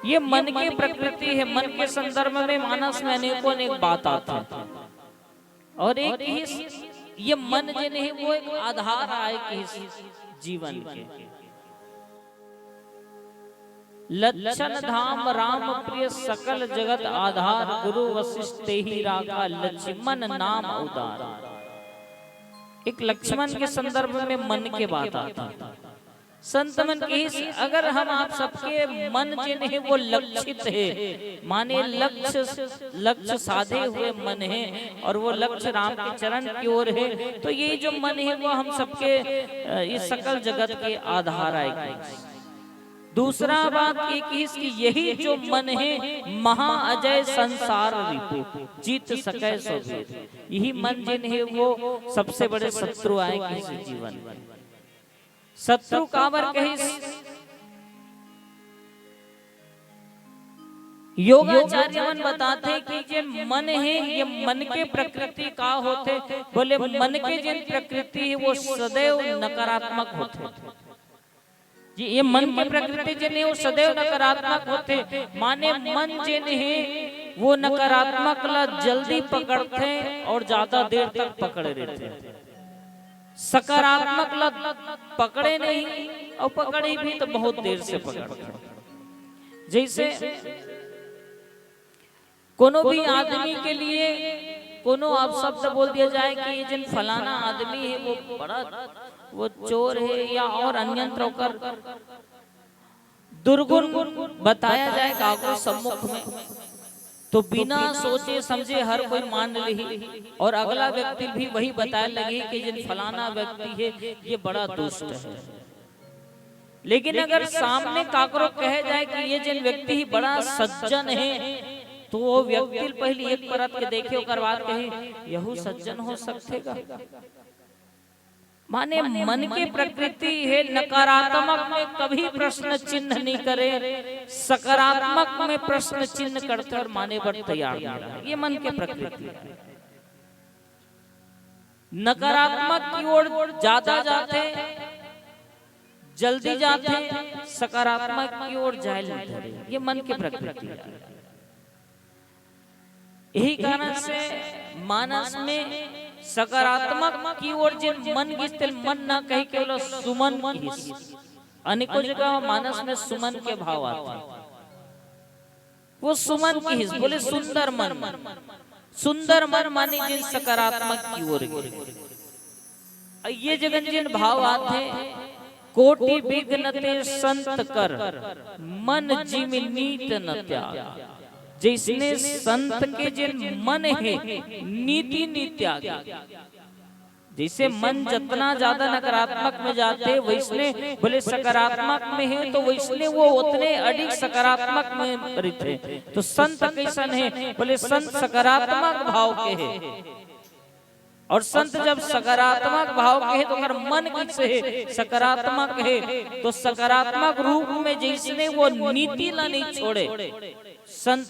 ये मन की प्रकृति है। मन के संदर्भ में मानस में अनेकों अनेक बात आती है और एक ही ये मन जिन है वो एक आधार आए कि जीवन के लक्षण धाम राम प्रिय सकल जगत आधार गुरु वशिष्ठ ही राखा लक्ष्मण नाम उदार। एक लक्ष्मण के संदर्भ में मन के बात आती है। संत मन की अगर हम आप सबके मन जिन है वो लक्षित है माने लक्ष्य साधे हुए मन है और वो लक्ष्य राम के चरण की ओर है तो ये जो मन है वो हम सबके इस सकल जगत के आधार आएगी। दूसरा बात एक ही यही जो मन है महा अजय संसार रिपु जीत सके सो वीर। यही मन जिन है वो सबसे बड़े शत्रु आए किसी जीवन में। शत्रु कावर कही योगाचार्य मन बताते कि ये मन है ये मन के प्रकृति का होते बोले मन के जिन प्रकृति है वो सदैव नकारात्मक होते। ये मन की प्रकृति जिन है वो सदैव नकारात्मक होते माने मन जिन है वो नकारात्मक ला जल्दी पकड़ते और ज्यादा देर तक पकड़े रहते। सकारात्मक लत पकड़े नहीं, और पकड़े भी तो बहुत देर से पकड़ते। जैसे कोनो भी आदमी के लिए कोनो आप शब्द बोल दिया जाए कि ये जिन फलाना आदमी है वो बड़ा वो चोर है या और अन्यंत्र होकर दुर्गुण बताया जाए कागज सम्मुख में, तो बिना सोचे समझे हर कोई मान ली और अगला व्यक्ति भी वही बताने लगे कि जिन फलाना व्यक्ति है ये बड़ा दुष्ट है। लेकिन अगर सामने काकरो कहे जाए कि ये जिन व्यक्ति ही बड़ा सज्जन है, तो वो व्यक्ति पहले एक परत के देखे और बात कहे यहू सज्जन हो सकेगा। माने मन की प्रकृति है नकारात्मक में कभी प्रश्न चिन्ह नहीं करे, सकारात्मक में प्रश्न चिन्ह करते और माने पर तैयार नहीं रहे। ये मन की प्रकृति है। नकारात्मक की ओर ज्यादा जाते, जल्दी जाते, सकारात्मक की ओर जाए, ये मन की प्रकृति है। यही कारण से मानस में सकारात्मक की ओर जिन मन की मन ना कही केवल सुमन की, अनेकों जगह मानस में सुमन के भाव आते हैं। वो सुमन की हिस्स बोले सुंदर मन, सुंदर मन माने जिन सकारात्मक की ओर ये जगन जिन भाव आते, कोटि विघ्नते संत कर मन जिम नीत न त्याग। जिसने संत के जिन मन है नीति नित्याग, जैसे मन जितना ज्यादा नकारात्मक में जाते वैसने बोले सकारात्मक में है तो वैसने वो उतने अधिक सकारात्मक में रहते। तो संत कैसन है बोले संत सकारात्मक भाव के है, और संत जब सकारात्मक भाव के है तो अगर मन किसे है सकारात्मक है तो सकारात्मक रूप में जिसने वो नीति ला नहीं छोड़े संत,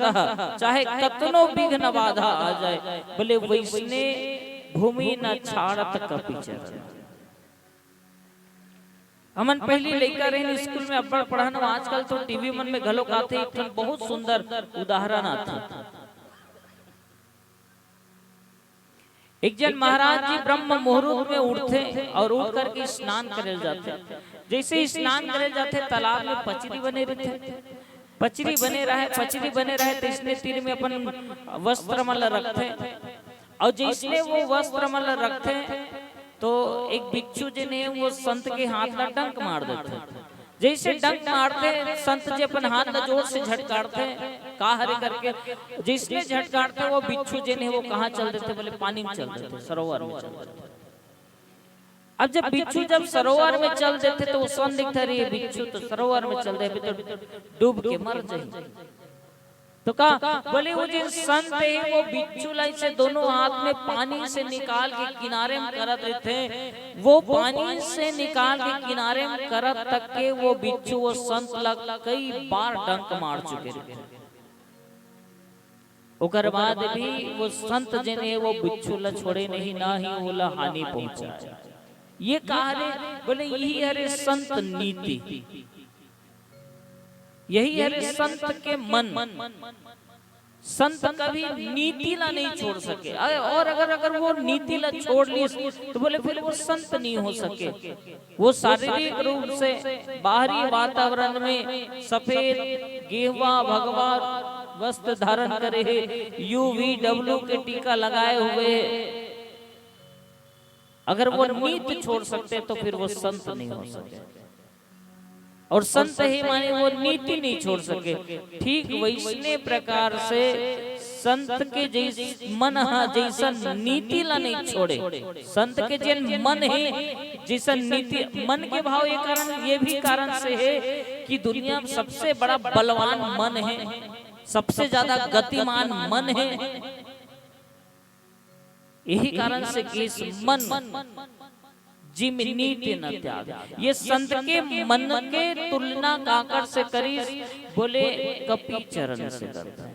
चाहे कतनो विघ्न बाधा आ जाए बोले वैसने भूमि न छाड़त कपि चरण। हमन पहली लड़का रहे स्कूल में अब्बड़ पढ़न, आजकल तो टीवी मन में घलोक आते। एक बहुत सुंदर उदाहरण आते। एक जन महाराज जी ब्रह्म मुहूर्त में उठते और उठ करके स्नान करे जाते। जैसे स्नान करे जाते तालाब में पचरी बने रहते, पचरी बने रहे तो इसने तीर में अपन वस्त्र मल रखते, और जैसे वो वस्त्र मल रखते तो एक भिक्षु जी ने वो संत के हाथ में डंक मार देते। जैसे डंक मारते संत जी अपन हाथ में जोर से झटकारते का हरे करके, जिसने झटकारते वो भिक्षु जी ने वो कहाँ चल देते बोले पानी में चल देते, सरोवर में चल देते। अब जब बिच्छू जब सरोवर में चल देते तो वो दिखता रही है बिच्छू तो सरोवर में चल दे तो डूब के मर जाए। तो कहा बोले वो जिन संत है वो बिच्छू लाई से दोनों हाथ में पानी से निकाल के किनारे में करत रहते, वो पानी से निकाल के किनारे में करत तक के वो बिच्छू वो संत लग कई बार डंक मार चुके रहते। उकर बाद भी वो संत जिन्हें वो बिच्छू ला छोड़े नहीं, ना ही वो ला हानि पहुंचाए। ये कहा बोले यही हरे संत नीति, यही हरे संत के मन। संत कभी नीति ला नहीं छोड़ सके, और अगर वो नीति ला छोड़ ली तो बोले फिर वो संत नहीं हो सके। वो शारीरिक रूप से बाहरी वातावरण में सफेद गेहवा भगवा वस्त्र धारण करे है, UVW के टीका लगाए हुए है, अगर वो नीति छोड़ सकते तो फिर वो संत नहीं हो सके। और संत ही माने वो नीति नहीं छोड़ सके। ठीक वैसने प्रकार से संत के जैसे मन जैसा नीति ला नहीं छोड़े, संत के जिन मन है जैसा नीति, मन के भाव ये कारण ये भी कारण से है कि दुनिया में सबसे बड़ा बलवान मन है, सबसे ज्यादा गतिमान मन है। यही कारण से कि इस मन जिम नीति न त्याग, ये संत के मन के तुलना काकर से करी बोले कपि चरण से करता,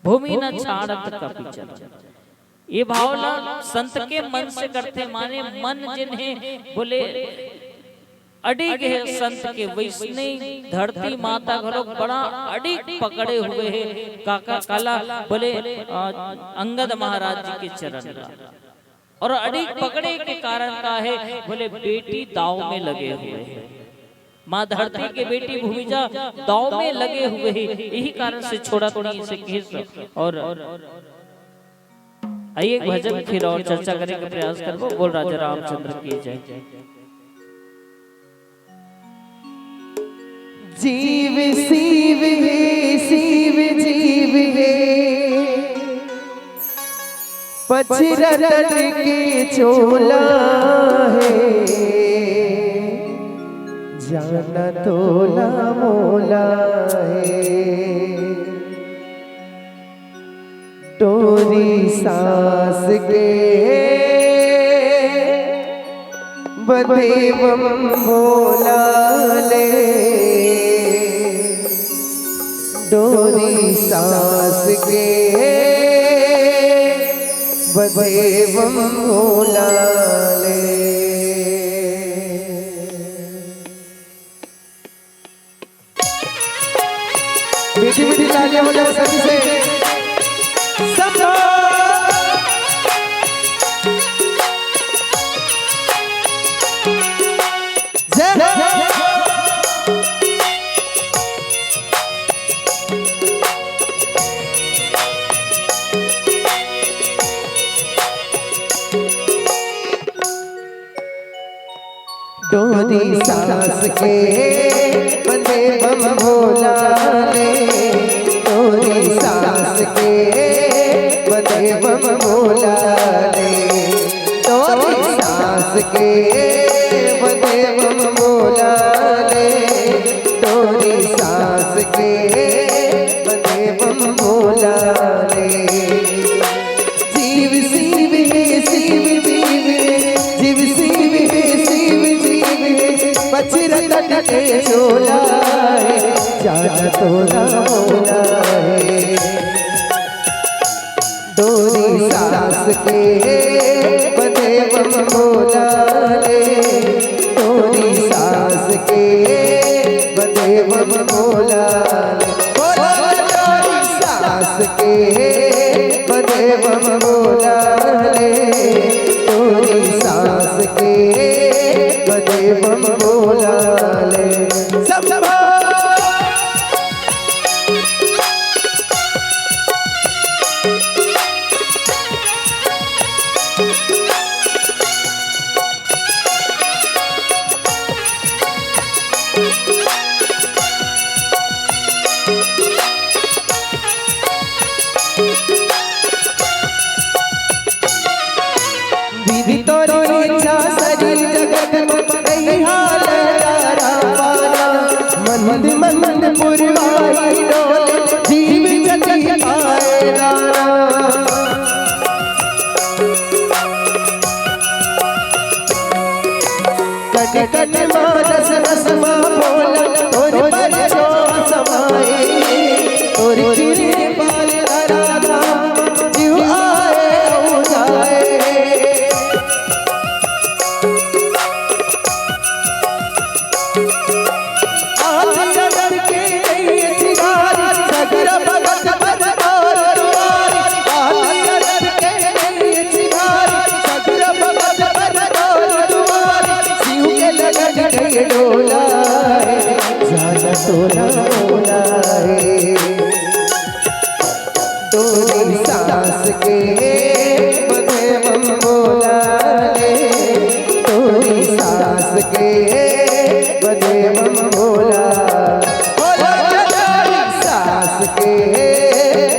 भूमि न छाड़त कपि चरण। ये भावना संत के मन से करते, माने मन जिन्हें बोले अडिग है संत के वैसने धरती माता घरों बड़ा अडिग पकड़े हुए है काका काला बोले अंगद महाराज जी के चरण। और अड़ी पकड़े के कारण का है, बोले बेटी दाव में लगे हुए हैं। माँ धरती के बेटी भूमिजा दाव में लगे हुए हैं, यही कारण से छोड़ा नहीं से खींच। और आइए एक भजन फिर और चर्चा करने का प्रयास करो। बोल राजा रामचंद्र की जय। जीव शिव है, शिव जीव है, पचरतन के चोला है, जाना तोला मोला है। टोरी सास के बदे बम भोला ले, डोरी सास के बदे बम भोला ले। मीठी मीठी तालियां बजाओ सभी से। डोरी सास के बंदे बम भोला ले, डोरी सास के बंदे बम भोला ले, डोरी सास के बंदे बम भोला ले, डोरी सास के बंदे बम भोला ले। जीव शिव है, शिव जीव है, जीव शिव है, शिव पचरतन के चोला है, जाना तोला मोला है। डोरी सास के बदे बम भोला ले, डोरी सास के बदे बम भोला ले, डोरी सास के बदे बम भोला ले, डोरी सास के बदे बम भोला ले। सब सब विधि तोरी इच्छा सरी जगत में हाल पाना, मंद मंद पुरवाई डोले जीव जति आए राना। कट कट मानस रस मा बोला, और पर जो समाए, और चिरे पाल राधा जीव आए हो जाए। डोला है, जाना तोला मोला है। डोरी सास के बदे बम भोला ले, डोरी सास के बदे बम भोला, डोरी सास के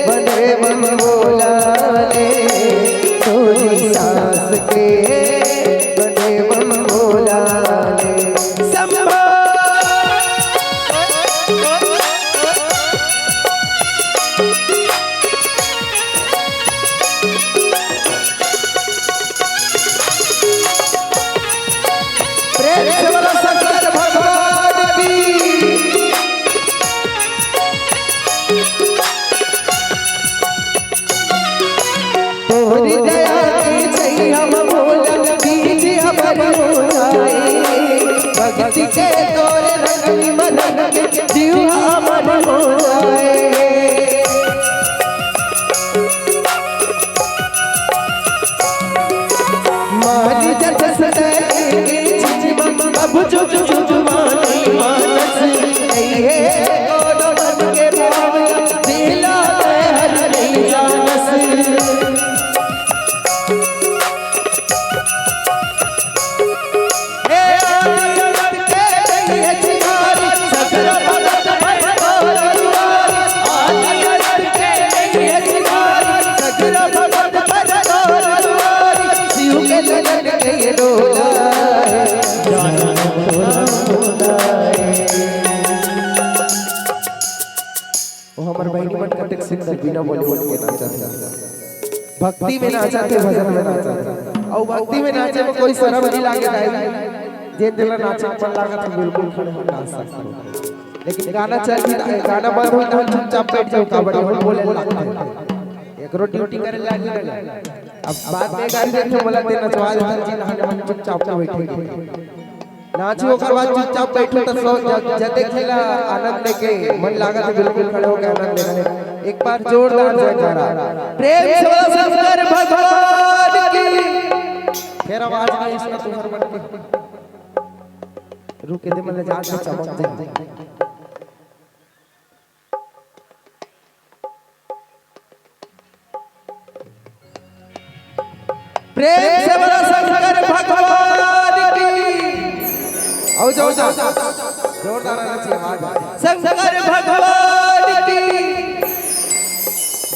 बदे बम भोला ले, डोरी सास के बदे बम भोला ले। प्रेम से बोलो शंकर भगवान की। तोरी दया की जय हम बोल बीज अमर हो जाए, भक्ति के तोरे रंग मन के जीव अमर हो जाए। वो हमारे बहनी मन कतेक सुंदर बिना बॉलीवुड के नाचा था, भक्ति में नाचा थे, भजन में नाचा था। और भक्ति में नाचे में कोई शर्म नहीं लागे गाई, जे दिल नाचे पर लागा तो बिल्कुल खड़े हो नाच सकते। लेकिन गाना चल रहा है, गाना बंद हो तो चुपचाप बैठ जाओ, कबड्डी हम बोले लगते एक रो ड्यूटी करे लागे लगा। अब बाद में गाड़ी देखे बोला ते नचवा दे, हम चुपचाप बैठेंगे नाची ओकर बाद चुपचाप बैठो तो जब देखेला आनंद लेके मन लागा तो बिल्कुल खड़े होकर आनंद ले रहे। एक बार जोरदार जयकारा प्रेम से बोलो शंकर भगवान की। फिर आवाज नहीं इसका तुम्हारे मन के रुके दे मन जा से चमक जाए। प्रेम से बोलो शंकर भगवान की। आओ जाओ जोरदार आना चाहिए आवाज। शंकर भगवान की।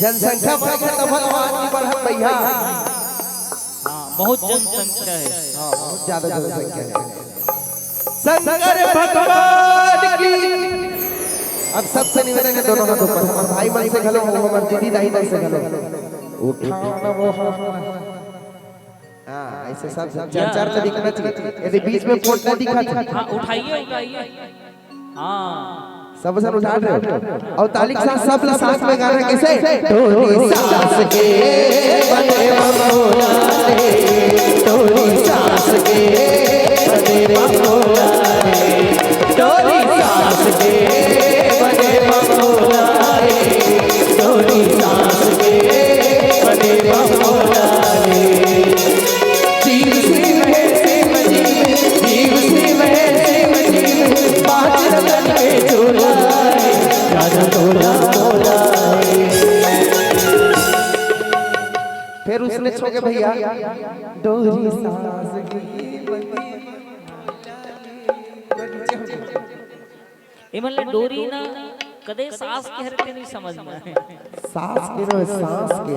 जनसंख्या बढ़े तो भगवान की बढ़त भैया। बहुत जनसंख्या है, बहुत ज्यादा जनसंख्या है। शंकर भगवान की। अब सबसे निवेदन है दोनों हाथों पर, हमारे भाई मन से घलो, हमारे दीदी दाई मन से घलो, उठाओ ना वो ऐसे सब चार तो दिखना चाहिए, यदि बीच में फोट ना दिखा हाँ उठाइए उठाइए, हाँ सब सर उठा रहे हो। और ताली के साथ सब साथ में गाना कैसे टोली सास के बने बमोला रे, टोली सास के बने बमोला रे, टोली सास के बने बमोला रे, टोली सास के बने बमोला रे। जीव से वह सिम जीव से वह सिम बात रतन के चोला राजा तोला मोला। फिर उसने छोके भैया डोरी सास ये मतलब डोरी ना कदे सास के हर के नहीं समझना है, सांस के रो सांस के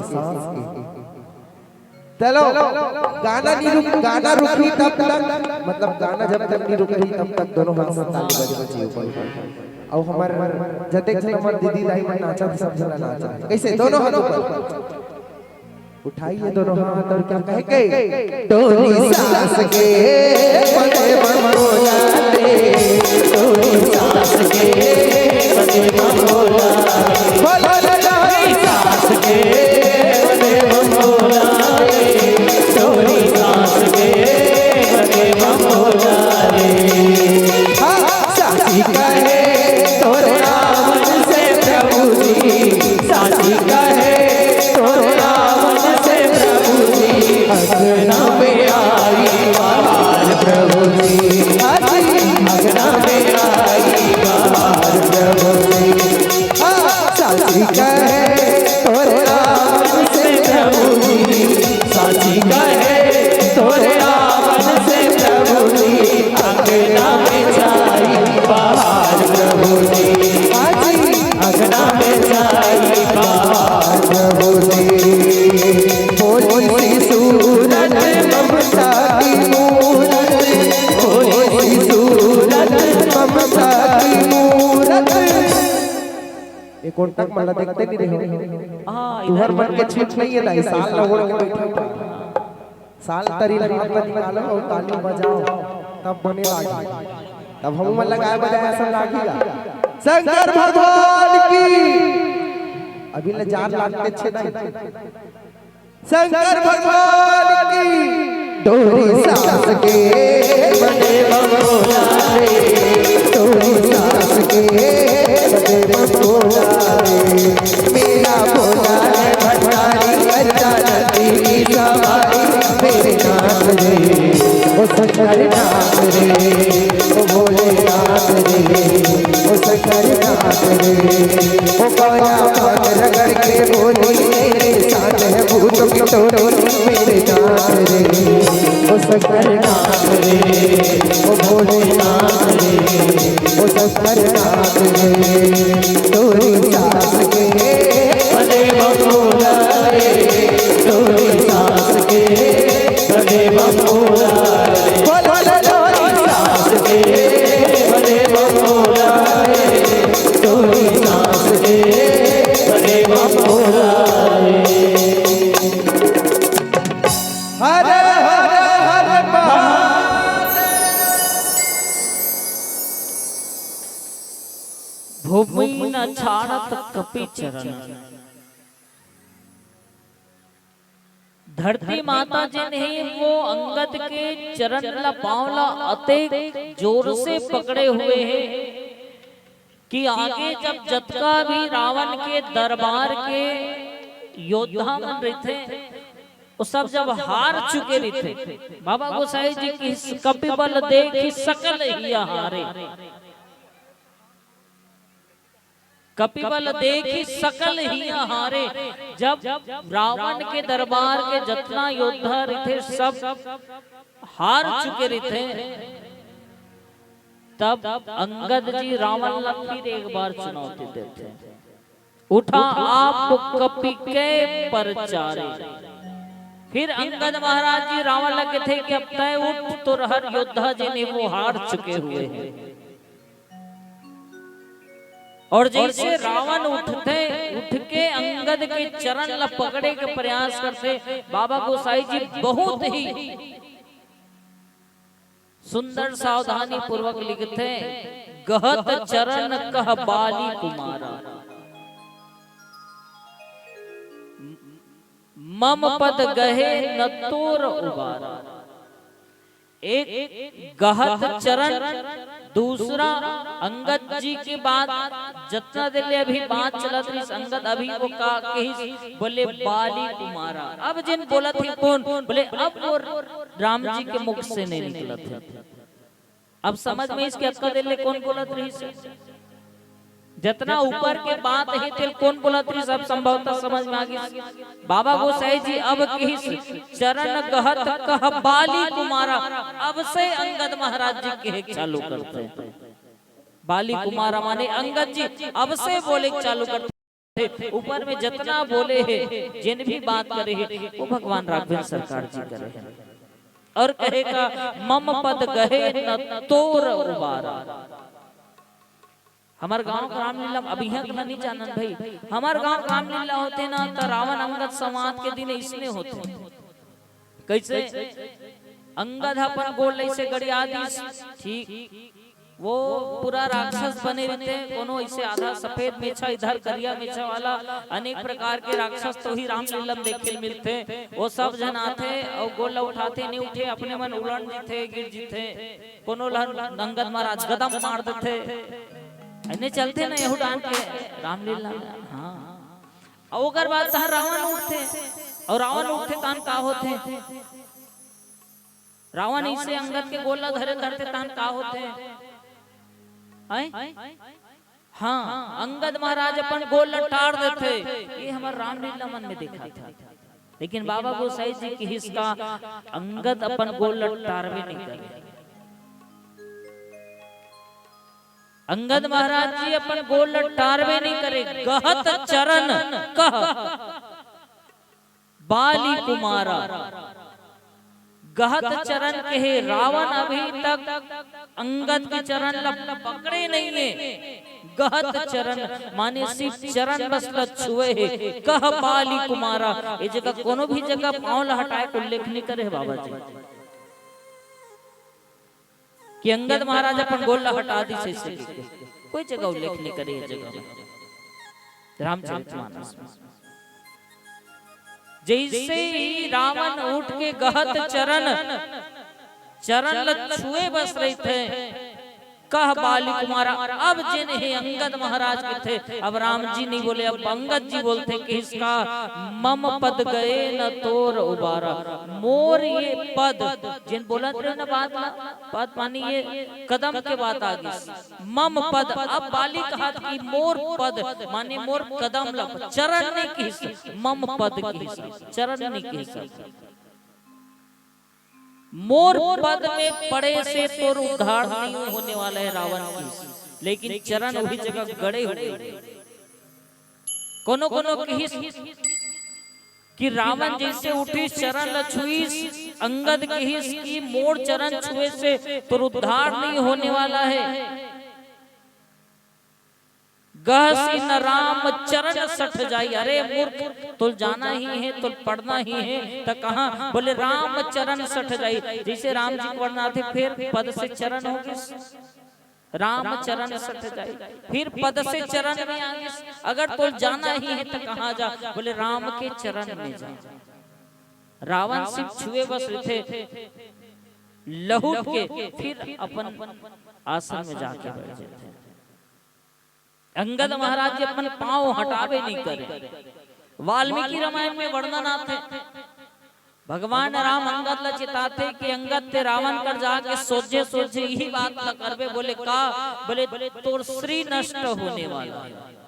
चलो गाना नहीं गाना रुकी तब तक, मतलब गाना जब तक नहीं रुकी तब तक दोनों हाथ से ताली बजनी चाहिए ऊपर। और हमारे जते जन हमारे दीदी दाई में नाचा सब जना नाचा कैसे दोनों हाथ ऊपर उठाइए दोनों हाथ और क्या कहे के डोली सास के बने बमोला रे, डोली सास के बने बमोला बोलो डोली सास के बने बमोला रे, डोली सास के बने बमोला रे। सासी कहे तोरे रावण से प्रभु जी, सासी कहे तोरे रावण से प्रभु जी, अगना में आई बाहर प्रभु जी, अगना में आई बाहर प्रभु जी। सासी कहे तोरे रावण से प्रभु जी, सासी कहे तोरे रावण से प्रभु जी, अगना में जाई बाहर प्रभु जी, अगना में जाई बाहर प्रभु जी। भोली सी सूरत ममता की मूरत, भोली सी सूरत ममता की मूरत। एक और तक मला देखते नहीं रहे, तुहर मन के छूट नहीं है दाई, साल लगोड़ के बैठे साल तरी लगा निकालो और ताली बजाओ तब बने लागी, तब हम मन लगाए बजाए ऐसा लागेगा। शंकर भगवान की। अभी ले जार लागते छे नहीं। शंकर भगवान की। डोरी सास के बने बमोला रे, डोरी सास के बने बमोला रे। मेरा भोला है भंडारी करता नदी सवारी, मेरे नाथ रे ओ शंकर नाथ रे, ओ भोलेनाथ रे ओ शंकर नाथ रे। ओ काया पाग रगड़ के बोली मेरे साथ है भूत की टोली, मेरे नाथ रे ओ शंकर नाथ रे, ओ भोलेनाथ रे ओ शंकर नाथ रे। डोरी सास के बने बमोला रे, डोरी सास के बने बमोला रे, डोरी सास के बने बमोला रे, डोरी सास के कपि चरण। धरती माता जिन्हें वो अंगद के चरण ला पांवला अतेक जोर से पकड़े हुए हैं कि आगे जब जतका भी रावण के दरबार के योद्धा बन रहे थे वो सब जब हार चुके रहे थे, बाबा गोसाई जी की कपिबल देखी सकल ही हारे। कपिबल देखी सकल ही हारे। जब रावण के दरबार के जितना योद्धा थे सब हार चुके थे, तब अंगद जी रावण ला फिर एक बार चुनौती देते हैं, उठा आप कपि के परचारे। फिर अंगद महाराज जी रावण लगे थे कि अब तय उठ, तो हर योद्धा जिन्हें वो हार चुके हुए हैं। और जैसे रावण उठ के अंगद के चरण ला पकड़े के प्रयास करते, बाबा गोसाई जी बहुत ही सुंदर सावधानी पूर्वक लिखते, गहत चरण कह बाली कुमारा, मम पद गहे न तोर उबारा। एक गहत चरण, दूसरा अंगद जी के बाद जितना दिल अभी बात चलत रही अंगद अभी वो का कही बोले बाली कुमारा। अब जिन बोला थे कौन बोले, अब वो राम जी के मुख से नहीं निकला था। अब समझ में इसके आपका दिल कौन बोला रही से जितना ऊपर के बात है तिल कौन बोला रही सब संभवतः समझ में आ गई। बाबा गोसाई जी अब कही चरण गहत कह बाली कुमारा, अब से अंगद महाराज जी के चालू करते हैं। बाली कुमारा माने अंगद जी अब से बोले चालू करते। ऊपर में जितना बोले है जिन भी बात करे है वो भगवान राघवेंद्र सरकार जी करे हैं। और कहेगा मम पद गहे न तोर उबारा। हमार गांव का रामलीला अभी यहाँ नहीं जानन भाई, हमार गांव रामलीला होते ना तो रावण अंगद संवाद के दिन इसमें होते। कैसे अंगद अपन गोल ऐसे गड़िया ठीक, वो पूरा राक्षस बने रहते, कोनो ऐसे आधा सफेद मेछा इधर करिया मेछा वाला अनेक प्रकार के राक्षस तो ही रामलीला में देखे मिलते। वो सब जन आते और गोल उठाते नहीं उठे अपने मन उलट जीते गिर जीते, कोनो अंगद महाराज गदम मार देते, इन्हें चलते ना यहू डाल के रामलीला। हाँ और अगर बात रावण उठते और रावण उठते तान का होते, रावण इसे अंगद के गोला धरे करते तान का होते। हाँ अंगद महाराज अपन गोल लटार देते, ये हमारे रामलीला मन में देखा था। लेकिन बाबा गोसाई जी की हिस्सा अंगद अपन गोल लटार भी नहीं करे। अंगद महाराज जी अपन गोल लटारवे नहीं करे, गहत चरण कह बाली कुमारा। गहत चरण कहे रावण अभी तक अंगद के चरण पकड़े नहीं है। गहत चरण माने सिर्फ चरण बस छुए है। कह बाली कुमारा, ये जगह कोनो भी जगह पांव हटाए को उल्लेख नहीं करे बाबा जी कि अंगद महाराज अपन गोला हटा दी से कोई जगह उल्लेख नहीं करे जगह में रामचरितमानस में। जैसे ही रावण उठ के गहत चरण छुए बस रहे थे, कह बाली कुमारा। अब जिन है अंगद महाराज के थे, अब राम जी नहीं बोले, अब अंगद जी बोलते कि इसका मम पद गए न तोर उबारा। मोर ये पद जिन बोला थे ना बात मानी ये कदम के बात आ गई। मम पद अब बाली कहा कि मोर पद माने मोर कदम लग, चरण नहीं की मम पद की चरण नहीं की मोर पद में पड़े से तो उद्धार नहीं होने वाला है रावण की, लेकिन चरण वही जगह गड़े हुए। कोनो कोनो कि रावण जैसे उठी चरण छुई अंगद की मोर चरण छुए से तो उद्धार नहीं होने वाला है। गहसी न राम चरण सठ जाई। अरे मूर्ख तुल जाना ही है, तुल पढ़ना ही है तो कहा बोले राम चरण सठ जाई। जैसे राम जी पढ़ना थे फिर पद से चरण हो गए। राम चरण सठ जाए। फिर पद से चरण में आगे, अगर तो जाना ही है तो कहाँ जा, बोले राम के चरण में जा। रावण सिर्फ छुए बस थे, लहूट के फिर अपन आसन में जाके बैठ जाते। अंगद महाराज जी अपन पांव हटावे नहीं करे। वाल्मीकि रामायण में वर्णन आते, भगवान राम अंगद ला चिताते कि अंगद ते रावण कर जाके सोचे सोचे यही बात न करबे। बोले का, बोले तोर श्री नष्ट होने वाला है,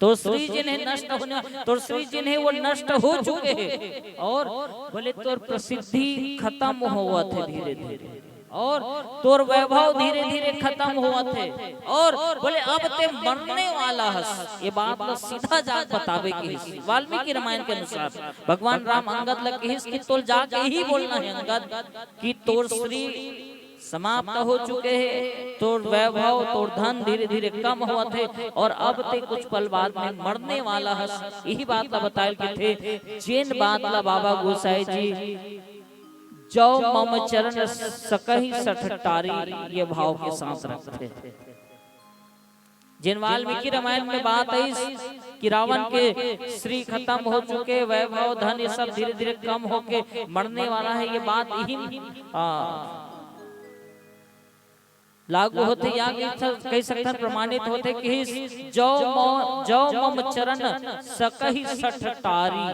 तो श्री जिन्हें नष्ट होने, तो श्री जिन्हें वो नष्ट हो चुके हैं, और बोले तोर प्रसिद्धि खत्म हुआ थे धीरे धीरे, और तोर वैभव धीरे धीरे खत्म हुआ थे, और बोले अब ते मरने वाला हस। ये बात लो सीधा जाके बतावे की वाल्मीकि रामायण के अनुसार भगवान राम अंगद लग कि तोल जाके ही बोलना है अंगद कि तोर श्री समाप्त हो चुके हैं, तोर वैभव तोर धन धीरे धीरे कम हुआ थे, और अब ते कुछ पल बाद में मरने वाला हस। यही बात ला बताए के थे। जिन बात ला बाबा गोसाई जी जो मम चरण सकहि सठ टारी, ये भाव के साथ रखते थे। जिन वाल्मीकि रामायण में बात आई कि रावण के श्री खत्म हो चुके, वैभव धन ये सब धीरे धीरे कम होके मरने वाला है, ये बात यही लागू होते या कई सकता प्रमाणित होते कि जो मम चरण सकहि सठ टारी,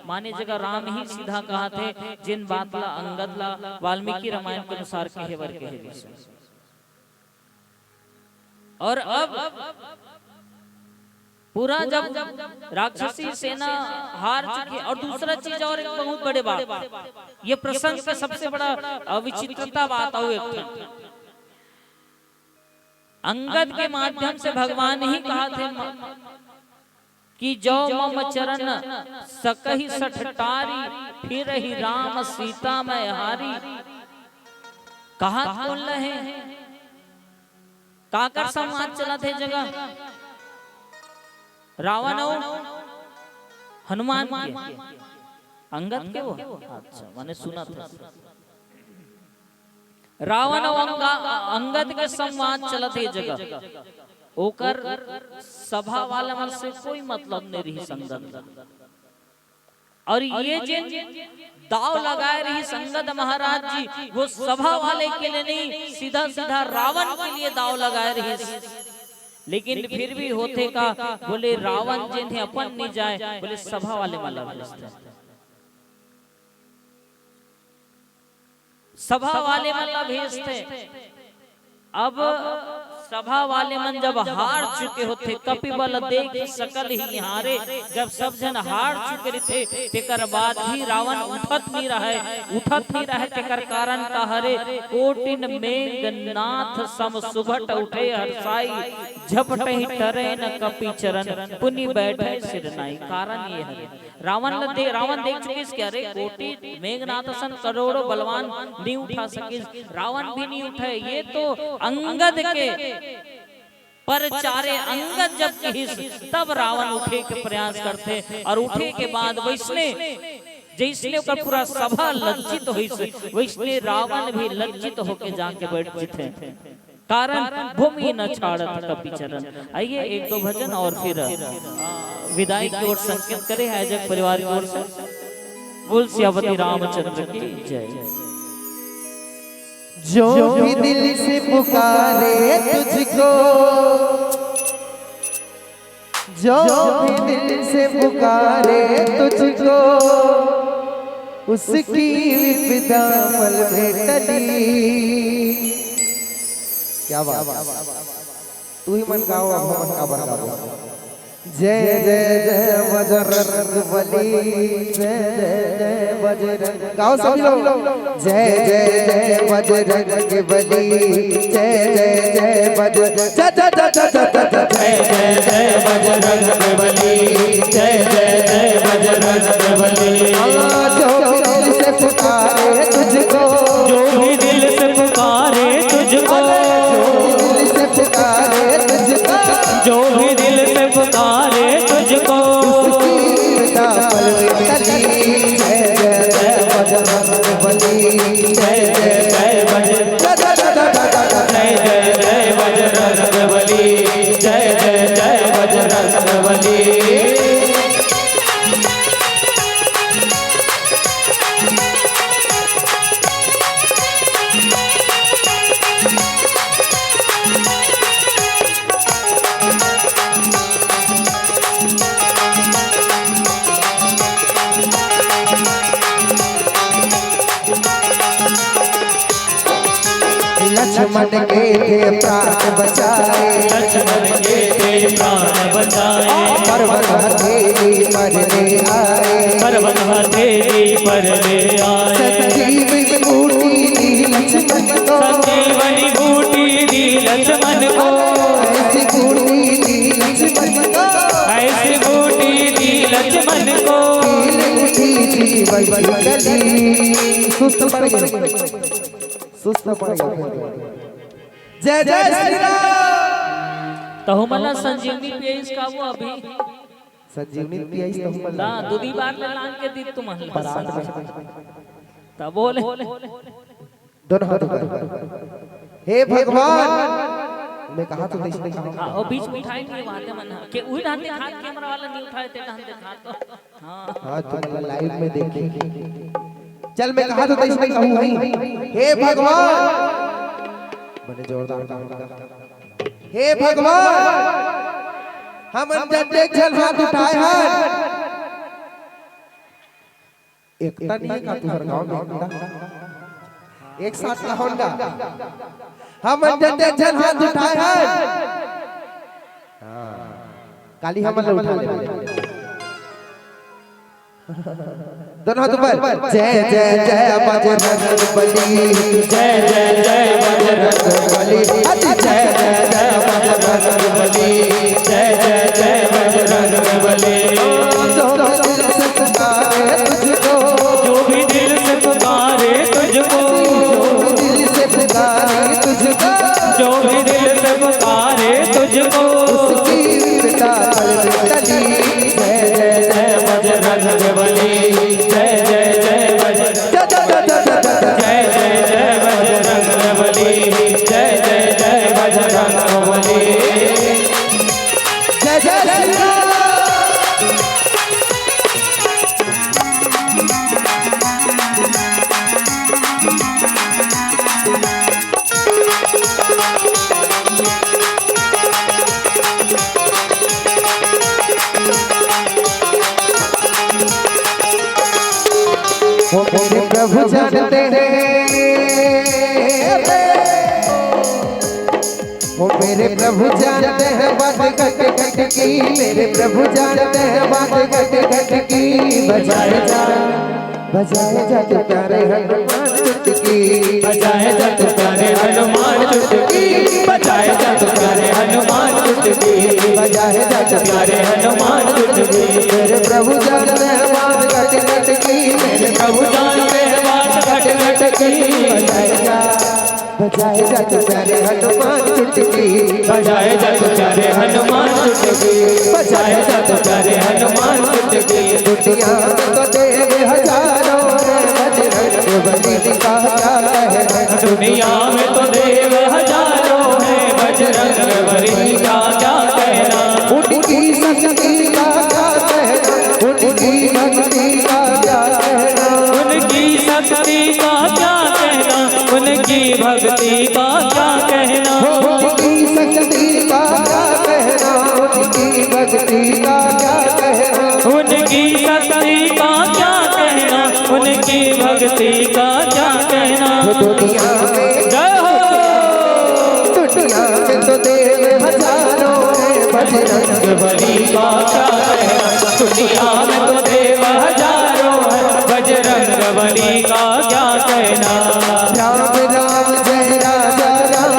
माने जगह राम ही सीधा कहा थे। जिन बात ला अंगद ला वाल्मीकि रामायण के अनुसार कहेवर कहे। और अब पूरा जब राक्षसी सेना हार चुकी, और दूसरा चीज और एक बहुत बड़े बात, ये प्रसंग का सबसे बड़ा अविचित्रता बात हो, अंगद के माध्यम से भगवान ही कहा थे कि जो मम चरण सकहि सठ टारी, फिर ही राम सीता मैं हारी। कहा बोल रहे काकर समाज चला थे जगह, रावण और हनुमान के, अंगद के वो अच्छा मैंने सुना था। रावण और अंगद के संवाद चलते जगह, ओकर सभा वाला मन से कोई मतलब नहीं रही संगत। और ये जिन दाव लगाए रही संगत महाराज जी, वो सभा वाले के लिए नहीं, सीधा सीधा रावण के लिए दाव लगाए रही। लेकिन फिर भी होते का, बोले रावण जिन्हें अपन नहीं जाए, बोले सभा वाले माला सभा वाले मला भेजते। अब सभा वाले मन जब हार चुके होते, कपिबल देख सकल ही हारे, जब सब जन हार चुके थे, तेकर बाद भी रावण उठत नहीं रहे, तेकर कारण का हरे कोटिन मेघनाथ सम सुभट उठे हर्षाई, झपटे ही टरे न कपि चरण, पुनि बैठे सिरनाई। कारण ये है रावण देख चुके इसके, अरे कोटि मेघनाथ सन करोड़ों बलवान नहीं उठा सके, रावण भी नहीं उठे, ये तो अंगद के पर चारे अंगद जब कहिस तब रावण उठे के प्रयास करते, और उठे के बाद वैसने जैसने का पूरा सभा लज्जित हुई, वैसने रावण भी लज्जित होके जाके बैठ जिते। कारण भूमि न छाड़त कपि चरण। आइए एक दो भजन और फिर विदाई की ओर संकेत करे आयोजक परिवार की ओर से। बोल सियावती रामचंद्र की जय। जो भी दिल से पुकारे तुझको, जो भी दिल से पुकारे तुझको, उसकी विपदा पल में टली। क्या बात, तू ही मन गाओ, अब मन का बरगाओ। जय जय जय बजरंग बली, जय जय जय बजरंग, गाओ सभी लोग। जय जय जय बजरंग बली, जय जय जय बजरंग, जय जय जय बजरंग बली, जय जय जय बजरंग बली। जो दिल से पुकारे तुझको, जो भी दिल से पुकारे तुझको, जो दिल से पुकारे तुझको, जो भी दिल से पुकारे तुझको, जय जय जय बजरंग बली, जय जय जय बजरंग, जय जय जय लक्ष्मण के थे प्राण बचाए, लक्ष्मण के थे प्राण बचाए, पर्वत हथेली पर ले आए, पर्वत हथेली पर ले आए, संजीवनी बूटी दी लक्ष्मण को, संजीवनी बूटी दी लक्ष्मण को, ऐसी बूटी दी लक्ष्मण को, ऐसी बूटी दी लक्ष्मण को, सुस्त पड़ गया, सुस्त पड़ गया। जय जय श्री राम। तो हमला संजीवनी पेश का वो अभी संजीवनी पियाई तो हम ना दूधी बार ले लान के दी तुम तब बोले दोनों हाथ ऊपर। हे भगवान, मैं कहा तो इसने कहा हां और बीच में उठाएंगे वादे मना के उही ढाते हाथ कैमरा वाला नहीं उठाए थे ढाते हाथ तो हां हां तुम लाइव में देखेंगे। चल मैं कहा तो इसने कहूं भाई, हे भगवान, बड़े जोरदार काम। हे भगवान, हम अंजन जल हाथ उठाए हैं, एकता नहीं का तू हर गांव में एक साथ का होंडा, हम अंजन जल हाथ उठाए हैं। काली हम उठा ले दोनों हाथ ऊपर। जय जय जय बजरंग बली, जय जय जय बजरंग बली, जय जय जय बजरंग बली, जय जय जय बजरंग बली। जो भी दिल से पुकारे तुझको, दिल से पुकारे तुझको, जो भी दिल से पुकारे तुझको, उसकी चली। जय जय जय बजरंग बली, जय जय जय बजरंग, जय जय जय बजरंग बली, जय जय जय बजरंग बली। जय जय श्री राम। वो मेरे प्रभु जानते हैं, वो मेरे प्रभु जानते हैं बात घट घट की, मेरे प्रभु जानते हैं बात घट घट की। बजाए जा तो प्यारे हनुमान चुटकी, बजाए जा तो प्यारे हनुमान चुटकी, बजाए जा तो प्यारे हनुमान चुटकी, बजाए जा तो प्यारे हनुमान चुटकी। मेरे प्रभु जानते हैं बात घट घट की, मेरे प्रभु जानते हैं बात घट घट की। बजाए जा तो प्यारे हनुमान चुटकी, बजाए जा तो प्यारे हनुमान चुटकी, बजाए जा तो प्यारे हनुमान चुटकी। दुनिया में तो देव हजारों हैं, बजरंग बली का क्या कहना। दुनिया में तो देव हजारों हैं, बजरंग बली का क्या कहना। उनकी शक्ति का क्या कहना, उनकी भक्ति का क्या कहना, उनकी शक्ति का क्या कहना, उनकी भक्ति का क्या कहना, उनकी शक्ति का क्या कहना, उनकी भक्ति का क्या कहना, उनकी शक्ति का क्या कहना, उनकी भक्ति का क्या कहना। दुनिया में जय हो। दुनिया में तो देव हजारों हैं, बजरंग बली का क्या कहना। दुनिया में तो देव हजारों हैं, बजरंग बली का क्या कहना। राम राम जय राजा राम,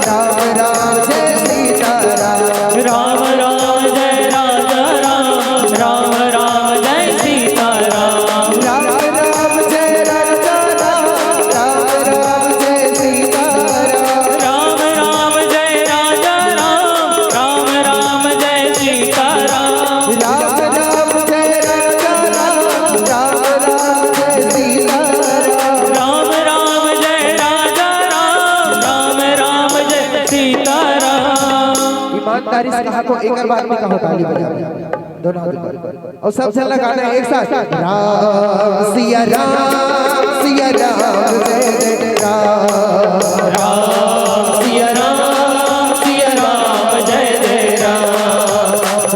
राम राम जय सीता राम, राम राम जय राजा राम, राम राम जय सीता राम, राम राम जय राजा राम, राम राम जय सीता राम, राम राम जय राजा राम, राम राम जय सीता राम, राम राम जय राजा राम, राम राम जय सीता राम, राम राम जय राजा राम, राम राम जय सीता राम। ईमानदारी से कहा को एक बार में कहो, ताली बजा दोनों हाथ ऊपर और सबसे लगाना एक साथ। राम सिया राम जय जय राम, राम सिया राम, सिया राम जय जय राम,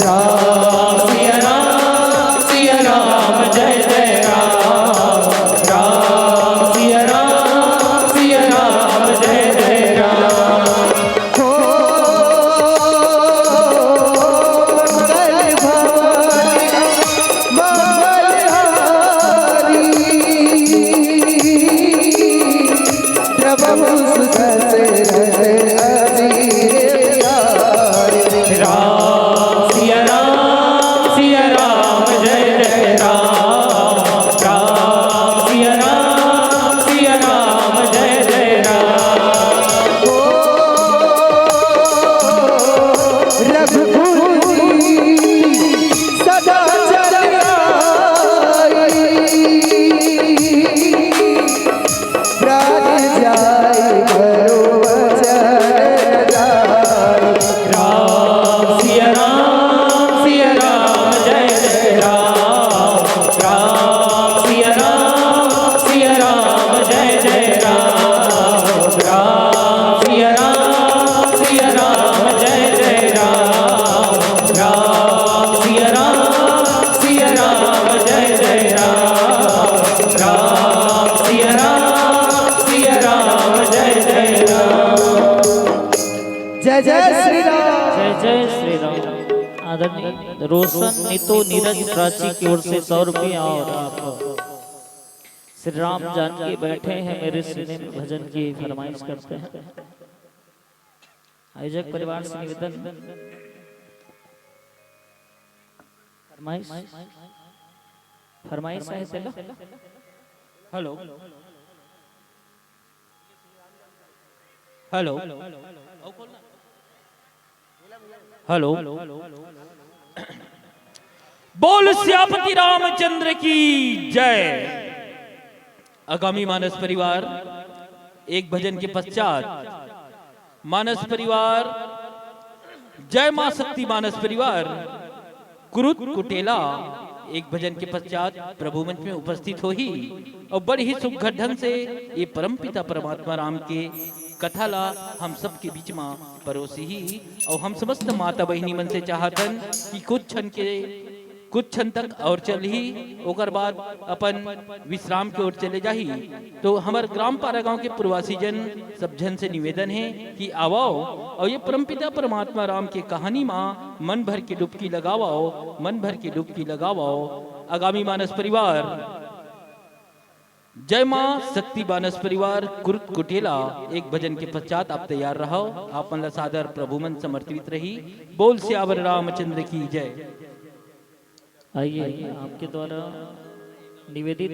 राम सिया राम, सिया राम जय जय राम, राम सिया राम, सिया राम जय जय राम। रोशन नीतू नीरज प्राची की ओर से 100 रुपये और आप श्री राम जानकी बैठे हैं मेरे सीने में भजन की फरमाइश करते हैं। आयोजक परिवार से निवेदन फरमाइश है चलो। हेलो हेलो हेलो बोल सियापति रामचंद्र की जय। आगामी मानस परिवार एक भजन के पश्चात मानस परिवार जय मां शक्ति मानस परिवार कुरुत कुटेला एक भजन के पश्चात प्रभु मंच में उपस्थित हो ही और बड़े ही सुखद ढंग से ये परमपिता परमात्मा राम के कथा ला हम सब के बीच में परोसी ही और हम समस्त माता बहिनी मन से चाहतन कि कुछ क्षण तक और चल ही ओकर बाद अपन विश्राम की ओर चले जाही। तो हमारे ग्राम पारा गांव के प्रवासी जन सब जन से निवेदन है कि आवो और ये परमपिता परमात्मा राम की कहानी मां मन भर की डुबकी लगाओ, मन भर की डुबकी लगाओ। आगामी मानस परिवार जय मां शक्ति मानस परिवार कुरुत कुटेला एक भजन के पश्चात आप तैयार रहो। आप मन सादर प्रभु मन समर्पित रही। बोल सियावर रामचंद्र की जय। आइए आपके द्वारा निवेदित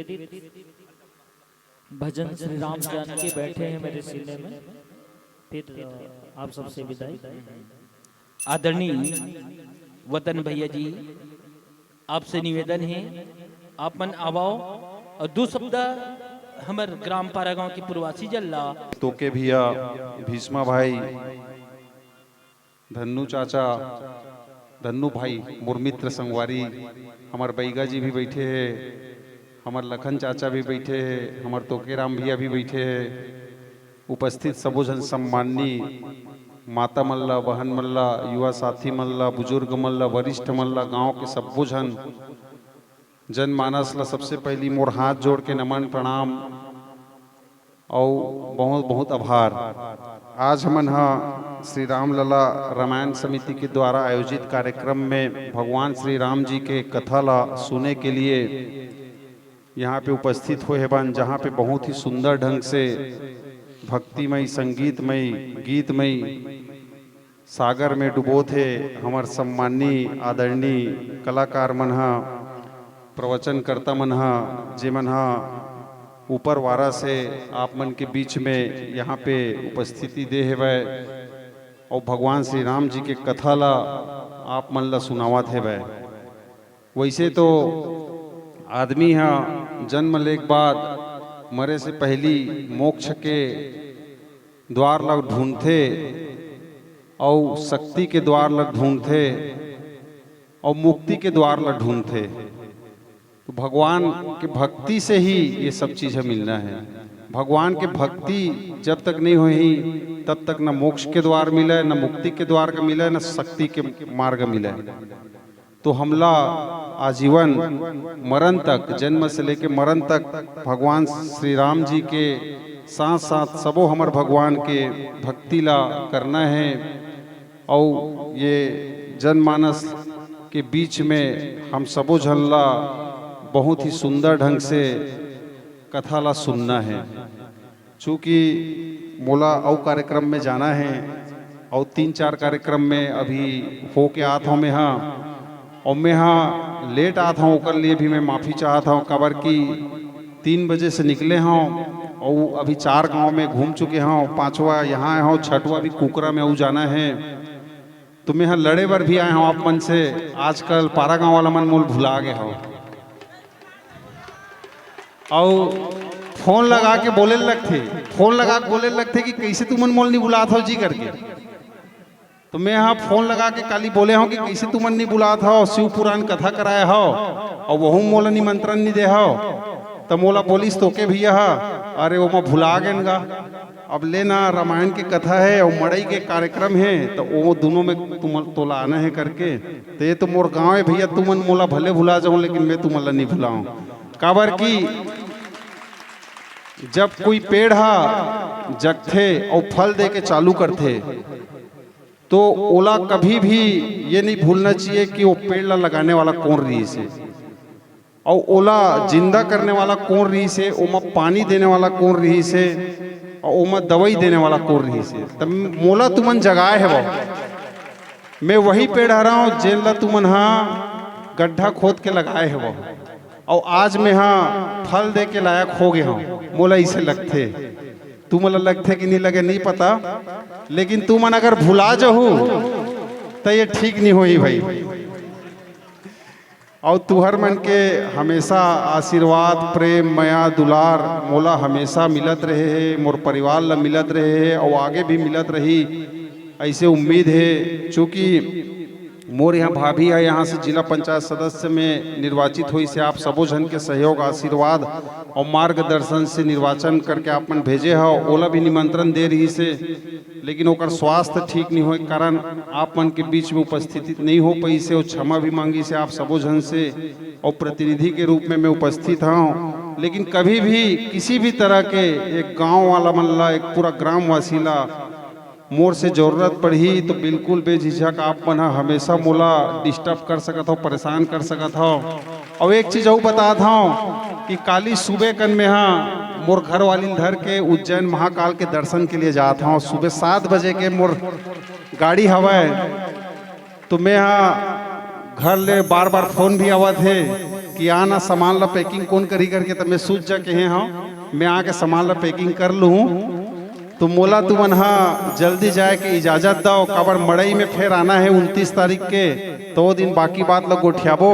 भजन श्री राम जानकी बैठे हैं मेरे सीने में, फिर आप सबसे विदाई। आदरणीय वतन भैया जी आपसे निवेदन है आप मन आवाओ और 2 शब्द हमार ग्राम पारा गांव की प्रवासी जल्ला तो के भैया भीष्मा भाई धन्नू चाचा धन्नू भाई मुरमित्र संगवारी हमार बैगा जी भी बैठे हैं, हमार लखन चाचा भी बैठे हैं, हमार तोकेराम भैया भी बैठे हैं। उपस्थित सबो जन सम्मानी माता मल्ला बहन मल्ला युवा साथी मल्ला बुजुर्ग मल्ला वरिष्ठ मल्ला गांव के सबो जन जनमानस ला सबसे पहली मोर हाथ जोड़ के नमन प्रणाम और बहुत बहुत आभार। आज हमन श्री राम लला रामायण समिति के द्वारा आयोजित कार्यक्रम में भगवान श्री राम जी के कथा ला सुने के लिए यहाँ पे उपस्थित हुए बन, जहाँ पे बहुत ही सुंदर ढंग से भक्तिमय संगीतमय गीतमय सागर में डुबो थे हमार सम्मानी आदरणीय कलाकार मन प्रवचन करता मन जे मन ऊपर वारा से आप मन के बीच में यहाँ पे उपस्थिति दे है वह और भगवान श्री राम जी के कथा ला आप मन ला सुनावत है वह। वैसे तो आदमी जन्म ले के बाद मरे से पहली मोक्ष के द्वार ला ढूंढते और शक्ति के द्वार ला ढूंढते और मुक्ति के द्वार ला ढूंढते। तो भगवान के भक्ति से ही ये सब चीज़ें मिलना है। भगवान के भक्ति जब तक नहीं हुई तब तक न मोक्ष के द्वार मिले, न मुक्ति के द्वार का मिले, न शक्ति के मार्ग मिले। तो हमला आजीवन मरण तक, जन्म से लेके मरण तक भगवान श्री राम जी के साथ साथ सबो हमर भगवान के भक्ति ला करना है। और ये जनमानस के बीच में हम सबो झल्ला बहुत ही सुंदर ढंग से कथा ला सुनना है। चूँकि मोला और कार्यक्रम में जाना है और 3-4 कार्यक्रम में अभी हो के आता हूँ मैं और मैं लेट आता हूँ, कर लिए भी मैं माफ़ी चाहता हूँ। कबर की 3 बजे से निकले हूँ और अभी 4 गांव में घूम चुके हूँ, 5वां यहाँ आया हूँ, 6वां भी कुकरा में और जाना है। तो मैं यहाँ लड़े बर भी आया हूँ आप मन से। आजकल पारा गाँव वाला मन मोल भुला गए हो और फोन लगा के बोले लगते कि कैसे तुमन मोल नहीं बुलात हो जी करके। तो मैं यहाँ फोन लगा के काली बोले हूँ कि कैसे तुमन नहीं बुलात हो, शिव पुराण कथा कराया हो और वहू मोला निमंत्रण नहीं दे हो। तो मोला बोलिस तो के भैया अरे वो मैं भुला गए गा, अब लेना रामायण की कथा है और मड़ई के कार्यक्रम है तो वो दोनों में तुम तोला आना है करके। तो ये तो मोर गाँव है भैया, तुमन मोला भले भुला जाऊँ लेकिन मैं तुम्हारा नहीं भुलाऊँ। काबर की जब कोई पेड़ जगथे और फल दे के चालू करते तो ओला कभी भी ये नहीं भूलना चाहिए कि वो पेड़ ला लगाने वाला कौन रही से, और ओला जिंदा करने वाला कौन रही से, ओमा पानी देने वाला कौन रही से, और ओमा दवाई देने वाला कौन रही से। तब मोला तुमन जगाए है वो, मैं वही पेड़ हरा हूँ जेन ला तुमन हाँ गड्ढा खोद के लगाए है वो, और आज मैं हाँ फल दे के लायक हो गया हूँ। मोला इसे लगते, तू मला लगते कि नहीं लगे नहीं पता, लेकिन तू मन अगर भुला जाहू तो ये ठीक नहीं होई भाई। और तुहर मन के हमेशा आशीर्वाद, प्रेम, माया, दुलार मोला हमेशा मिलत रहे है, मोर परिवार ला मिलत रहे है और आगे भी मिलत रही, ऐसे उम्मीद है। चूँकि मोर यहाँ भाभी है, यहाँ से जिला पंचायत सदस्य में निर्वाचित हुई से आप सबो जन के सहयोग, आशीर्वाद और मार्गदर्शन से निर्वाचन करके आप मन भेजे हो। ओला भी निमंत्रण दे रही से, लेकिन ओकर स्वास्थ्य ठीक नहीं हो कारण आप मन के बीच में उपस्थित नहीं हो पाई से, और क्षमा भी मांगी से आप सबो जन से, और प्रतिनिधि के रूप में मैं उपस्थित हूँ। लेकिन कभी भी किसी भी तरह के एक गाँव वाला मल्ला, एक पूरा ग्रामवासी ला मोर से जरूरत पड़ी तो बिल्कुल बेझिझक आप मन हमेशा मोला डिस्टर्ब कर सकत हो, परेशान कर सकत हो। और एक चीज़ और बता था कि काली सुबह कन में हाँ मोर घर वाली धर के उज्जैन महाकाल के दर्शन के लिए जाता हूँ। सुबह 7 बजे के मोर गाड़ी हवा, तो मैं यहाँ घर ले बार बार फोन भी आवा थे कि आना सामान ला पैकिंग कौन करी करके, तो मैं सोच जा के हाँ मैं आके सामान ला पैकिंग कर लूँ। तो मोला तुमन हाँ जल्दी जाए के इजाजत दो, काबर मड़ई में फिर आना है 29 तारीख के, तो दिन बाकी बात लोग गोठियाबो,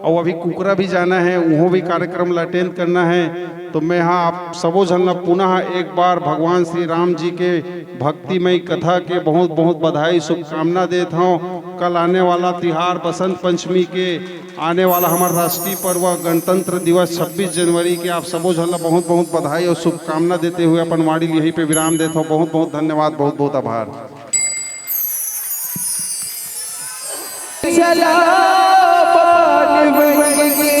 और अभी कुकरा भी जाना है, वहाँ भी कार्यक्रम ला अटेंड करना है। तो मैं हाँ आप सबो जन पुनः एक बार भगवान श्री राम जी के भक्तिमय कथा के बहुत बहुत बधाई, शुभकामना देता हूँ। कल आने वाला तिहार बसंत पंचमी के आने वाला हमारा राष्ट्रीय पर्व गणतंत्र दिवस 26 जनवरी के आप सबो जन बहुत बहुत बधाई और शुभकामना देते हुए अपन वाणी यहीं पे विराम देता हूँ। बहुत बहुत धन्यवाद, बहुत बहुत आभार। चला पान बन के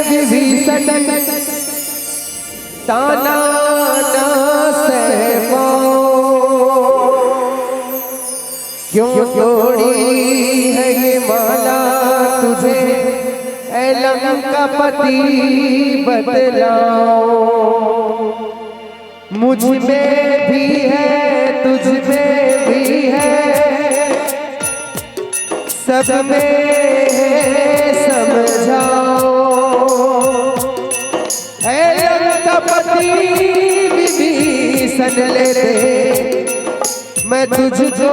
विभीषण ताना ना सह पाओ, क्यों जोड़ी है ये माला तुझे ऐ लंकापति बतलाओ। मुझ में भी है तुझ में भी है, सब में है समझाओ। ऐ लंकापति विभीषण ले दे, मैं तुझको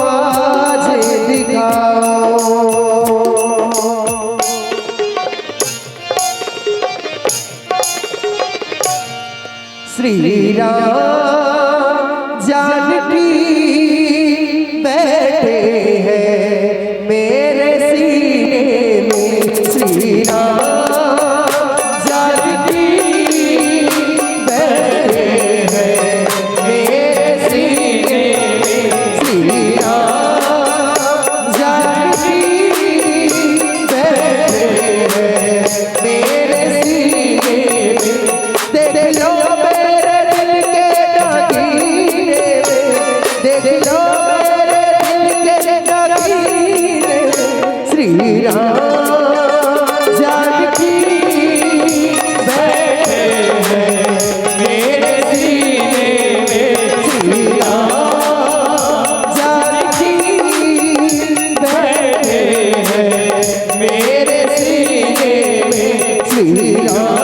आज दिखाओ। श्री राम जानकी बैठे हैं मेरे सीने में, श्री राम जानकी बैठे हैं मेरे सीने में, श्री राम जानकी बैठे हैं मेरे सीने में। देख लो मेरे दिल के नागीने में, देख लो मेरे दिल के नागीने में, श्री राम जानकी बैठे हैं मेरे सीने में, श्री राम जानकी बैठे हैं मेरे सीने में, श्री राम।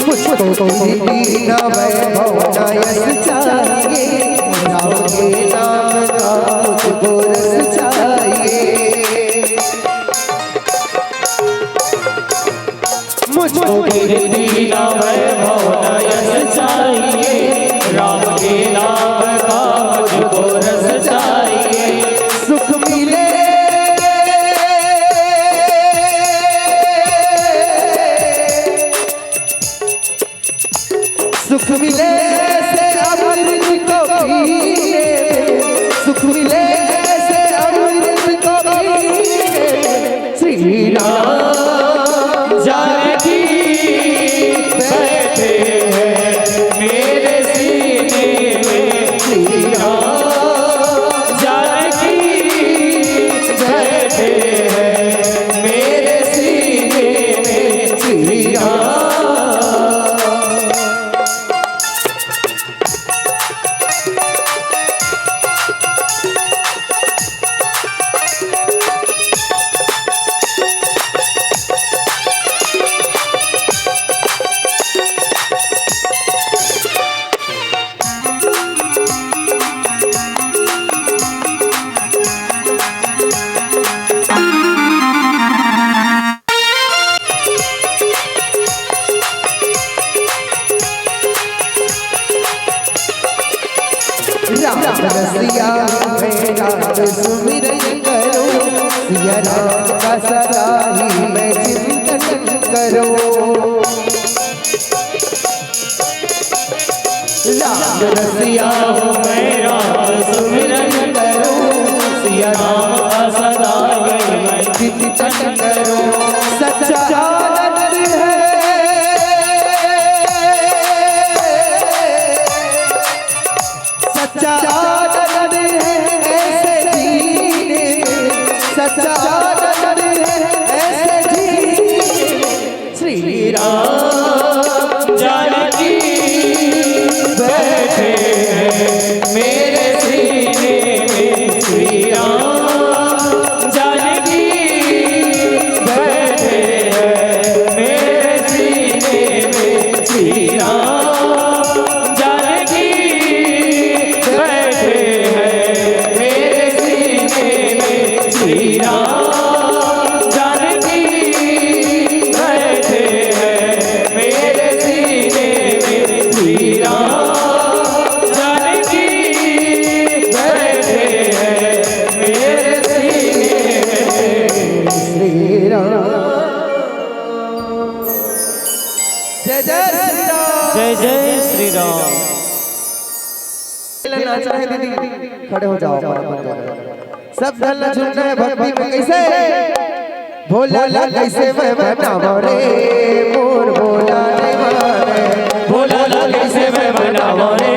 मुझको दीना वैभव न यश चाहिए, राम के नाम का मुझको रस चाहिए। मुझको दीना वैभव न यश मैं रात सुमिरन करूं, सिया राम का सदा ही मैं चिंतन करूं। राम रसिया हूँ मैं रात सुमिरन करूं, सिया राम का सदा ही मैं चिंतन करूं। सच्चा आनंद है, सच्चा आनंद है ऐसे जीने में, सच्चा आनंद है ऐसे जीने में। श्री राम जानकी बैठे हैं मेरे सीने में, श्री राम जानकी बैठे हैं मेरे सीने में, श्री राम जानकी बैठे हैं मेरे सीने में, श्री राम जानकी बैठे हैं मेरे सीने में, श्री राम जानकी बैठे हैं मेरे सीने में, श्री राम। जय जय श्री राम, जय जय श्री राम। लेना चाहे दीदी खड़े हो जाओ, सब ढलना झुमना है भक्ति में। कैसे भोला कैसे मैं बनावा रे मोर भोला ने माने, भोला कैसे मैं बनावा रे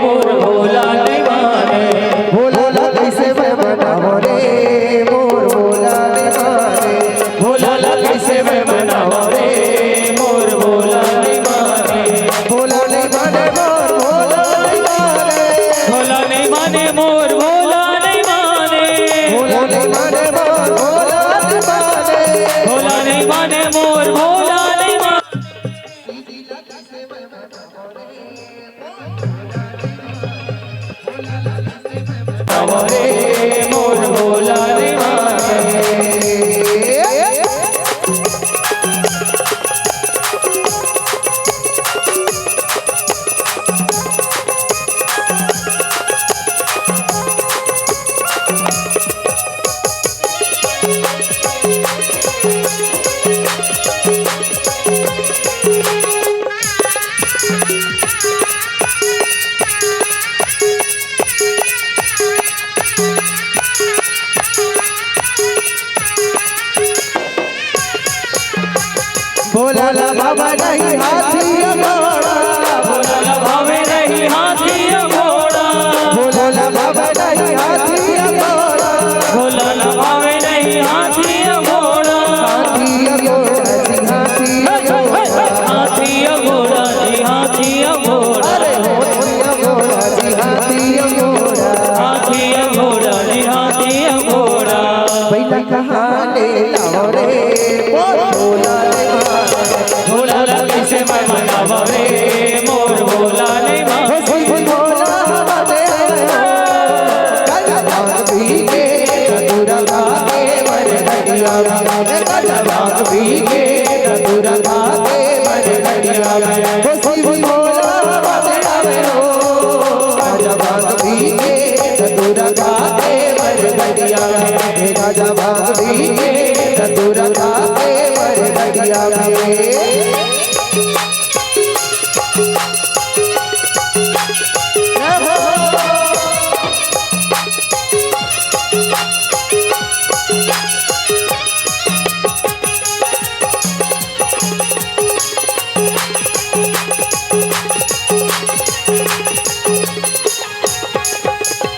मोर भोला ने माने, भोला कैसे मैं बनावा रे मोर भोला ने माने, भोला कैसे मैं बनावा रे मोर भोला ने माने, भोला नहीं माने मोर भोला नहीं माने, भोला नहीं माने मोर भोला नहीं माने, भोला नहीं माने मोर भोला नहीं माने, भोला नहीं माने मोर भोला नहीं माने। रे मोर भोला नहीं माने, भोला बाबा नहीं हाथी घोड़ा, भोला भावे नहीं हाथी घोड़ा, भोला बाबा नहीं हाथी घोड़ा, भोला भावे नहीं हाथी घोड़ा, हाथी घोड़ा जी हाथी घोड़ा, हाथी घोड़ा जी हाथी घोड़ा, अरे घोड़ा जी हाथी घोड़ा, हाथी घोड़ा जी हाथी घोड़ा। बैला कहाँ ले लाओ रे भोला ने माने, भोला कैसे मैं मनावा रे मोर भोला नहीं माने, भोला हमारे गला बात भी के चतुरा भागे मर घड़िया, गला बात भी के चतुरा भागे मर घड़िया, भोला हमारे हो गला बात भी के चतुरा भागे मर घड़िया, गला बात भी के चतुरा भागे मर घड़िया।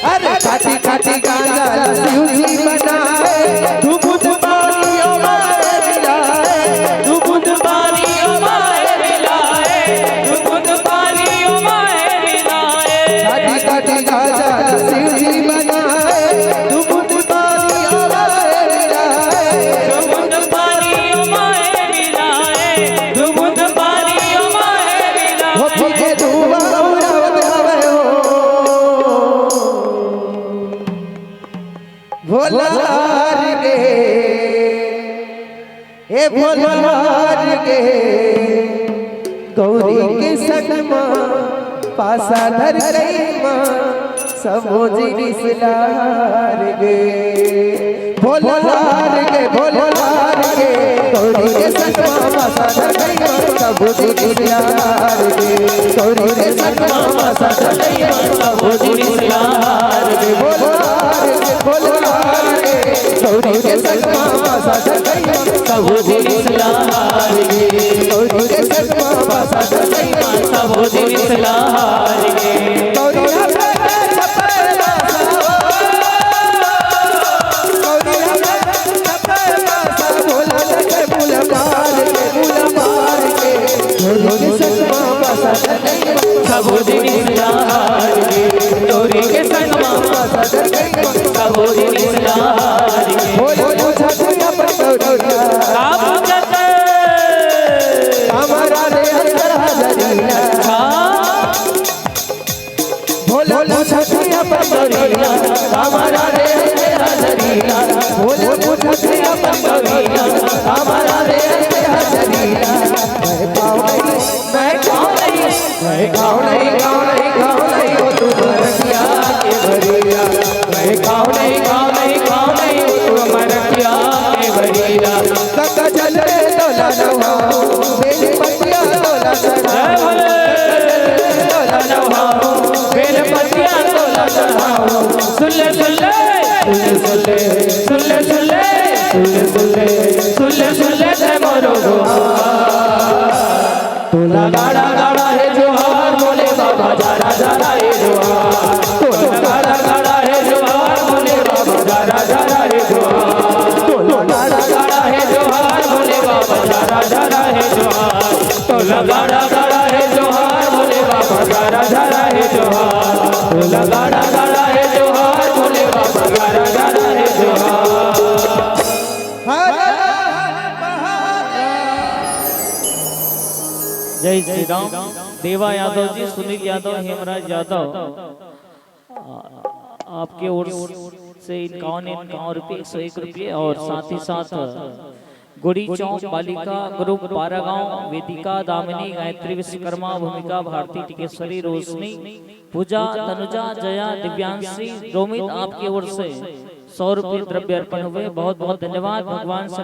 अरे खाटी खाटी गांजा शिव जी बनाए, तू बुध पानियों मारे मिलाए, तू बुध पानियों माए मिलाए, तू बुध पानियों माए मिलाए, खाटी खाटी गांजा शिव जी बनाए, तू बुध पानियों मारे मिलाए, तू बुध पानियों माए मिलाए, तू बुध पानियों माए मिलाए। वो पीछे धुआं उड़ावत हवे हो भोला हार गे, ए भोला हार गे, गौरी के संग माँ पासा धर गई माँ, समोजी विसलार गे भोलार गे भोलार गे गौरी के सतमा मासा धरैया समोजी विसलार गे गौरी के सतमा मासा धरैया समोजी विसलार गे भोलार गे भोलार गे गौरी के सतमा मासा धरैया समोजी विसलार गे गौरी के सतमा मासा धरैया समोजी विसलार गे गौरी सबोजी विसलार गे गौरी के सतमा मासा धरैया सबोजी विसलार गे बोलो छठिया पर गौरिया हमारा रे अंदर हजरिया बोलो छठिया पर गौरिया हमारा रे अंदर हजरिया बोलो छठिया पर गौरिया हमारा रे अंदर हजरिया मैं गाँव नहीं वो तू मरकिया के भरिया मैं गाँव नहीं वो तू मरकिया के भरिया कक्का चले तोला नवाओ बेली पतिया तोला चढ़ाओ तोला नवाओ बेली पतिया तोला चढ़ाओ सुले सुले सुले सुले सुले सुले सुले सुले ते मोरो तोला गाड़ा गाड़ा है जोहार बोले बाबा जारा जारा है जोहार तोला गाड़ा गाड़ा है जोहार बोले बाबा जारा जारा है जोहार तोला गाड़ा गाड़ा है जोहार बोले बाबा जारा जारा है जोहार तोला गाड़ा गाड़ा है जोहार बोले बाबा जारा जारा है जोहार तोला गाड़ा गाड़ा है जोहार बोले बाबा जारा जारा है जोहार जय श्री राम। देवा यादव जी, सुनील यादव, हेमराज यादव आपके ओर से 51 रुपये 101 रुपये और साथ ही साथ गुड़ी चौक बालिका ग्रुप पारागांव वेदिका दामिनी गायत्री विश्वकर्मा भूमिका भारती टिकेश्वरी रोशनी पूजा तनुजा जया दिव्यांशी रोमित आपकी ओर से 100 रुपये द्रव्य अर्पण हुए। बहुत बहुत धन्यवाद। भगवान से